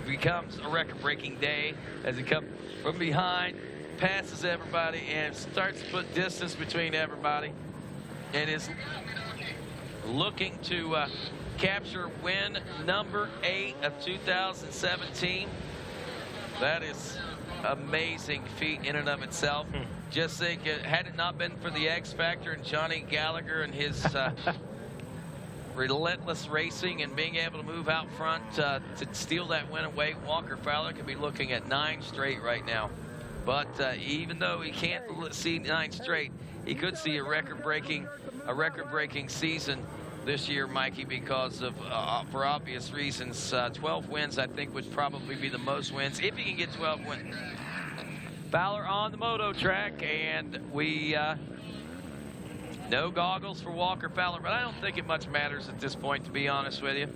becomes a record-breaking day as he comes from behind, passes everybody, and starts to put distance between everybody. And is looking to capture win number 8 of 2017. That is amazing feat in and of itself. Just think, had it not been for the X Factor and Johnny Gallagher and his relentless racing and being able to move out front to steal that win away, Walker Fowler could be looking at 9 straight right now. But even though he can't see 9 straight, he could see a record-breaking season this year, Mikey, because of for obvious reasons. 12 wins, I think, would probably be the most wins if he can get 12 wins. Fowler on the moto track, and we no goggles for Walker Fowler, but I don't think it much matters at this point, to be honest with you.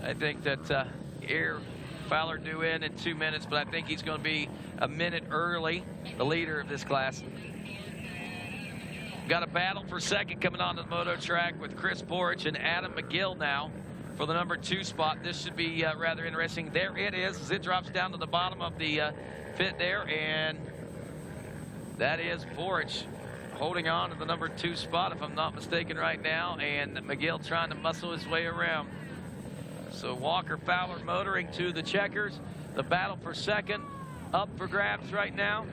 I think that here Fowler due in 2 minutes, but I think he's going to be a minute early, the leader of this class. Got a battle for second coming onto the moto track with Chris Borich and Adam McGill now for the number 2 spot. This should be rather interesting. There it is as it drops down to the bottom of the pit there, and that is Borich holding on to the number 2 spot, if I'm not mistaken, right now, and McGill trying to muscle his way around. So Walker Fowler motoring to the checkers. The battle for second up for grabs right now.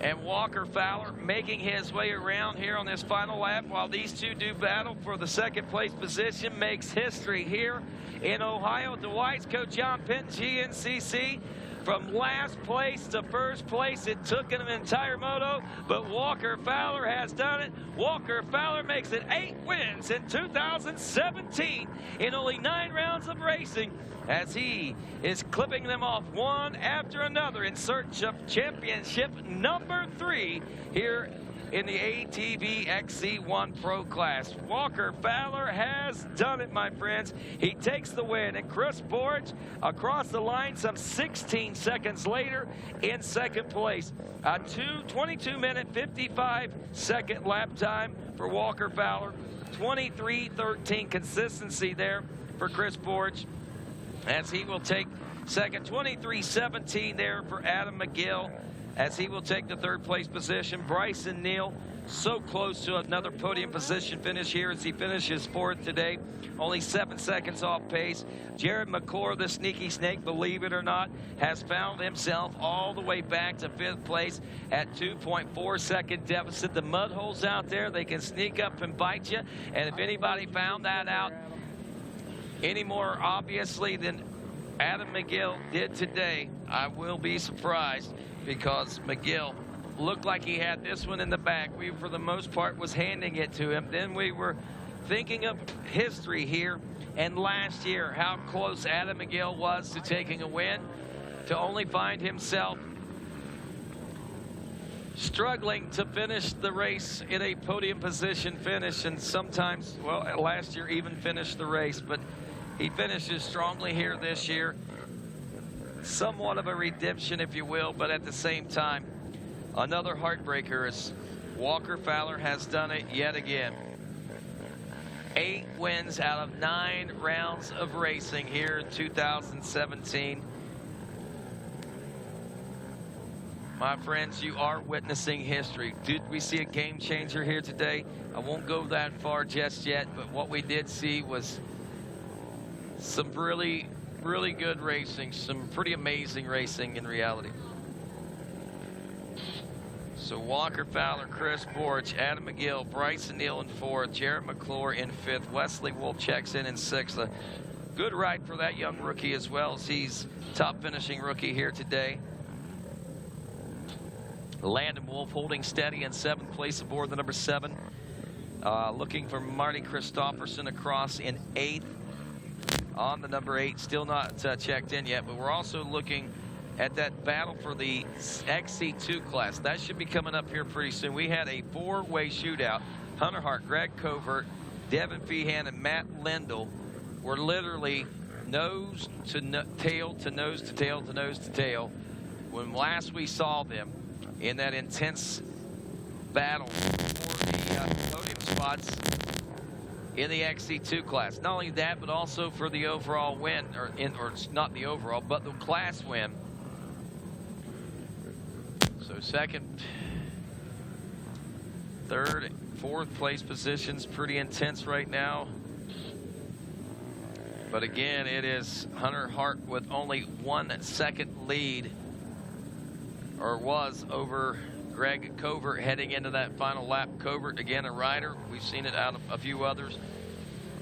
And Walker Fowler making his way around here on this final lap while these two do battle for the second place position. Makes history here in Ohio at the Whitesco John Penton GNCC. From last place to first place, it took him an entire moto, but Walker Fowler has done it. Walker Fowler makes it 8 wins in 2017 in only 9 rounds of racing, as he is clipping them off one after another in search of championship number 3 here in the ATV XC1 Pro class. Walker Fowler has done it, my friends. He takes the win, and Chris Borich across the line some 16 seconds later in second place. A 22-minute, 55-second lap time for Walker Fowler. 23-13 consistency there for Chris Borich, as he will take second. 23-17 there for Adam McGill, as he will take the third place position. Bryson Neal, so close to another podium position finish here as he finishes fourth today, only 7 seconds off pace. Jared McClure, the sneaky snake, believe it or not, has found himself all the way back to fifth place at 2.4 second deficit. The mud holes out there, they can sneak up and bite you, and if anybody found that out any more obviously than Adam McGill did today, I will be surprised, because McGill looked like he had this one in the back. We, for the most part, was handing it to him. Then we were thinking of history here and last year, how close Adam McGill was to taking a win, to only find himself struggling to finish the race in a podium position finish, and sometimes, well, last year even finished the race, but he finishes strongly here this year. Somewhat of a redemption, if you will, but at the same time, another heartbreaker as Walker Fowler has done it yet again. 8 wins out of 9 rounds of racing here in 2017. My friends, you are witnessing history. Did we see a game changer here today? I won't go that far just yet, but what we did see was some really good racing, some pretty amazing racing in reality. So Walker Fowler, Chris Borch, Adam McGill, Bryson Neal in fourth, Jared McClure in fifth, Wesley Wolf checks in sixth. A good ride for that young rookie as well, as he's top finishing rookie here today. Landon Wolf holding steady in 7th place aboard the number 7. Looking for Marty Christopherson across in 8th on the number 8. Still not checked in yet, but we're also looking at that battle for the XC2 class. That should be coming up here pretty soon. We had a 4-way shootout. Hunter Hart, Greg Covert, Devin Feehan, and Matt Lindell were literally nose to tail to nose to tail to nose to tail when last we saw them in that intense battle for the podium spots in the XC2 class. Not only that, but also for the overall win, or not the overall, but the class win. So 2nd, 3rd, and 4th place positions, pretty intense right now. But again, it is Hunter Hart with only 1 second lead, or was, over Greg Covert heading into that final lap. Covert, again, a rider. We've seen it out of a few others.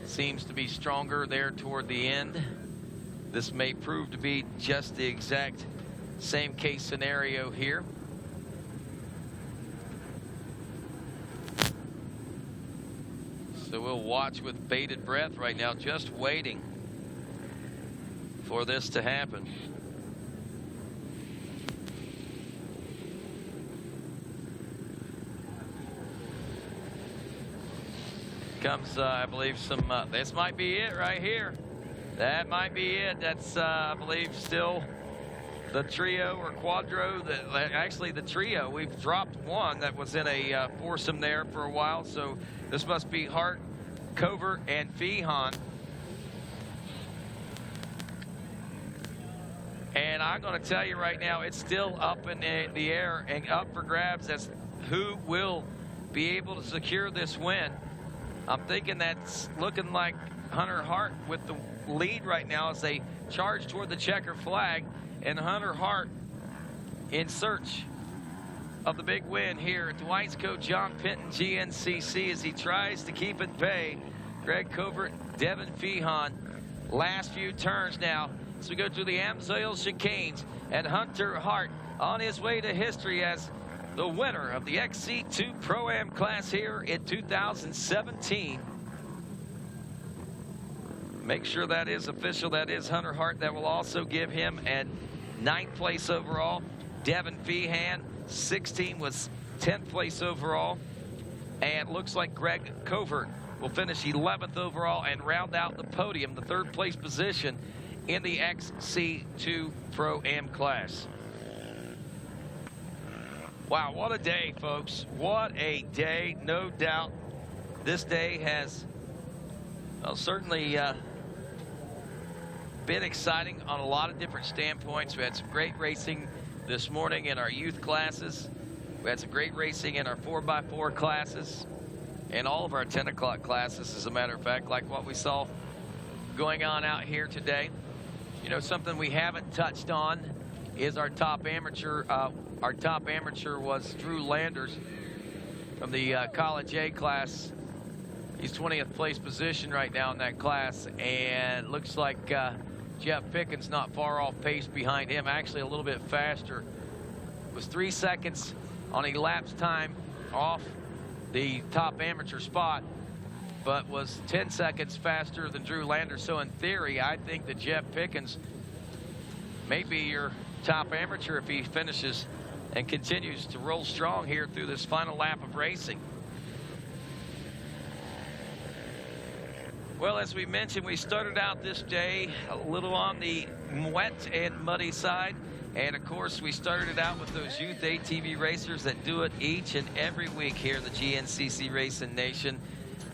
Seems to be stronger there toward the end. This may prove to be just the exact same case scenario here. So we'll watch with bated breath right now, just waiting for this to happen. Comes, I believe, some, this might be it right here. That might be it. That's, I believe, still the trio or quadro. Actually, the trio. We've dropped one that was in a foursome there for a while. So this must be Hart, Covert, and Feehan. And I'm going to tell you right now, it's still up in the air and up for grabs as who will be able to secure this win. I'm thinking that's looking like Hunter Hart with the lead right now as they charge toward the checker flag, and Hunter Hart in search of the big win here at the Weisco John Penton GNCC as he tries to keep at bay Greg Covert, Devin Feehan. Last few turns now as we go through the Amsoil chicanes, and Hunter Hart on his way to history as the winner of the XC2 Pro-Am class here in 2017. Make sure that is official. That is Hunter Hart. That will also give him a 9th place overall. Devin Feehan, 16, was 10th place overall. And looks like Greg Covert will finish 11th overall and round out the podium, the 3rd place position in the XC2 Pro-Am class. Wow, what a day, folks. What a day, no doubt. This day has certainly been exciting on a lot of different standpoints. We had some great racing this morning in our youth classes. We had some great racing in our 4x4 classes and all of our 10 o'clock classes, as a matter of fact, like what we saw going on out here today. You know, something we haven't touched on is our top amateur. Our top amateur was Drew Landers from the College A class. He's 20th place position right now in that class, and looks like Jeff Pickens not far off pace behind him, actually a little bit faster. Was 3 seconds on elapsed time off the top amateur spot, but was 10 seconds faster than Drew Landers. So in theory, I think that Jeff Pickens may be your top amateur if he finishes and continues to roll strong here through this final lap of racing. Well, as we mentioned, we started out this day a little on the wet and muddy side. And, of course, we started it out with those youth ATV racers that do it each and every week here in the GNCC Racing Nation.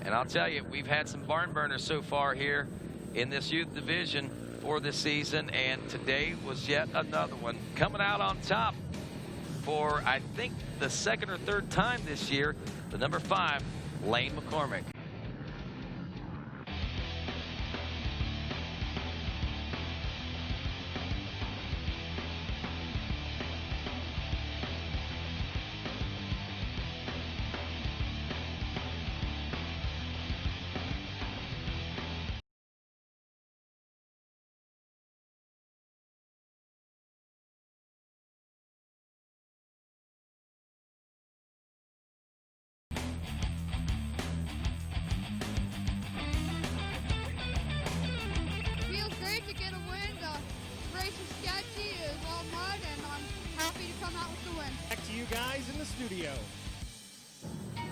And I'll tell you, we've had some barn burners so far here in this youth division for this season. And today was yet another one. Coming out on top for, I think, the second or third time this year, the number 5, Lane McCormick.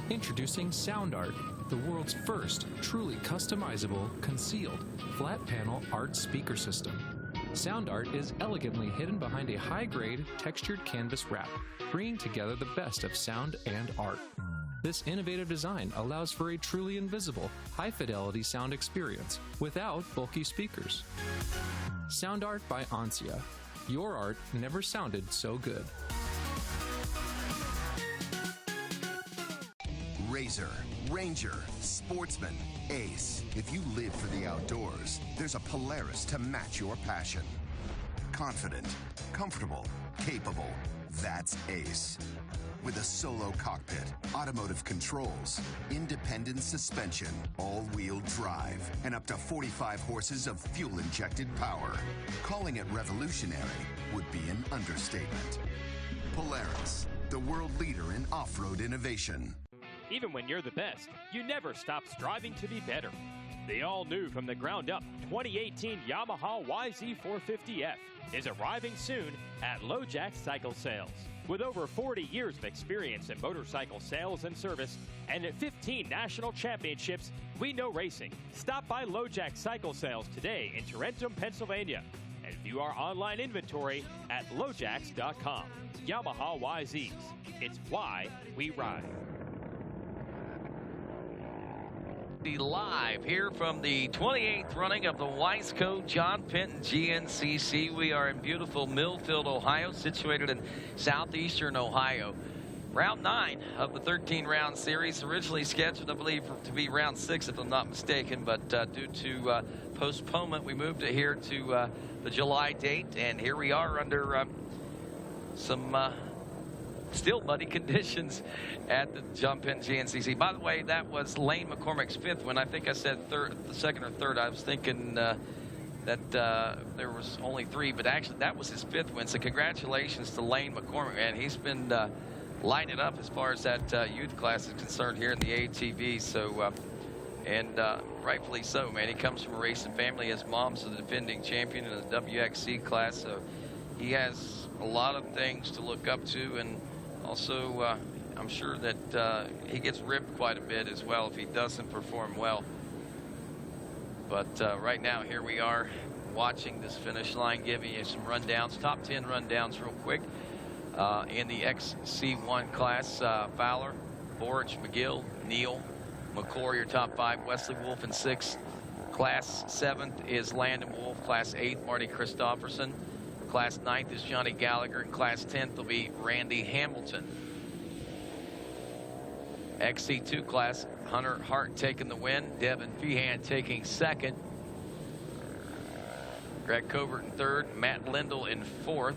Introducing Sound Art, the world's first truly customizable, concealed, flat panel art speaker system. Sound Art is elegantly hidden behind a high-grade, textured canvas wrap, bringing together the best of sound and art. This innovative design allows for a truly invisible, high-fidelity sound experience without bulky speakers. Sound Art by Ansia. Your art never sounded so good. Racer, Ranger, Sportsman, Ace. If you live for the outdoors, there's a Polaris to match your passion. Confident, comfortable, capable. That's Ace. With a solo cockpit, automotive controls, independent suspension, all-wheel drive, and up to 45 horses of fuel-injected power. Calling it revolutionary would be an understatement. Polaris, the world leader in off-road innovation. Even when you're the best, you never stop striving to be better. The all-new from the ground up 2018 Yamaha YZ450F is arriving soon at LoJack Cycle Sales. With over 40 years of experience in motorcycle sales and service and 15 national championships, we know racing. Stop by LoJack Cycle Sales today in Tarentum, Pennsylvania, and view our online inventory at lojacks.com. Yamaha YZs. It's why we ride. Live here from the 28th running of the Wiseco John Penton GNCC. We are in beautiful Millfield, Ohio, situated in southeastern Ohio. Round 9 of the 13-round series, originally scheduled, I believe, to be round 6, if I'm not mistaken, but due to postponement, we moved it here to the July date, and here we are under some still muddy conditions at the John Penton GNCC. By the way, that was Lane McCormick's 5th win. I think I said third, the second or third. I was thinking that there was only 3, but actually that was his 5th win. So congratulations to Lane McCormick, man. He's been lighting it up as far as that youth class is concerned here in the ATV. So, and rightfully so, man. He comes from a racing family. His mom's the defending champion in the WXC class, so he has a lot of things to look up to, and also, I'm sure that he gets ripped quite a bit as well if he doesn't perform well. But right now, here we are watching this finish line, giving you some rundowns, top 10 rundowns real quick. In the XC1 class, Fowler, Borich, McGill, Neal, McClure, your top 5. Wesley Wolf in 6th. Class 7th is Landon Wolf. Class 8th, Marty Christofferson. Class 9th is Johnny Gallagher, and Class 10th will be Randy Hamilton. XC2 class, Hunter Hart taking the win, Devin Feehan taking second, Greg Covert in third, Matt Lindell in fourth.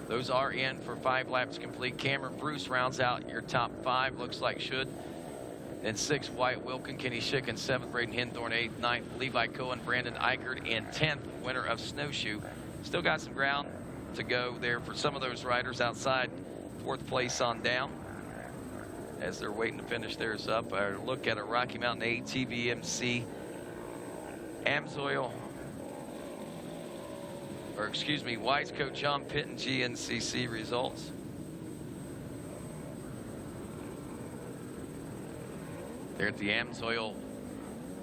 Those are in for 5 laps complete. Cameron Bruce rounds out your top 5, looks like should. Then 6th, Wyatt Wilkin, Kenny Schick in 7th, Braden Hinthorn 8th, 9th, Levi Cohen, Brandon Eichert in 10th, winner of Snowshoe. Still got some ground to go there for some of those riders outside 4th place on down as they're waiting to finish theirs up. Our look at a Rocky Mountain ATVMC Amsoil, or excuse me, Wiseco John Penton GNCC results. They're at the Amsoil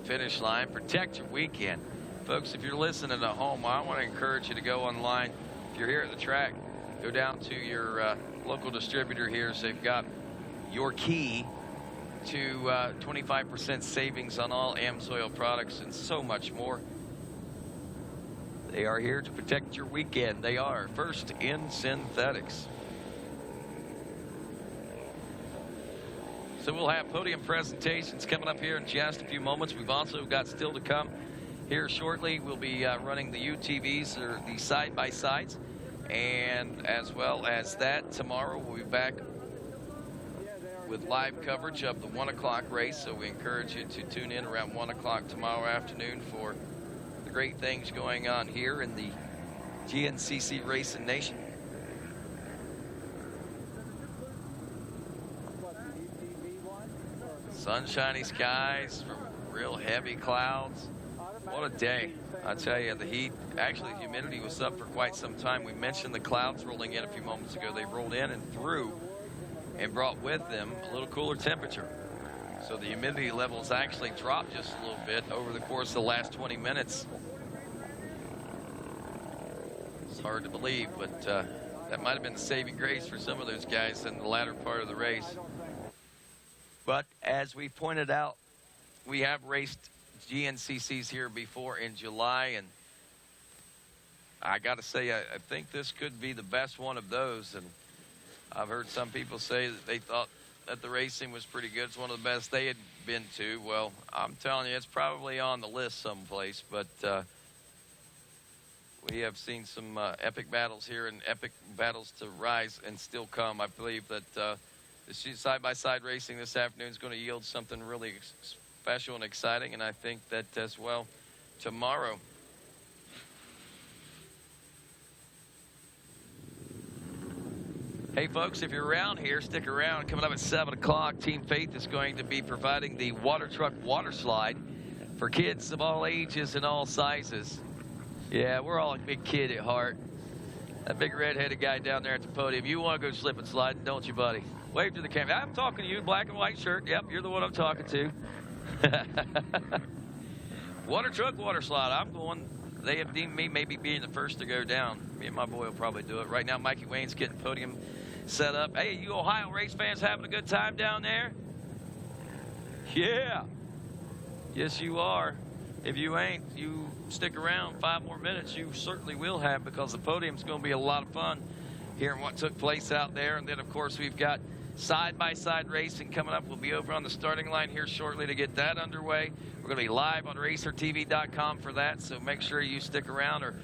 finish line. Protect your weekend. Folks, if you're listening at home, I want to encourage you to go online. If you're here at the track, go down to your local distributor here. So they've got your key to 25% savings on all Amsoil products and so much more. They are here to protect your weekend. They are first in synthetics. So we'll have podium presentations coming up here in just a few moments. We've also got still to come here shortly. We'll be running the UTVs, or the side-by-sides. And as well as that, tomorrow we'll be back with live coverage of the 1 o'clock race. So we encourage you to tune in around 1 o'clock tomorrow afternoon for the great things going on here in the GNCC Racing Nation. Sunshiny skies from real heavy clouds. What a day. I tell you, the heat, actually the humidity was up for quite some time. We mentioned the clouds rolling in a few moments ago. They rolled in and through and brought with them a little cooler temperature. So the humidity levels actually dropped just a little bit over the course of the last 20 minutes. It's hard to believe, but that might have been the saving grace for some of those guys in the latter part of the race. But as we pointed out, we have raced GNCCs here before in July, and I got to say, I think this could be the best one of those. And I've heard some people say that they thought that the racing was pretty good. It's one of the best they had been to. Well, I'm telling you, it's probably on the list someplace, but we have seen some epic battles here and epic battles to rise and still come. I believe that the side-by-side racing this afternoon is going to yield something really special and exciting, and I think that as well tomorrow. Hey folks, if you're around here, stick around. Coming up at 7 o'clock, Team Faith is going to be providing the water truck water slide for kids of all ages and all sizes. Yeah, we're all a big kid at heart. That big red-headed guy down there at the podium, you want to go slip and slide, don't you, buddy? Wave to the camera. I'm talking to you, black and white shirt. Yep, you're the one I'm talking to. Water truck, water slide. I'm going. They have deemed me maybe being the first to go down. Me and my boy will probably do it. Right now, Mikey Wayne's getting podium set up. Hey, you Ohio race fans having a good time down there? Yeah. Yes, you are. If you ain't, you stick around 5 more minutes. You certainly will have, because the podium's going to be a lot of fun hearing what took place out there. And then, of course, we've got side-by-side racing coming up. We'll be over on the starting line here shortly to get that underway. We're going to be live on RacerTV.com for that, so make sure you stick around or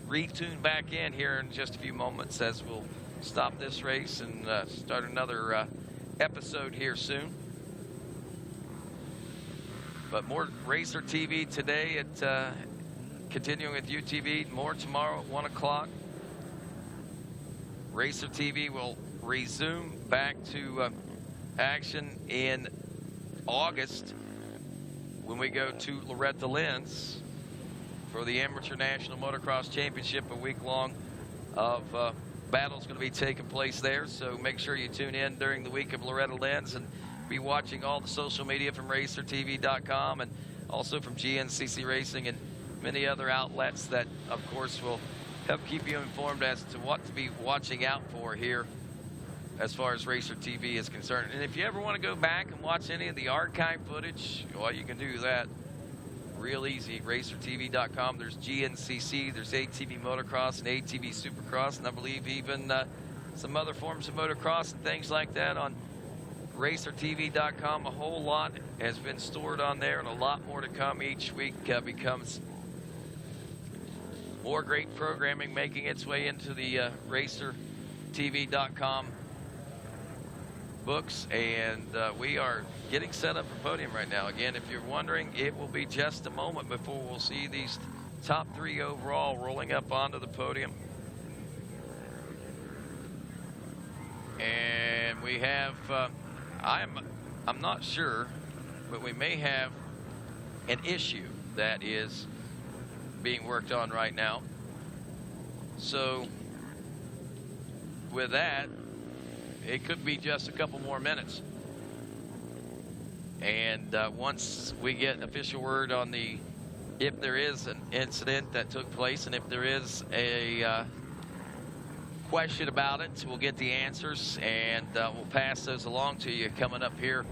retune back in here in just a few moments as we'll stop this race and start another episode here soon. But more RacerTV today at continuing with UTV. More tomorrow at 1 o'clock. RacerTV will resume back to action in August when we go to Loretta Lynn's for the Amateur National Motocross Championship. A week long of battles going to be taking place there, so make sure you tune in during the week of Loretta Lynn's and be watching all the social media from RacerTV.com and also from GNCC Racing and many other outlets that, of course, will help keep you informed as to what to be watching out for here as far as RacerTV is concerned. And if you ever want to go back and watch any of the archive footage, well, you can do that real easy. RacerTV.com. There's GNCC, there's ATV Motocross and ATV Supercross, and I believe even some other forms of motocross and things like that on RacerTV.com. A whole lot has been stored on there, and a lot more to come. Each week becomes more great programming making its way into the RacerTV.com books, and we are getting set up for podium right now. Again, if you're wondering, it will be just a moment before we'll see these top 3 overall rolling up onto the podium. And we have, I'm not sure, but we may have an issue that is being worked on right now. So with that, it could be just a couple more minutes. And once we get official word on if there is an incident that took place, and if there is a question about it, we'll get the answers, and we'll pass those along to you coming up here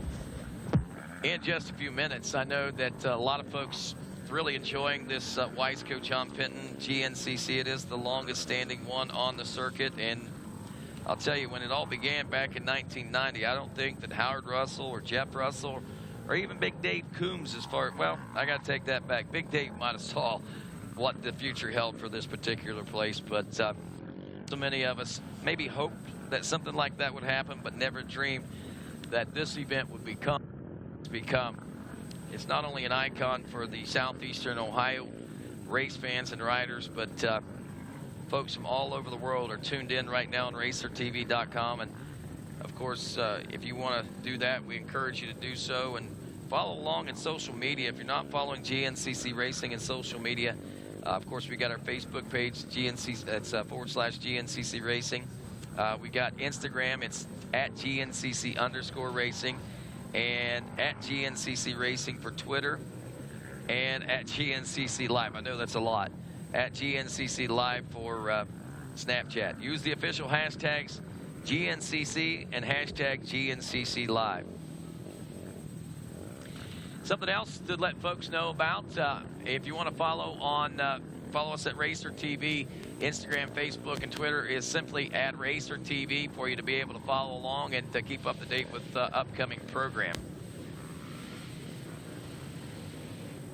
in just a few minutes. I know that a lot of folks really enjoying this Wiseco John Penton GNCC. It is the longest standing one on the circuit, and I'll tell you, when it all began back in 1990, I don't think that Howard Russell or Jeff Russell or even Big Dave Coombs, well, I got to take that back. Big Dave might have saw what the future held for this particular place, but so many of us maybe hoped that something like that would happen, but never dreamed that this event would become. It's not only an icon for the southeastern Ohio race fans and riders, but folks from all over the world are tuned in right now on RacerTV.com. And of course, if you want to do that, we encourage you to do so and follow along in social media. If you're not following GNCC Racing in social media, of course, we got our Facebook page, GNCC, that's /GNCC Racing. We got Instagram, it's at @GNCC_racing, and at GNCC Racing for Twitter, and at GNCC Live. I know that's a lot. At GNCC Live for Snapchat. Use the official hashtags GNCC and hashtag GNCC Live. Something else to let folks know about, if you want to follow us at RacerTV, Instagram, Facebook, and Twitter is simply at RacerTV for you to be able to follow along and to keep up to date with the upcoming program.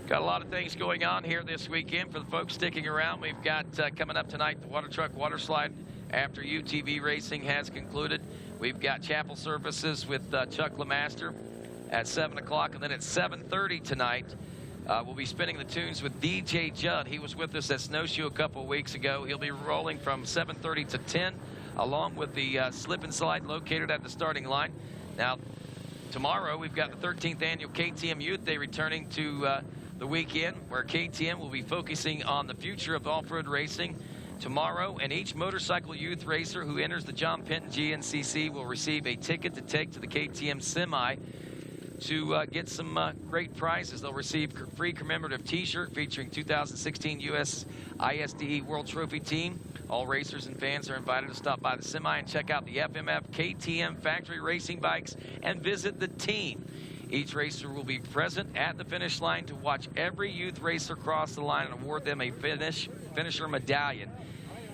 Got a lot of things going on here this weekend for the folks sticking around. We've got coming up tonight the water truck water slide after UTV racing has concluded. We've got chapel services with Chuck LeMaster at 7 o'clock, and then at 7:30 tonight, we'll be spinning the tunes with DJ Judd. He was with us at Snowshoe a couple of weeks ago. He'll be rolling from 7:30 to 10, along with the slip and slide located at the starting line. Now, tomorrow we've got the 13th annual KTM Youth Day returning to the weekend, where KTM will be focusing on the future of off-road racing tomorrow, and each motorcycle youth racer who enters the John Penton GNCC will receive a ticket to take to the KTM Semi to get some great prizes. They'll receive a free commemorative t-shirt featuring 2016 U.S. ISDE World Trophy Team. All racers and fans are invited to stop by the Semi and check out the FMF KTM factory racing bikes and visit the team. Each racer will be present at the finish line to watch every youth racer cross the line and award them a finisher medallion.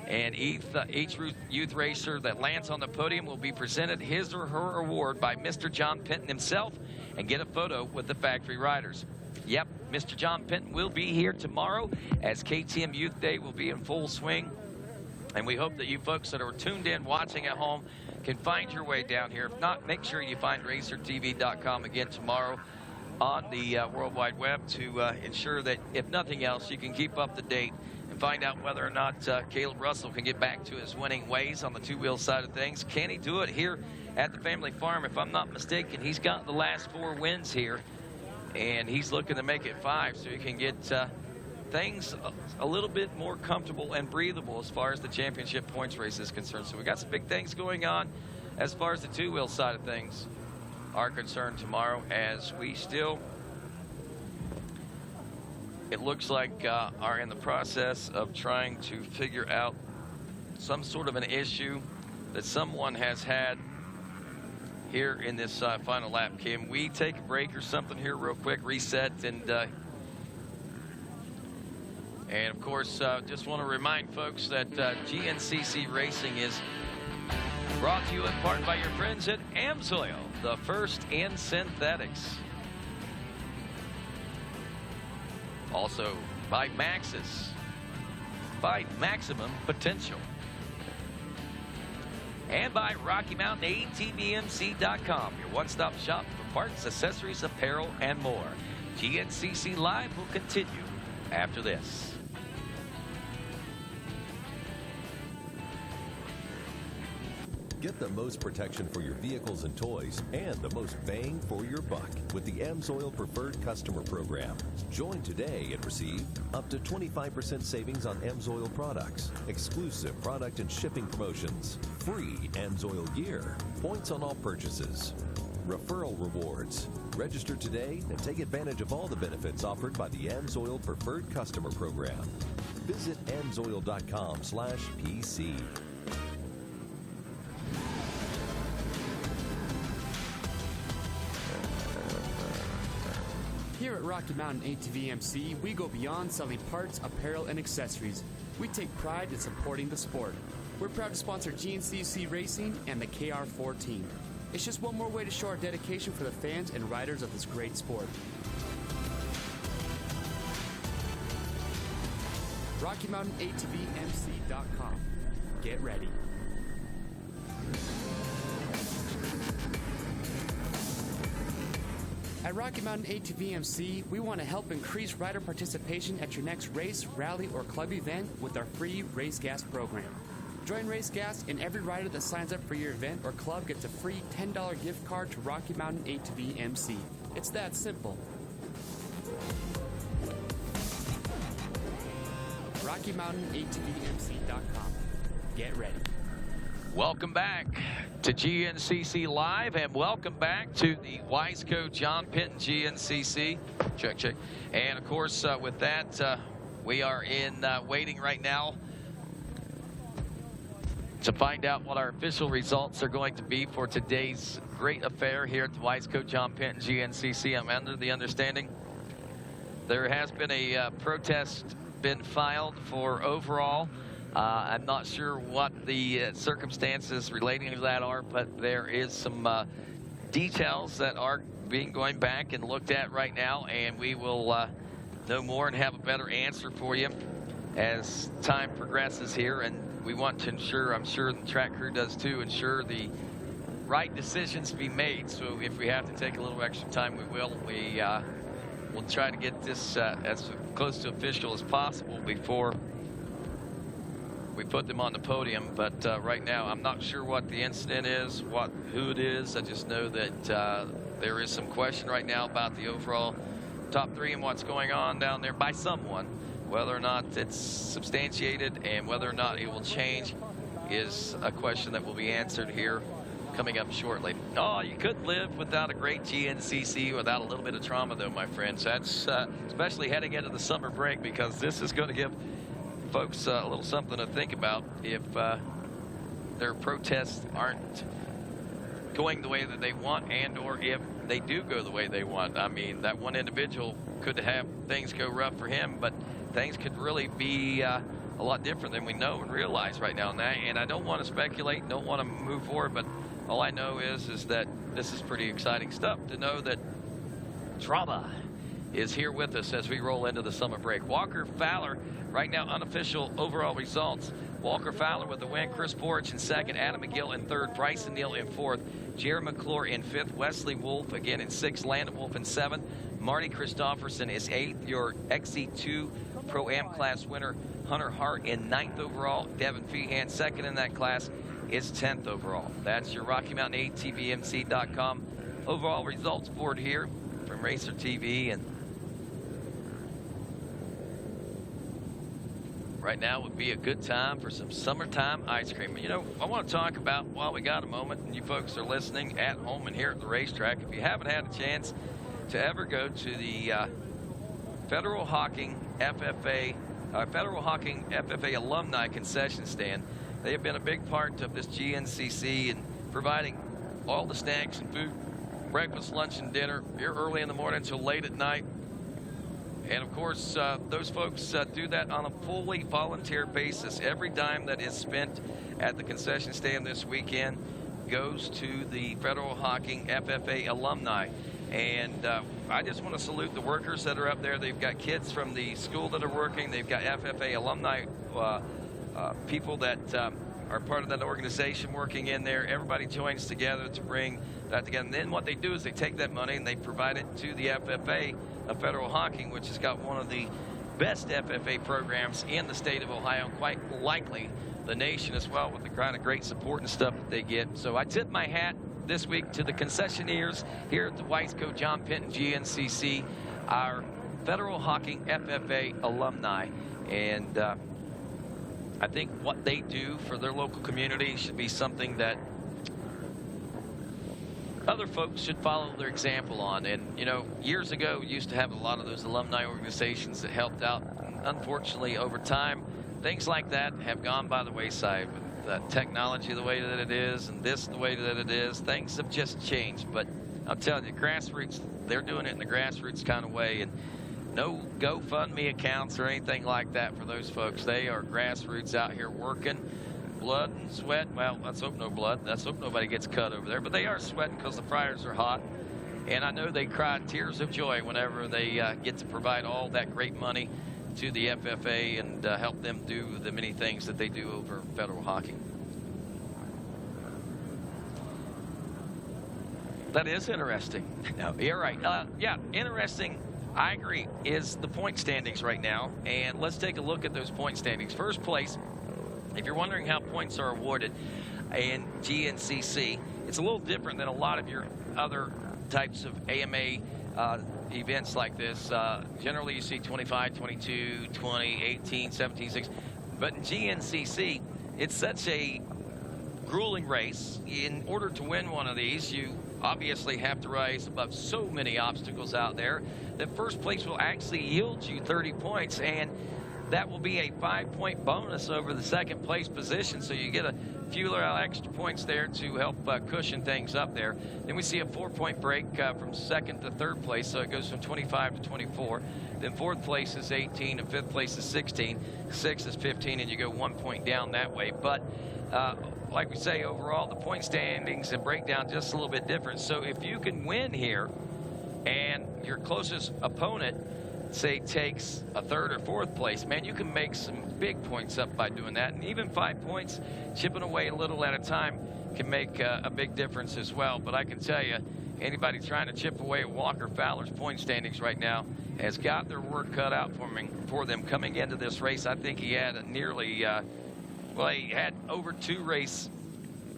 And each youth racer that lands on the podium will be presented his or her award by Mr. John Penton himself and get a photo with the factory riders. Yep, Mr. John Penton will be here tomorrow as KTM Youth Day will be in full swing. And we hope that you folks that are tuned in, watching at home, can find your way down here. If not, make sure you find RacerTV.com again tomorrow on the World Wide Web to ensure that, if nothing else, you can keep up to date and find out whether or not Caleb Russell can get back to his winning ways on the two-wheel side of things. Can he do it here at the family farm? If I'm not mistaken, he's got the last 4 wins here, and he's looking to make it 5 so he can get things a little bit more comfortable and breathable as far as the championship points race is concerned. So we got some big things going on as far as the two-wheel side of things are concerned tomorrow, as we still, it looks like, are in the process of trying to figure out some sort of an issue that someone has had here in this final lap. Can we take a break or something here real quick, reset, and And of course, just want to remind folks that GNCC Racing is brought to you in part by your friends at AMSOIL, the first in synthetics. Also by Maxxis, by Maximum Potential. And by RockyMountain-ATVMC.com, your one-stop shop for parts, accessories, apparel, and more. GNCC Live will continue after this. Get the most protection for your vehicles and toys and the most bang for your buck with the AMSOIL Preferred Customer Program. Join today and receive up to 25% savings on AMSOIL products, exclusive product and shipping promotions, free AMSOIL gear, points on all purchases, referral rewards. Register today and take advantage of all the benefits offered by the AMSOIL Preferred Customer Program. Visit AMSOIL.com/PC. Here at Rocky Mountain ATVMC, we go beyond selling parts, apparel, and accessories. We take pride in supporting the sport. We're proud to sponsor GNCC Racing and the KR4 team. It's just one more way to show our dedication for the fans and riders of this great sport. RockyMountainATVMC.com. Get ready. At Rocky Mountain ATVMC, we want to help increase rider participation at your next race, rally, or club event with our free Race Gas program. Join Race Gas, and every rider that signs up for your event or club gets a free $10 gift card to Rocky Mountain ATVMC. It's that simple. RockyMountainATVMC.com. Get ready. Welcome back to GNCC Live, and welcome back to the Wiseco John Penton GNCC. Check, check. And of course, with that, we are in waiting right now to find out what our official results are going to be for today's great affair here at the Wiseco John Penton GNCC. I'm under the understanding there has been a protest been filed for overall. I'm not sure what the circumstances relating to that are, but there is some details that are going back and looked at right now, and we will know more and have a better answer for you as time progresses here. And we want to ensure, I'm sure the track crew does too, ensure the right decisions be made. So if we have to take a little extra time, we will. We'll try to get this as close to official as possible before we put them on the podium. But right now, I'm not sure what the incident is, who it is. I just know that there is some question right now about the overall top three and what's going on down there by someone. Whether or not it's substantiated and whether or not it will change is a question that will be answered here coming up shortly. Oh, you couldn't live without a great GNCC without a little bit of trauma, though, my friends. That's especially heading into the summer break, because this is going to give folks a little something to think about if their protests aren't going the way that they want, and or if they do go the way they want. I mean, that one individual could have things go rough for him, but things could really be a lot different than we know and realize right now. And I don't want to speculate, don't want to move forward, but all I know is that this is pretty exciting stuff to know that drama is here with us as we roll into the summer break. Walker Fowler, right now, unofficial overall results. Walker Fowler with the win. Chris Porch in second. Adam McGill in third. Bryson Neal in fourth. Jerry McClure in fifth. Wesley Wolf again in sixth. Landon Wolf in seventh. Marty Christofferson is eighth. Your XC2 Pro-Am class winner. Hunter Hart in ninth overall. Devin Feehan second in that class is 10th overall. That's your RockyMountainATVMC.com overall results board here from RacerTV. And right now would be a good time for some summertime ice cream. You know, I want to talk about, while we got a moment, and you folks are listening at home and here at the racetrack, if you haven't had a chance to ever go to the Federal Hocking FFA alumni concession stand. They have been a big part of this GNCC and providing all the snacks and food, breakfast, lunch, and dinner here early in the morning until late at night. And of course, those folks do that on a fully volunteer basis. Every dime that is spent at the concession stand this weekend goes to the Federal Hocking FFA alumni. And I just want to salute the workers that are up there. They've got kids from the school that are working. They've got FFA alumni people that are part of that organization working in there. Everybody joins together to bring that together. And then what they do is they take that money and they provide it to the FFA of Federal Hocking, which has got one of the best FFA programs in the state of Ohio, quite likely the nation as well, with the kind of great support and stuff that they get. So I tip my hat this week to the concessionaires here at the Weisco John Penton GNCC, our Federal Hocking FFA alumni. And I think what they do for their local community should be something that other folks should follow their example on. And, you know, years ago, we used to have a lot of those alumni organizations that helped out. Unfortunately, over time, things like that have gone by the wayside. With technology the way that it is and this the way that it is, things have just changed. But I'll tell you, grassroots, they're doing it in the grassroots kind of way. And no GoFundMe accounts or anything like that for those folks. They are grassroots out here working, blood and sweat. Well, let's hope no blood. Let's hope nobody gets cut over there. But they are sweating because the fryers are hot. And I know they cry tears of joy whenever they get to provide all that great money to the FFA and help them do the many things that they do over Federal Hocking. That is interesting. No, you're right. Yeah, interesting. I agree, is the point standings right now. And let's take a look at those point standings. First place, if you're wondering how points are awarded in GNCC, it's a little different than a lot of your other types of AMA events like this. Generally, you see 25, 22, 20, 18, 17, 6. But in GNCC, it's such a grueling race. In order to win one of these, you obviously have to rise above so many obstacles out there that first place will actually yield you 30 points, and that will be a 5-point bonus over the second place position, so you get a few little extra points there to help cushion things up there. Then we see a 4-point break from second to third place, so it goes from 25 to 24. Then fourth place is 18 and fifth place is 16. Sixth is 15, and you go 1 point down that way. But like we say, overall, the point standings and breakdown just a little bit different. So if you can win here and your closest opponent, say, takes a third or fourth place, man, you can make some big points up by doing that. And even 5 points, chipping away a little at a time, can make a big difference as well. But I can tell you, anybody trying to chip away at Walker Fowler's point standings right now has got their work cut out for them coming into this race. I think he had a nearly, well, he had over 2 race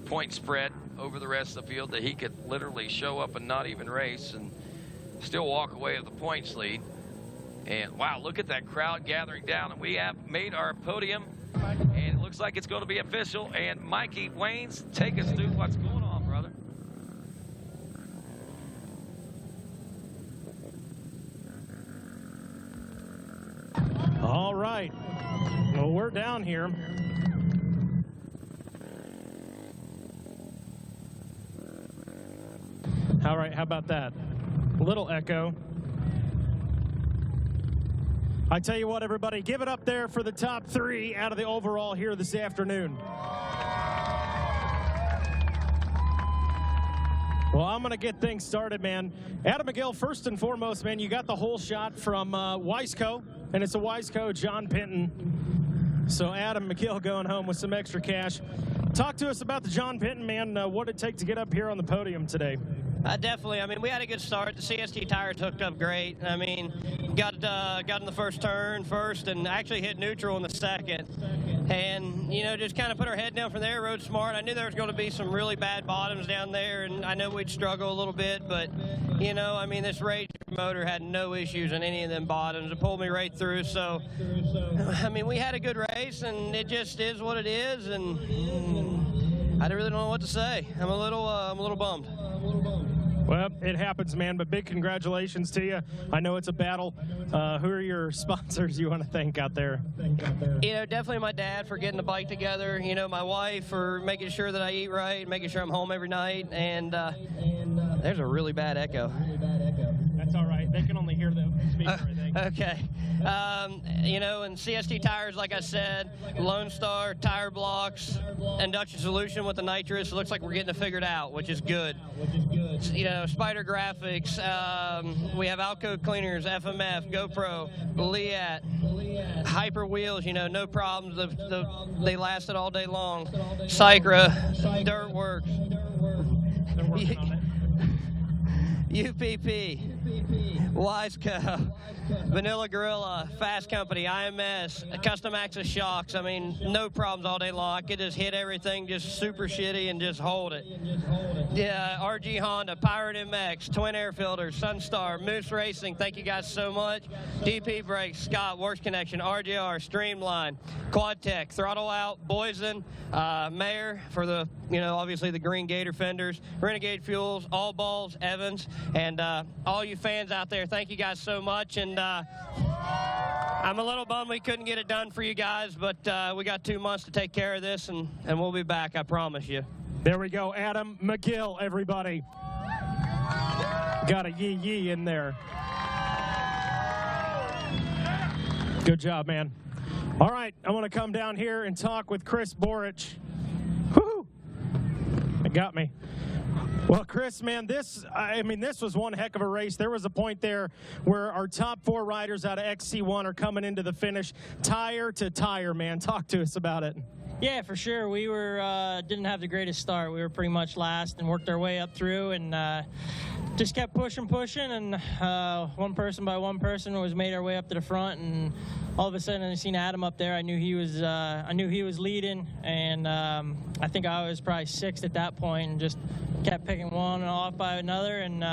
point spread over the rest of the field that he could literally show up and not even race and still walk away with the points lead. And wow, look at that crowd gathering down. And we have made our podium, and it looks like it's going to be official. And Mikey Waynes, take us through what's going on, brother. All right. Well, we're down here. All right, how about that? A little echo. I tell you what, everybody, give it up there for the top 3 out of the overall here this afternoon. Well, I'm going to get things started, man. Adam McGill, first and foremost, man, you got the whole shot from Weisco, and it's a Weisco John Penton. So Adam McGill going home with some extra cash. Talk to us about the John Penton, man. What did it take to get up here on the podium today? Definitely. I mean, we had a good start. The CST tires hooked up great. I mean, got in the first turn first and actually hit neutral in the second. And, you know, just kind of put our head down from there, rode smart. I knew there was going to be some really bad bottoms down there, and I know we'd struggle a little bit. But, you know, I mean, this Racer motor had no issues in any of them bottoms. It pulled me right through. So, I mean, we had a good race, and it just is what it is. And I really don't know what to say. I'm a little bummed. Well, it happens, man, but big congratulations to you. I know it's a battle. Who are your sponsors you want to thank out there? You know, definitely my dad for getting the bike together. You know, my wife for making sure that I eat right, making sure I'm home every night. And, There's a really bad echo. That's all right. They can only hear the speaker, I think. Okay. You know, and CST tires, like I said, Lone Star, tire blocks, induction solution with the nitrous. It looks like we're getting it figured out, which is good. You know, Spider Graphics, we have Alco cleaners, FMF, GoPro, Liat, Hyper wheels, you know, no problems. They lasted all day long. Cycra, Dirtworks, UPP, Wiseco, Vanilla Gorilla, Fast Company, IMS, Custom Axis shocks. I mean, no problems all day long. I could just hit everything just super shitty and just hold it. Yeah, RG Honda, Pirate MX, Twin Air Filters, Sunstar, Moose Racing. Thank you guys so much. DP Brakes, Scott, Works Connection, RJR, Streamline, Quad Tech, Throttle Out, Boysen, Mayer for the, you know, obviously the green Gator fenders, Renegade Fuels, All Balls, Evans, and all you fans out there, thank you guys so much. And I'm a little bummed we couldn't get it done for you guys, but we got 2 months to take care of this, and we'll be back, I promise you. There we go. Adam McGill, everybody. Got a yee in there. Good job, man. All right, I want to come down here and talk with Chris Borich. Woo! It got me. Well, Chris, man, this was one heck of a race. There was a point there where our top 4 riders out of XC1 are coming into the finish tire to tire, man. Talk to us about it. Yeah, for sure. We were didn't have the greatest start. We were pretty much last and worked our way up through and just kept pushing, and one person by one person was made our way up to the front, and all of a sudden I seen Adam up there. I knew he was leading, and I think I was probably 6th at that point, and just kept picking one off by another, and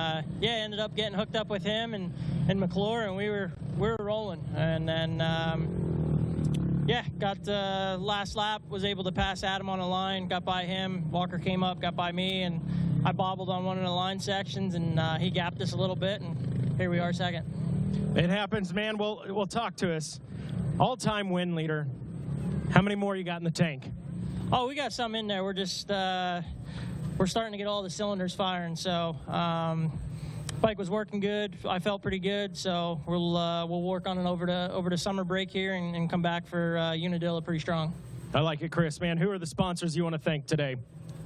ended up getting hooked up with him and McClure, and we were rolling, and then got last lap, was able to pass Adam on the line, got by him. Walker came up, got by me, and I bobbled on one of the line sections, and he gapped us a little bit, and here we are second. It happens, man. Well, talk to us. All-time win leader. How many more you got in the tank? Oh, we got some in there. We're just we're starting to get all the cylinders firing. So bike was working good. I felt pretty good. So we'll work on it over to summer break here and come back for Unadilla pretty strong. I like it, Chris. Man, who are the sponsors you want to thank today?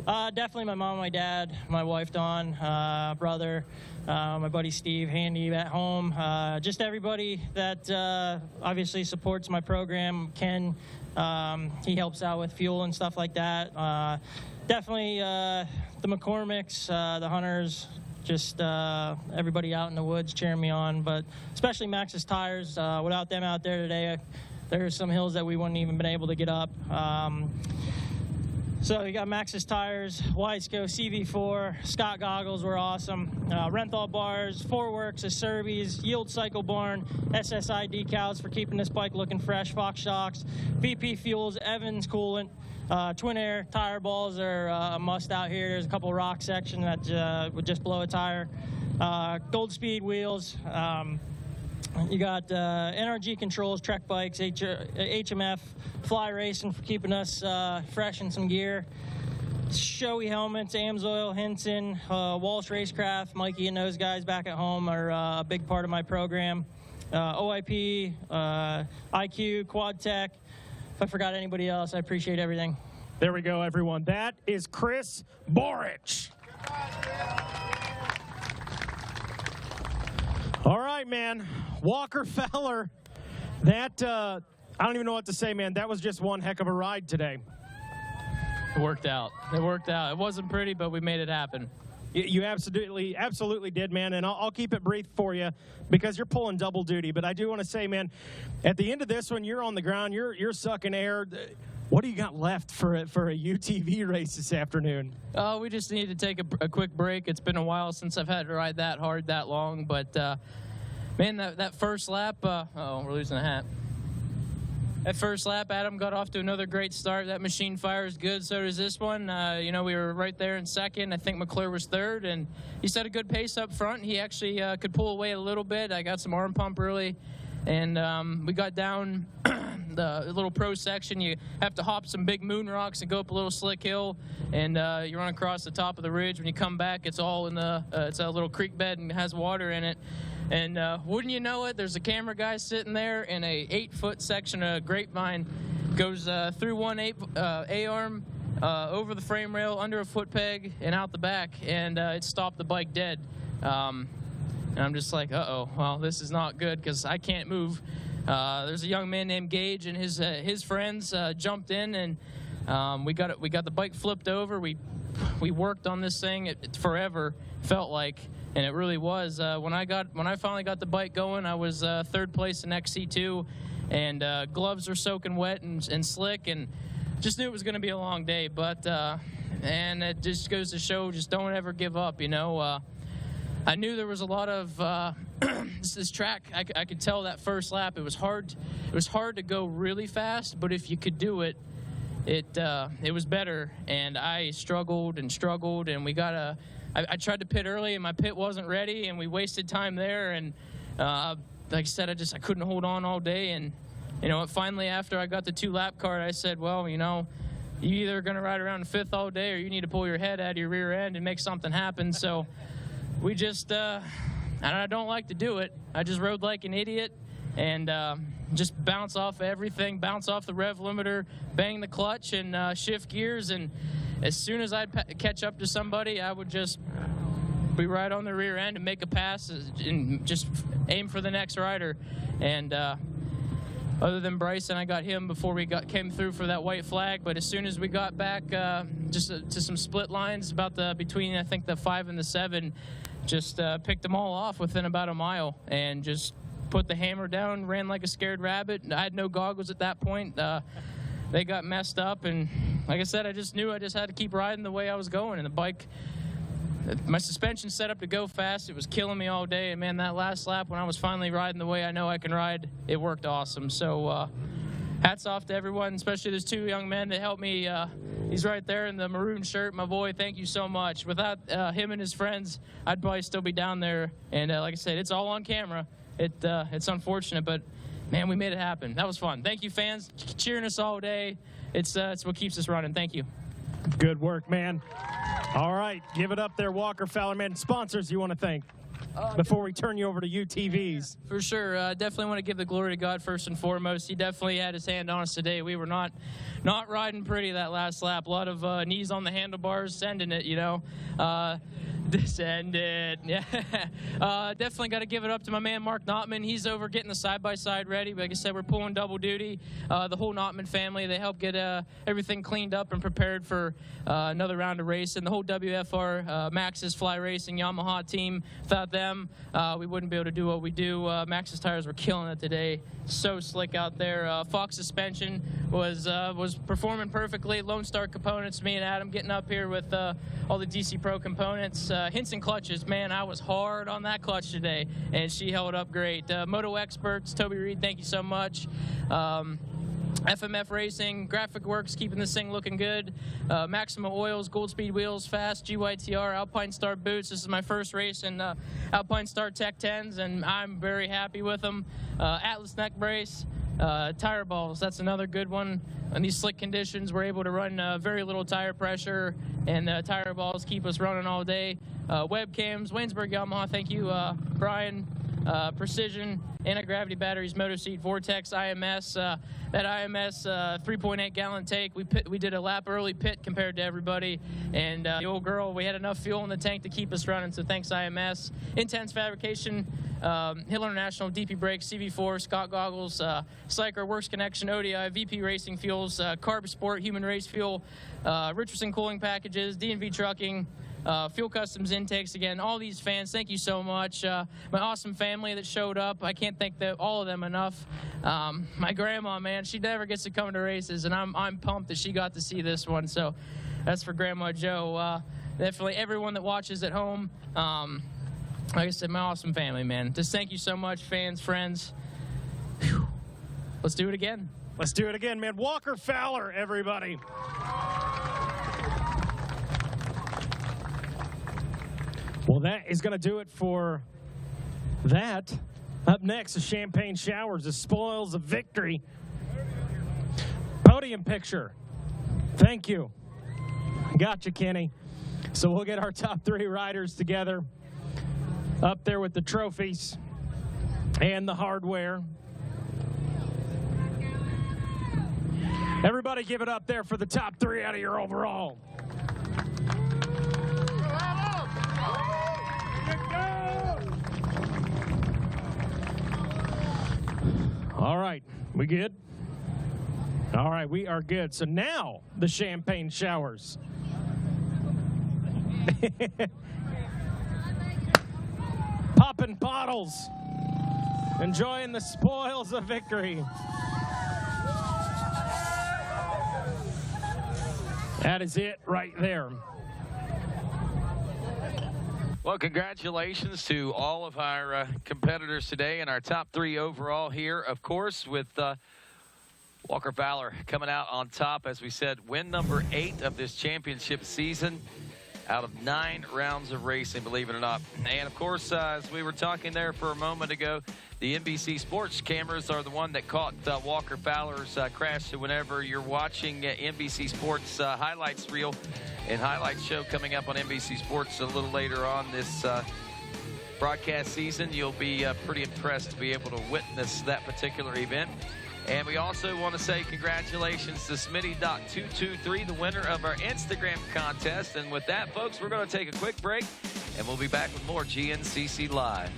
Definitely my mom, my dad, my wife Dawn, brother, my buddy Steve, Handy at home, just everybody that obviously supports my program. Ken, he helps out with fuel and stuff like that. Definitely the McCormicks, the Hunters, just everybody out in the woods cheering me on, but especially Maxxis Tires. Without them out there today, there's some hills that we wouldn't even been able to get up. So you got Maxxis Tires, Wiseco, CV4, Scott Goggles were awesome, Renthal Bars, Forworks, Acerbis, Yield Cycle Barn, SSI decals for keeping this bike looking fresh, Fox Shocks, VP Fuels, Evans Coolant, Twin Air tire balls are a must out here. There's a couple rock sections that would just blow a tire. Gold Speed wheels. You got NRG controls, Trek bikes, HMF, Fly Racing for keeping us fresh in some gear. Showy helmets, Amsoil, Hinson, Walsh Racecraft, Mikey and those guys back at home are a big part of my program. OIP, IQ, Quad Tech. If I forgot anybody else, I appreciate everything. There we go, everyone. That is Chris Borich. All right, man. Walker Feller, that, I don't even know what to say, man. That was just one heck of a ride today. It worked out. It worked out. It wasn't pretty, but we made it happen. You absolutely did, man, and I'll keep it brief for you because you're pulling double duty. But I do want to say, man, at the end of this one, you're on the ground, you're sucking air. What do you got left for a UTV race this afternoon? We just need to take a quick break. It's been a while since I've had to ride that hard that long, but man, that first lap, we're losing the hat. That first lap, Adam got off to another great start. That machine fires good, so does this one. We were right there in second. I think McClure was third, and he set a good pace up front. He actually could pull away a little bit. I got some arm pump early, and we got down the little pro section. You have to hop some big moon rocks and go up a little slick hill, and you run across the top of the ridge. When you come back, it's all in the it's a little creek bed and has water in it. And wouldn't you know it, there's a camera guy sitting there, and a 8-foot section of grapevine goes through one A-arm, over the frame rail, under a foot peg, and out the back, and it stopped the bike dead. And I'm just like, uh-oh, well, this is not good because I can't move. There's a young man named Gage, and his friends jumped in, and we got the bike flipped over. We worked on this thing forever, felt like, and it really was. When I finally got the bike going, I was third place in XC2, and gloves were soaking wet and slick, and just knew it was going to be a long day. But and it just goes to show, just don't ever give up, you know. I knew there was a lot of this track. I could tell that first lap it was hard. It was hard to go really fast, but if you could do it, it was better. And I struggled, and we got I tried to pit early, and my pit wasn't ready, and we wasted time there. And like I said, I couldn't hold on all day. And you know, finally after I got the 2-lap card, I said, well, you know, you either going to ride around in fifth all day, or you need to pull your head out of your rear end and make something happen. So we just, and I don't like to do it. I just rode like an idiot and just bounce off everything, bounce off the rev limiter, bang the clutch, and shift gears. And as soon as I'd catch up to somebody, I would just be right on the rear end and make a pass and just aim for the next rider. And other than Bryson, I got him before we came through for that white flag. But as soon as we got back just to some split lines between I think the 5 and the 7, just picked them all off within about a mile and just put the hammer down, ran like a scared rabbit. I had no goggles at that point. They got messed up, and like I said, I just knew I just had to keep riding the way I was going. And the bike, my suspension set up to go fast. It was killing me all day, and man, that last lap when I was finally riding the way I know I can ride, it worked awesome. So hats off to everyone, especially those 2 young men that helped me. He's right there in the maroon shirt, my boy. Thank you so much. Without him and his friends, I'd probably still be down there. And like I said, it's all on camera. It's unfortunate, but man, we made it happen. That was fun. Thank you, fans, cheering us all day. It's what keeps us running. Thank you. Good work, man. All right, give it up there, Walker Fowler, man. Sponsors you want to thank before we turn you over to UTVs. For sure. Definitely want to give the glory to God first and foremost. He definitely had his hand on us today. We were not riding pretty that last lap. A lot of knees on the handlebars, sending it, you know. Send it. Yeah. Definitely got to give it up to my man Mark Notman. He's over getting the side-by-side ready. Like I said, we're pulling double duty. The whole Notman family, they help get everything cleaned up and prepared for another round of racing. The whole WFR Maxxis Fly Racing Yamaha team. Without them, we wouldn't be able to do what we do. Maxxis tires were killing it today. So slick out there. Fox suspension was performing perfectly. Lone Star components, me and Adam getting up here with all the DC Pro components. Hinson clutches, man, I was hard on that clutch today, and she held up great. Moto experts, Toby Reed, thank you so much. FMF Racing, Graphic Works, keeping this thing looking good. Maxima Oils, Gold Speed Wheels, Fast, GYTR, Alpine Star Boots. This is my first race in Alpine Star Tech 10s, and I'm very happy with them. Atlas Neck Brace, tire balls, that's another good one. In these slick conditions, we're able to run very little tire pressure, and the tire balls keep us running all day. Webcams, Waynesburg Yamaha, thank you, Brian. Precision, anti-gravity batteries, motor seat, Vortex, IMS. That IMS 3.8 gallon tank, we did a lap early pit compared to everybody, and the old girl, we had enough fuel in the tank to keep us running, so thanks IMS. Intense Fabrication, Hill International, DP Brakes, CV4, Scott Goggles, Cycler, Works Connection, ODI, VP Racing Fuels, Carb Sport, Human Race Fuel, Richardson Cooling Packages, D&V Trucking, Fuel Customs Intakes. Again, all these fans, thank you so much. My awesome family that showed up, I can't thank all of them enough. My grandma, man, she never gets to come to races, and I'm pumped that she got to see this one, so that's for Grandma Joe. Definitely everyone that watches at home. Like I said, my awesome family, man. Just thank you so much, fans, friends. Whew. Let's do it again. Let's do it again, man. Walker Fowler, everybody. Well, that is going to do it for that. Up next is Champagne Showers, the spoils of victory. Podium picture. Thank you. Gotcha, Kenny. So we'll get our top 3 riders together up there with the trophies and the hardware. Everybody give it up there for the top 3 out of your overall. All right, we good? All right, we are good. So now the champagne showers. Popping bottles, enjoying the spoils of victory. That is it right there. Well, congratulations to all of our competitors today and our top 3 overall here, of course, with Walker Fowler coming out on top, as we said, win number 8 of this championship season out of 9 rounds of racing, believe it or not. And, of course, as we were talking there for a moment ago, the NBC Sports cameras are the one that caught Walker Fowler's crash. So whenever you're watching NBC Sports highlights reel and highlights show coming up on NBC Sports a little later on this broadcast season, you'll be pretty impressed to be able to witness that particular event. And we also want to say congratulations to Smitty.223, the winner of our Instagram contest. And with that, folks, we're going to take a quick break, and we'll be back with more GNCC Live.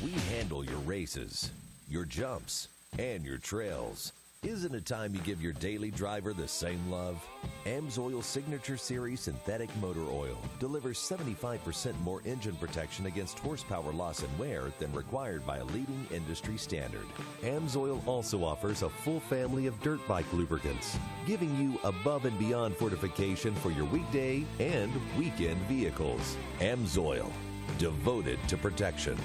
We handle your races, your jumps, and your trails. Isn't it time you give your daily driver the same love? AMSOIL Signature Series Synthetic Motor Oil delivers 75% more engine protection against horsepower loss and wear than required by a leading industry standard. AMSOIL also offers a full family of dirt bike lubricants, giving you above and beyond fortification for your weekday and weekend vehicles. AMSOIL, devoted to protection.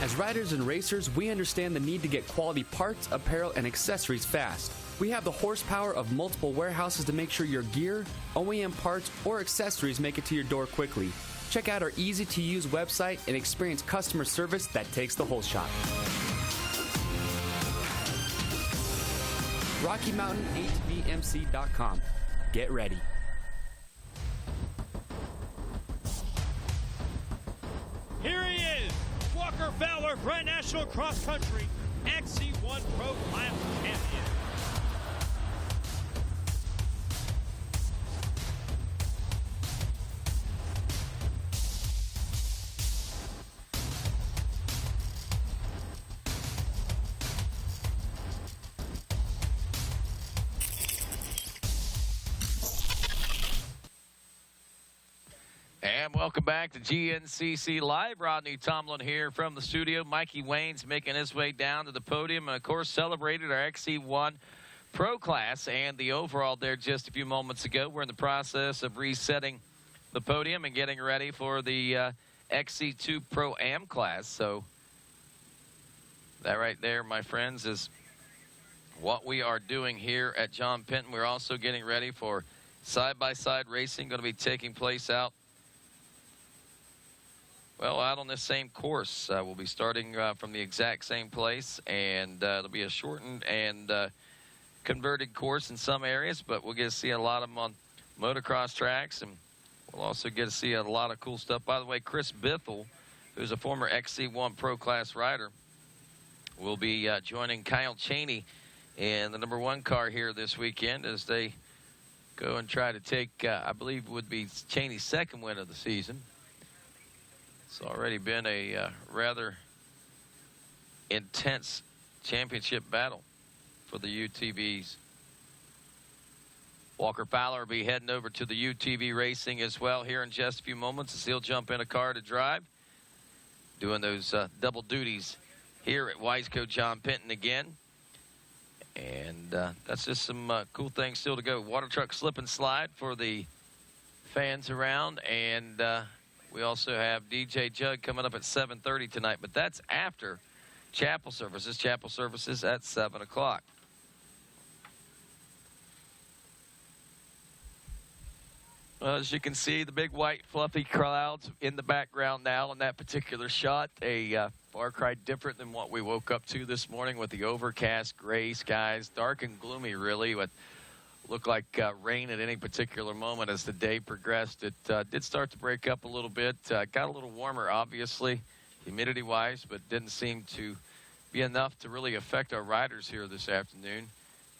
As riders and racers, we understand the need to get quality parts, apparel, and accessories fast. We have the horsepower of multiple warehouses to make sure your gear, OEM parts, or accessories make it to your door quickly. Check out our easy-to-use website and experience customer service that takes the whole shot. RockyMountainATVMC.com. Get ready. Here he is, Walker Fowler, Grand National Cross Country XC1 Pro Class Champion. And welcome back to GNCC Live. Rodney Tomlin here from the studio. Mikey Wayne's making his way down to the podium and, of course, celebrated our XC1 Pro Class and the overall there just a few moments ago. We're in the process of resetting the podium and getting ready for the XC2 Pro Am class. So that right there, my friends, is what we are doing here at John Penton. We're also getting ready for side-by-side racing going to be taking place out on this same course. We'll be starting from the exact same place, and it'll be a shortened and converted course in some areas, but we'll get to see a lot of them on motocross tracks, and we'll also get to see a lot of cool stuff. By the way, Chris Bithell, who's a former XC1 Pro Class rider, will be joining Kyle Cheney in the #1 car here this weekend as they go and try to take, I believe would be Cheney's second win of the season. It's already been a rather intense championship battle for the UTVs. Walker Fowler will be heading over to the UTV racing as well here in just a few moments as he'll jump in a car to drive, doing those double duties here at Wiseco John Penton again. And that's just some cool things still to go. Water truck slip and slide for the fans around, and we also have DJ Jug coming up at 7:30 tonight, but that's after chapel services. Chapel services at 7 o'clock. Well, as you can see, the big white fluffy clouds in the background now in that particular shot. A far cry different than what we woke up to this morning with the overcast gray skies. Dark and gloomy, really, with looked like rain at any particular moment as the day progressed. It did start to break up a little bit. Got a little warmer, obviously, humidity-wise, but didn't seem to be enough to really affect our riders here this afternoon.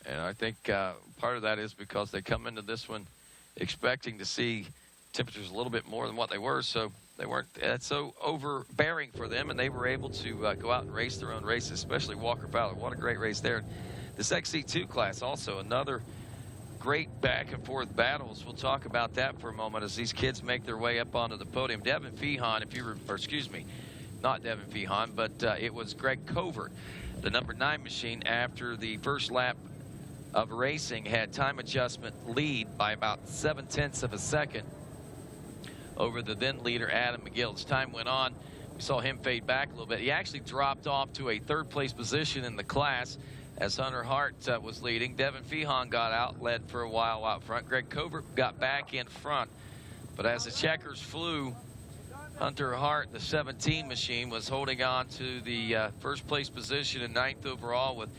And I think part of that is because they come into this one expecting to see temperatures a little bit more than what they were, so they weren't so overbearing for them, and they were able to go out and race their own races, especially Walker Fowler. What a great race there. This XC2 class also another great back and forth battles. We'll talk about that for a moment as these kids make their way up onto the podium. Devin Feehan, not Devin Feehan, but it was Greg Covert, the number 9 machine, after the first lap of racing, had time adjustment lead by about 0.7 of a second over the then leader Adam McGill. As time went on, we saw him fade back a little bit. He actually dropped off to a 3rd place position in the class as Hunter Hart was leading. Devin Feehan got out, led for a while out front. Greg Covert got back in front, but as the checkers flew, Hunter Hart, the 17 machine, was holding on to the 1st place position and 9th overall, with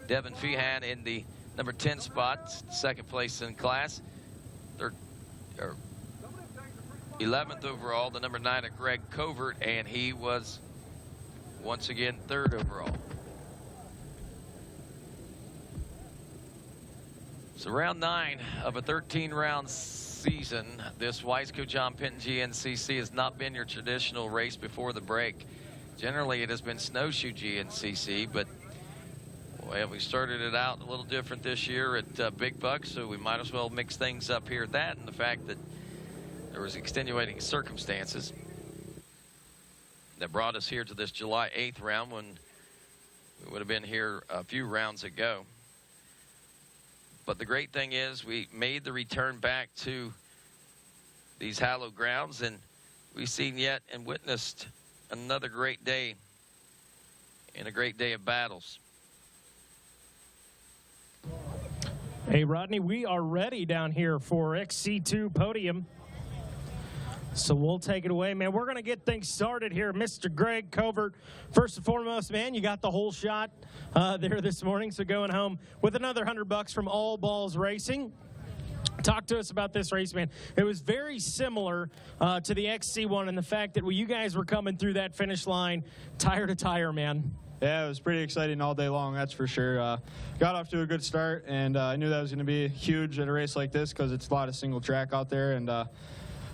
Devin Feehan in the number 10 spot, 2nd place in class. 11th overall, the number 9 at Greg Covert, and he was once again 3rd overall. So round 9 of a 13-round season. This Wiseco John Penton GNCC has not been your traditional race before the break. Generally, it has been snowshoe GNCC, but well, we started it out a little different this year at Big Buck, so we might as well mix things up here. That and the fact that there was extenuating circumstances that brought us here to this July 8th round when we would have been here a few rounds ago. But the great thing is we made the return back to these hallowed grounds, and we've seen yet and witnessed another great day and a great day of battles. Hey, Rodney, we are ready down here for XC2 podium. So we'll take it away, man. We're going to get things started here. Mr. Greg Covert, first and foremost, man, you got the whole shot there this morning. So going home with another $100 from All Balls Racing. Talk to us about this race, man. It was very similar to the XC1 in the fact that you guys were coming through that finish line tire to tire, man. Yeah, it was pretty exciting all day long, that's for sure. Got off to a good start, and I knew that was going to be huge at a race like this because it's a lot of single track out there, and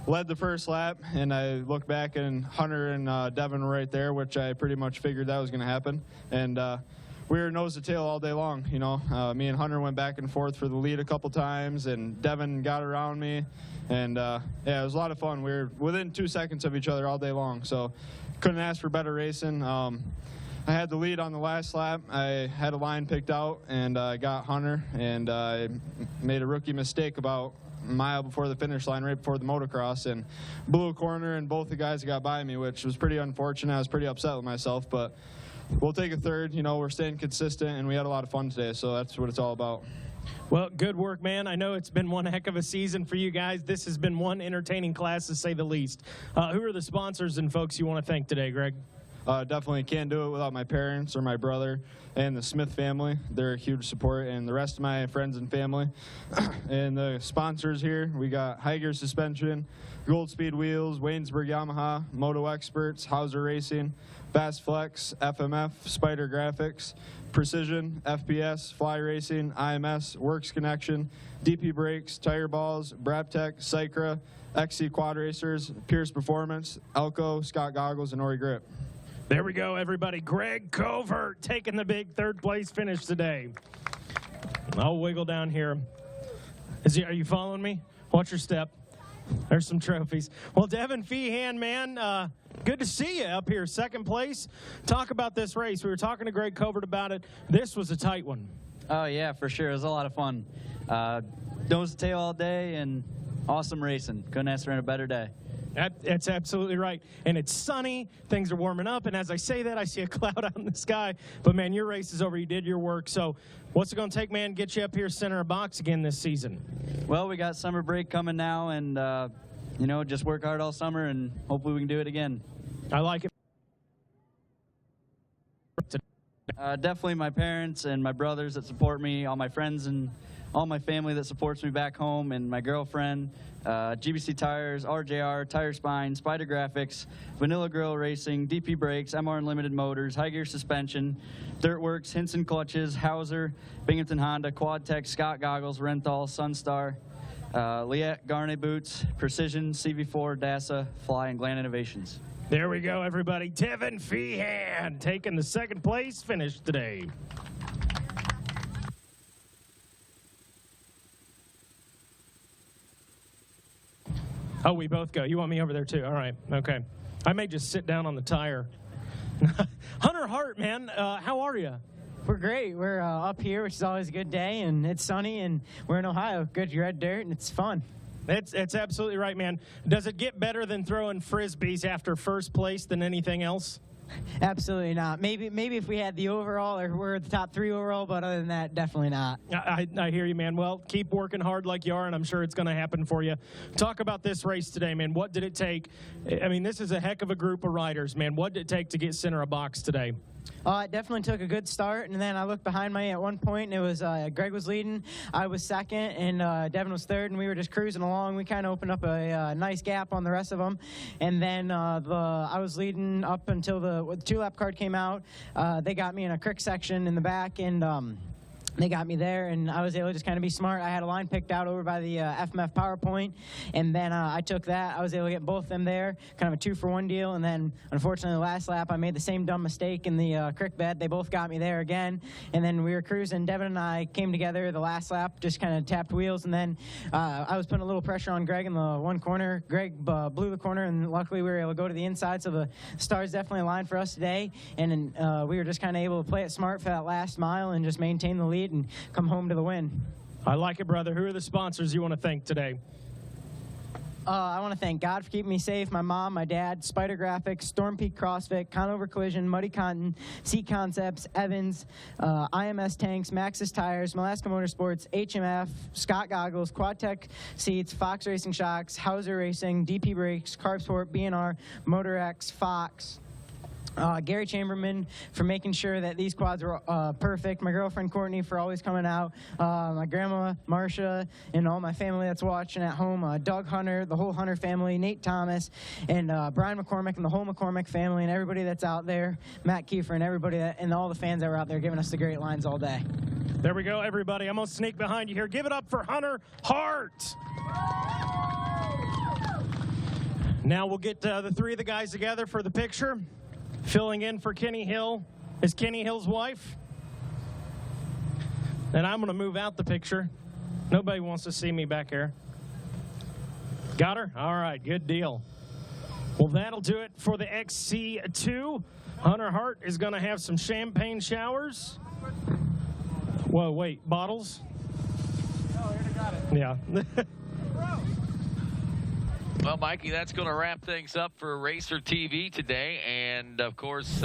led the first lap, and I looked back, and Hunter and Devin were right there, which I pretty much figured that was going to happen. And we were nose to tail all day long, you know. Me and Hunter went back and forth for the lead a couple times, and Devin got around me. And, yeah, it was a lot of fun. We were within 2 seconds of each other all day long, so couldn't ask for better racing. I had the lead on the last lap. I had a line picked out, and I got Hunter, and I made a rookie mistake about a mile before the finish line, right before the motocross, and blew a corner, and both the guys got by me, which was pretty unfortunate. I was pretty upset with myself, but we'll take a third. You know, we're staying consistent, and we had a lot of fun today, so that's what it's all about. Well, good work, man. I know it's been one heck of a season for you guys. This has been one entertaining class, to say the least. Who are the sponsors and folks you want to thank today, Greg? Definitely can't do it without my parents or my brother and the Smith family. They're a huge support, and the rest of my friends and family. And the sponsors here, we got Higer Suspension, Gold Speed Wheels, Waynesburg Yamaha, Moto Experts, Hauser Racing, Fast Flex, FMF, Spider Graphics, Precision, FPS, Fly Racing, IMS, Works Connection, DP Brakes, Tire Balls, Brabtech, Sycra, XC Quad Racers, Pierce Performance, Elko, Scott Goggles, and Ori Grip. There we go, everybody. Greg Covert taking the big 3rd place finish today. I'll wiggle down here. Are you following me? Watch your step. There's some trophies. Well, Devin Feehan, man, good to see you up here, 2nd place. Talk about this race. We were talking to Greg Covert about it. This was a tight one. Oh, yeah, for sure. It was a lot of fun. Nose to tail all day and awesome racing. Couldn't ask for a better day. That's absolutely right. And it's sunny. Things are warming up. And as I say that, I see a cloud out in the sky. But, man, your race is over. You did your work. So what's it going to take, man, to get you up here center of box again this season? Well, we got summer break coming now, and, you know, just work hard all summer, and hopefully we can do it again. I like it. Definitely my parents and my brothers that support me, all my friends and all my family that supports me back home, and my girlfriend, GBC Tires, RJR, Tire Spine, Spider Graphics, Vanilla Grill Racing, DP Brakes, MR Unlimited Motors, High Gear Suspension, Dirtworks, Hinson Clutches, Hauser, Binghamton Honda, Quadtech, Scott Goggles, Renthal, Sunstar, Liette, Garnet Boots, Precision, CV4, DASA, Fly, and Gland Innovations. There we go, everybody. Tevin Feehan taking the second place finish today. Oh, we both go. You want me over there, too? All right. Okay. I may just sit down on the tire. Hunter Hart, man, how are you? We're great. We're up here, which is always a good day, and it's sunny, and we're in Ohio. Good red dirt, and it's fun. It's absolutely right, man. Does it get better than throwing Frisbees after first place than anything else? Absolutely not. Maybe if we had the overall, or we're the top 3 overall, but other than that, definitely not. I hear you, man. Well, keep working hard like you are, and I'm sure it's going to happen for you. Talk about this race today, man. What did it take? I mean, this is a heck of a group of riders, man. What did it take to get center of box today? It definitely took a good start, and then I looked behind me at one point, and it was Greg was leading, I was second, and Devin was third, and we were just cruising along. We kind of opened up a nice gap on the rest of them, and then I was leading up until the 2-lap card came out. They got me in a crick section in the back, and they got me there, and I was able to just kind of be smart. I had a line picked out over by the FMF PowerPoint, and then I took that. I was able to get both of them there, kind of a 2-for-1 deal, and then unfortunately the last lap I made the same dumb mistake in the crick bed. They both got me there again, and then we were cruising. Devin and I came together the last lap, just kind of tapped wheels, and then I was putting a little pressure on Greg in the one corner. Greg blew the corner, and luckily we were able to go to the inside, so the stars definitely aligned for us today, and we were just kind of able to play it smart for that last mile and just maintain the lead and come home to the win. I like it, brother. Who are the sponsors you want to thank today? I want to thank God for keeping me safe, my mom, my dad, Spider Graphics, Storm Peak CrossFit, Conover Collision, Muddy Cotton, Seat Concepts, Evans, IMS Tanks, Maxxis Tires, Alaska Motorsports, HMF, Scott Goggles, Quadtech Seats, Fox Racing Shocks, Hauser Racing, DP Brakes, Carpsport, BNR, MotorX, Fox. Gary Chamberman for making sure that these quads were perfect. My girlfriend Courtney for always coming out. My grandma Marcia and all my family that's watching at home. Doug Hunter, the whole Hunter family, Nate Thomas, and Brian McCormick and the whole McCormick family and everybody that's out there. Matt Kiefer and everybody and all the fans that were out there giving us the great lines all day. There we go, everybody. I'm going to sneak behind you here. Give it up for Hunter Hart. Now we'll get the 3 of the guys together for the picture. Filling in for Kenny Hill is Kenny Hill's wife. And I'm going to move out the picture. Nobody wants to see me back here. Got her? All right, good deal. Well, that'll do it for the XC2. Hunter Hart is going to have some champagne showers. Whoa, wait, bottles? Oh, here got it. Yeah. Well, Mikey, that's going to wrap things up for Racer TV today. And, of course,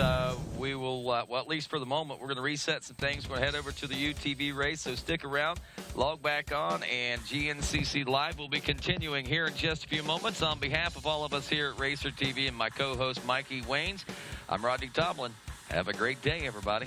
we will, well, at least for the moment, we're going to reset some things. We're going to head over to the UTV race, so stick around, log back on, and GNCC Live will be continuing here in just a few moments. On behalf of all of us here at Racer TV and my co-host, Mikey Waynes, I'm Rodney Tomlin. Have a great day, everybody.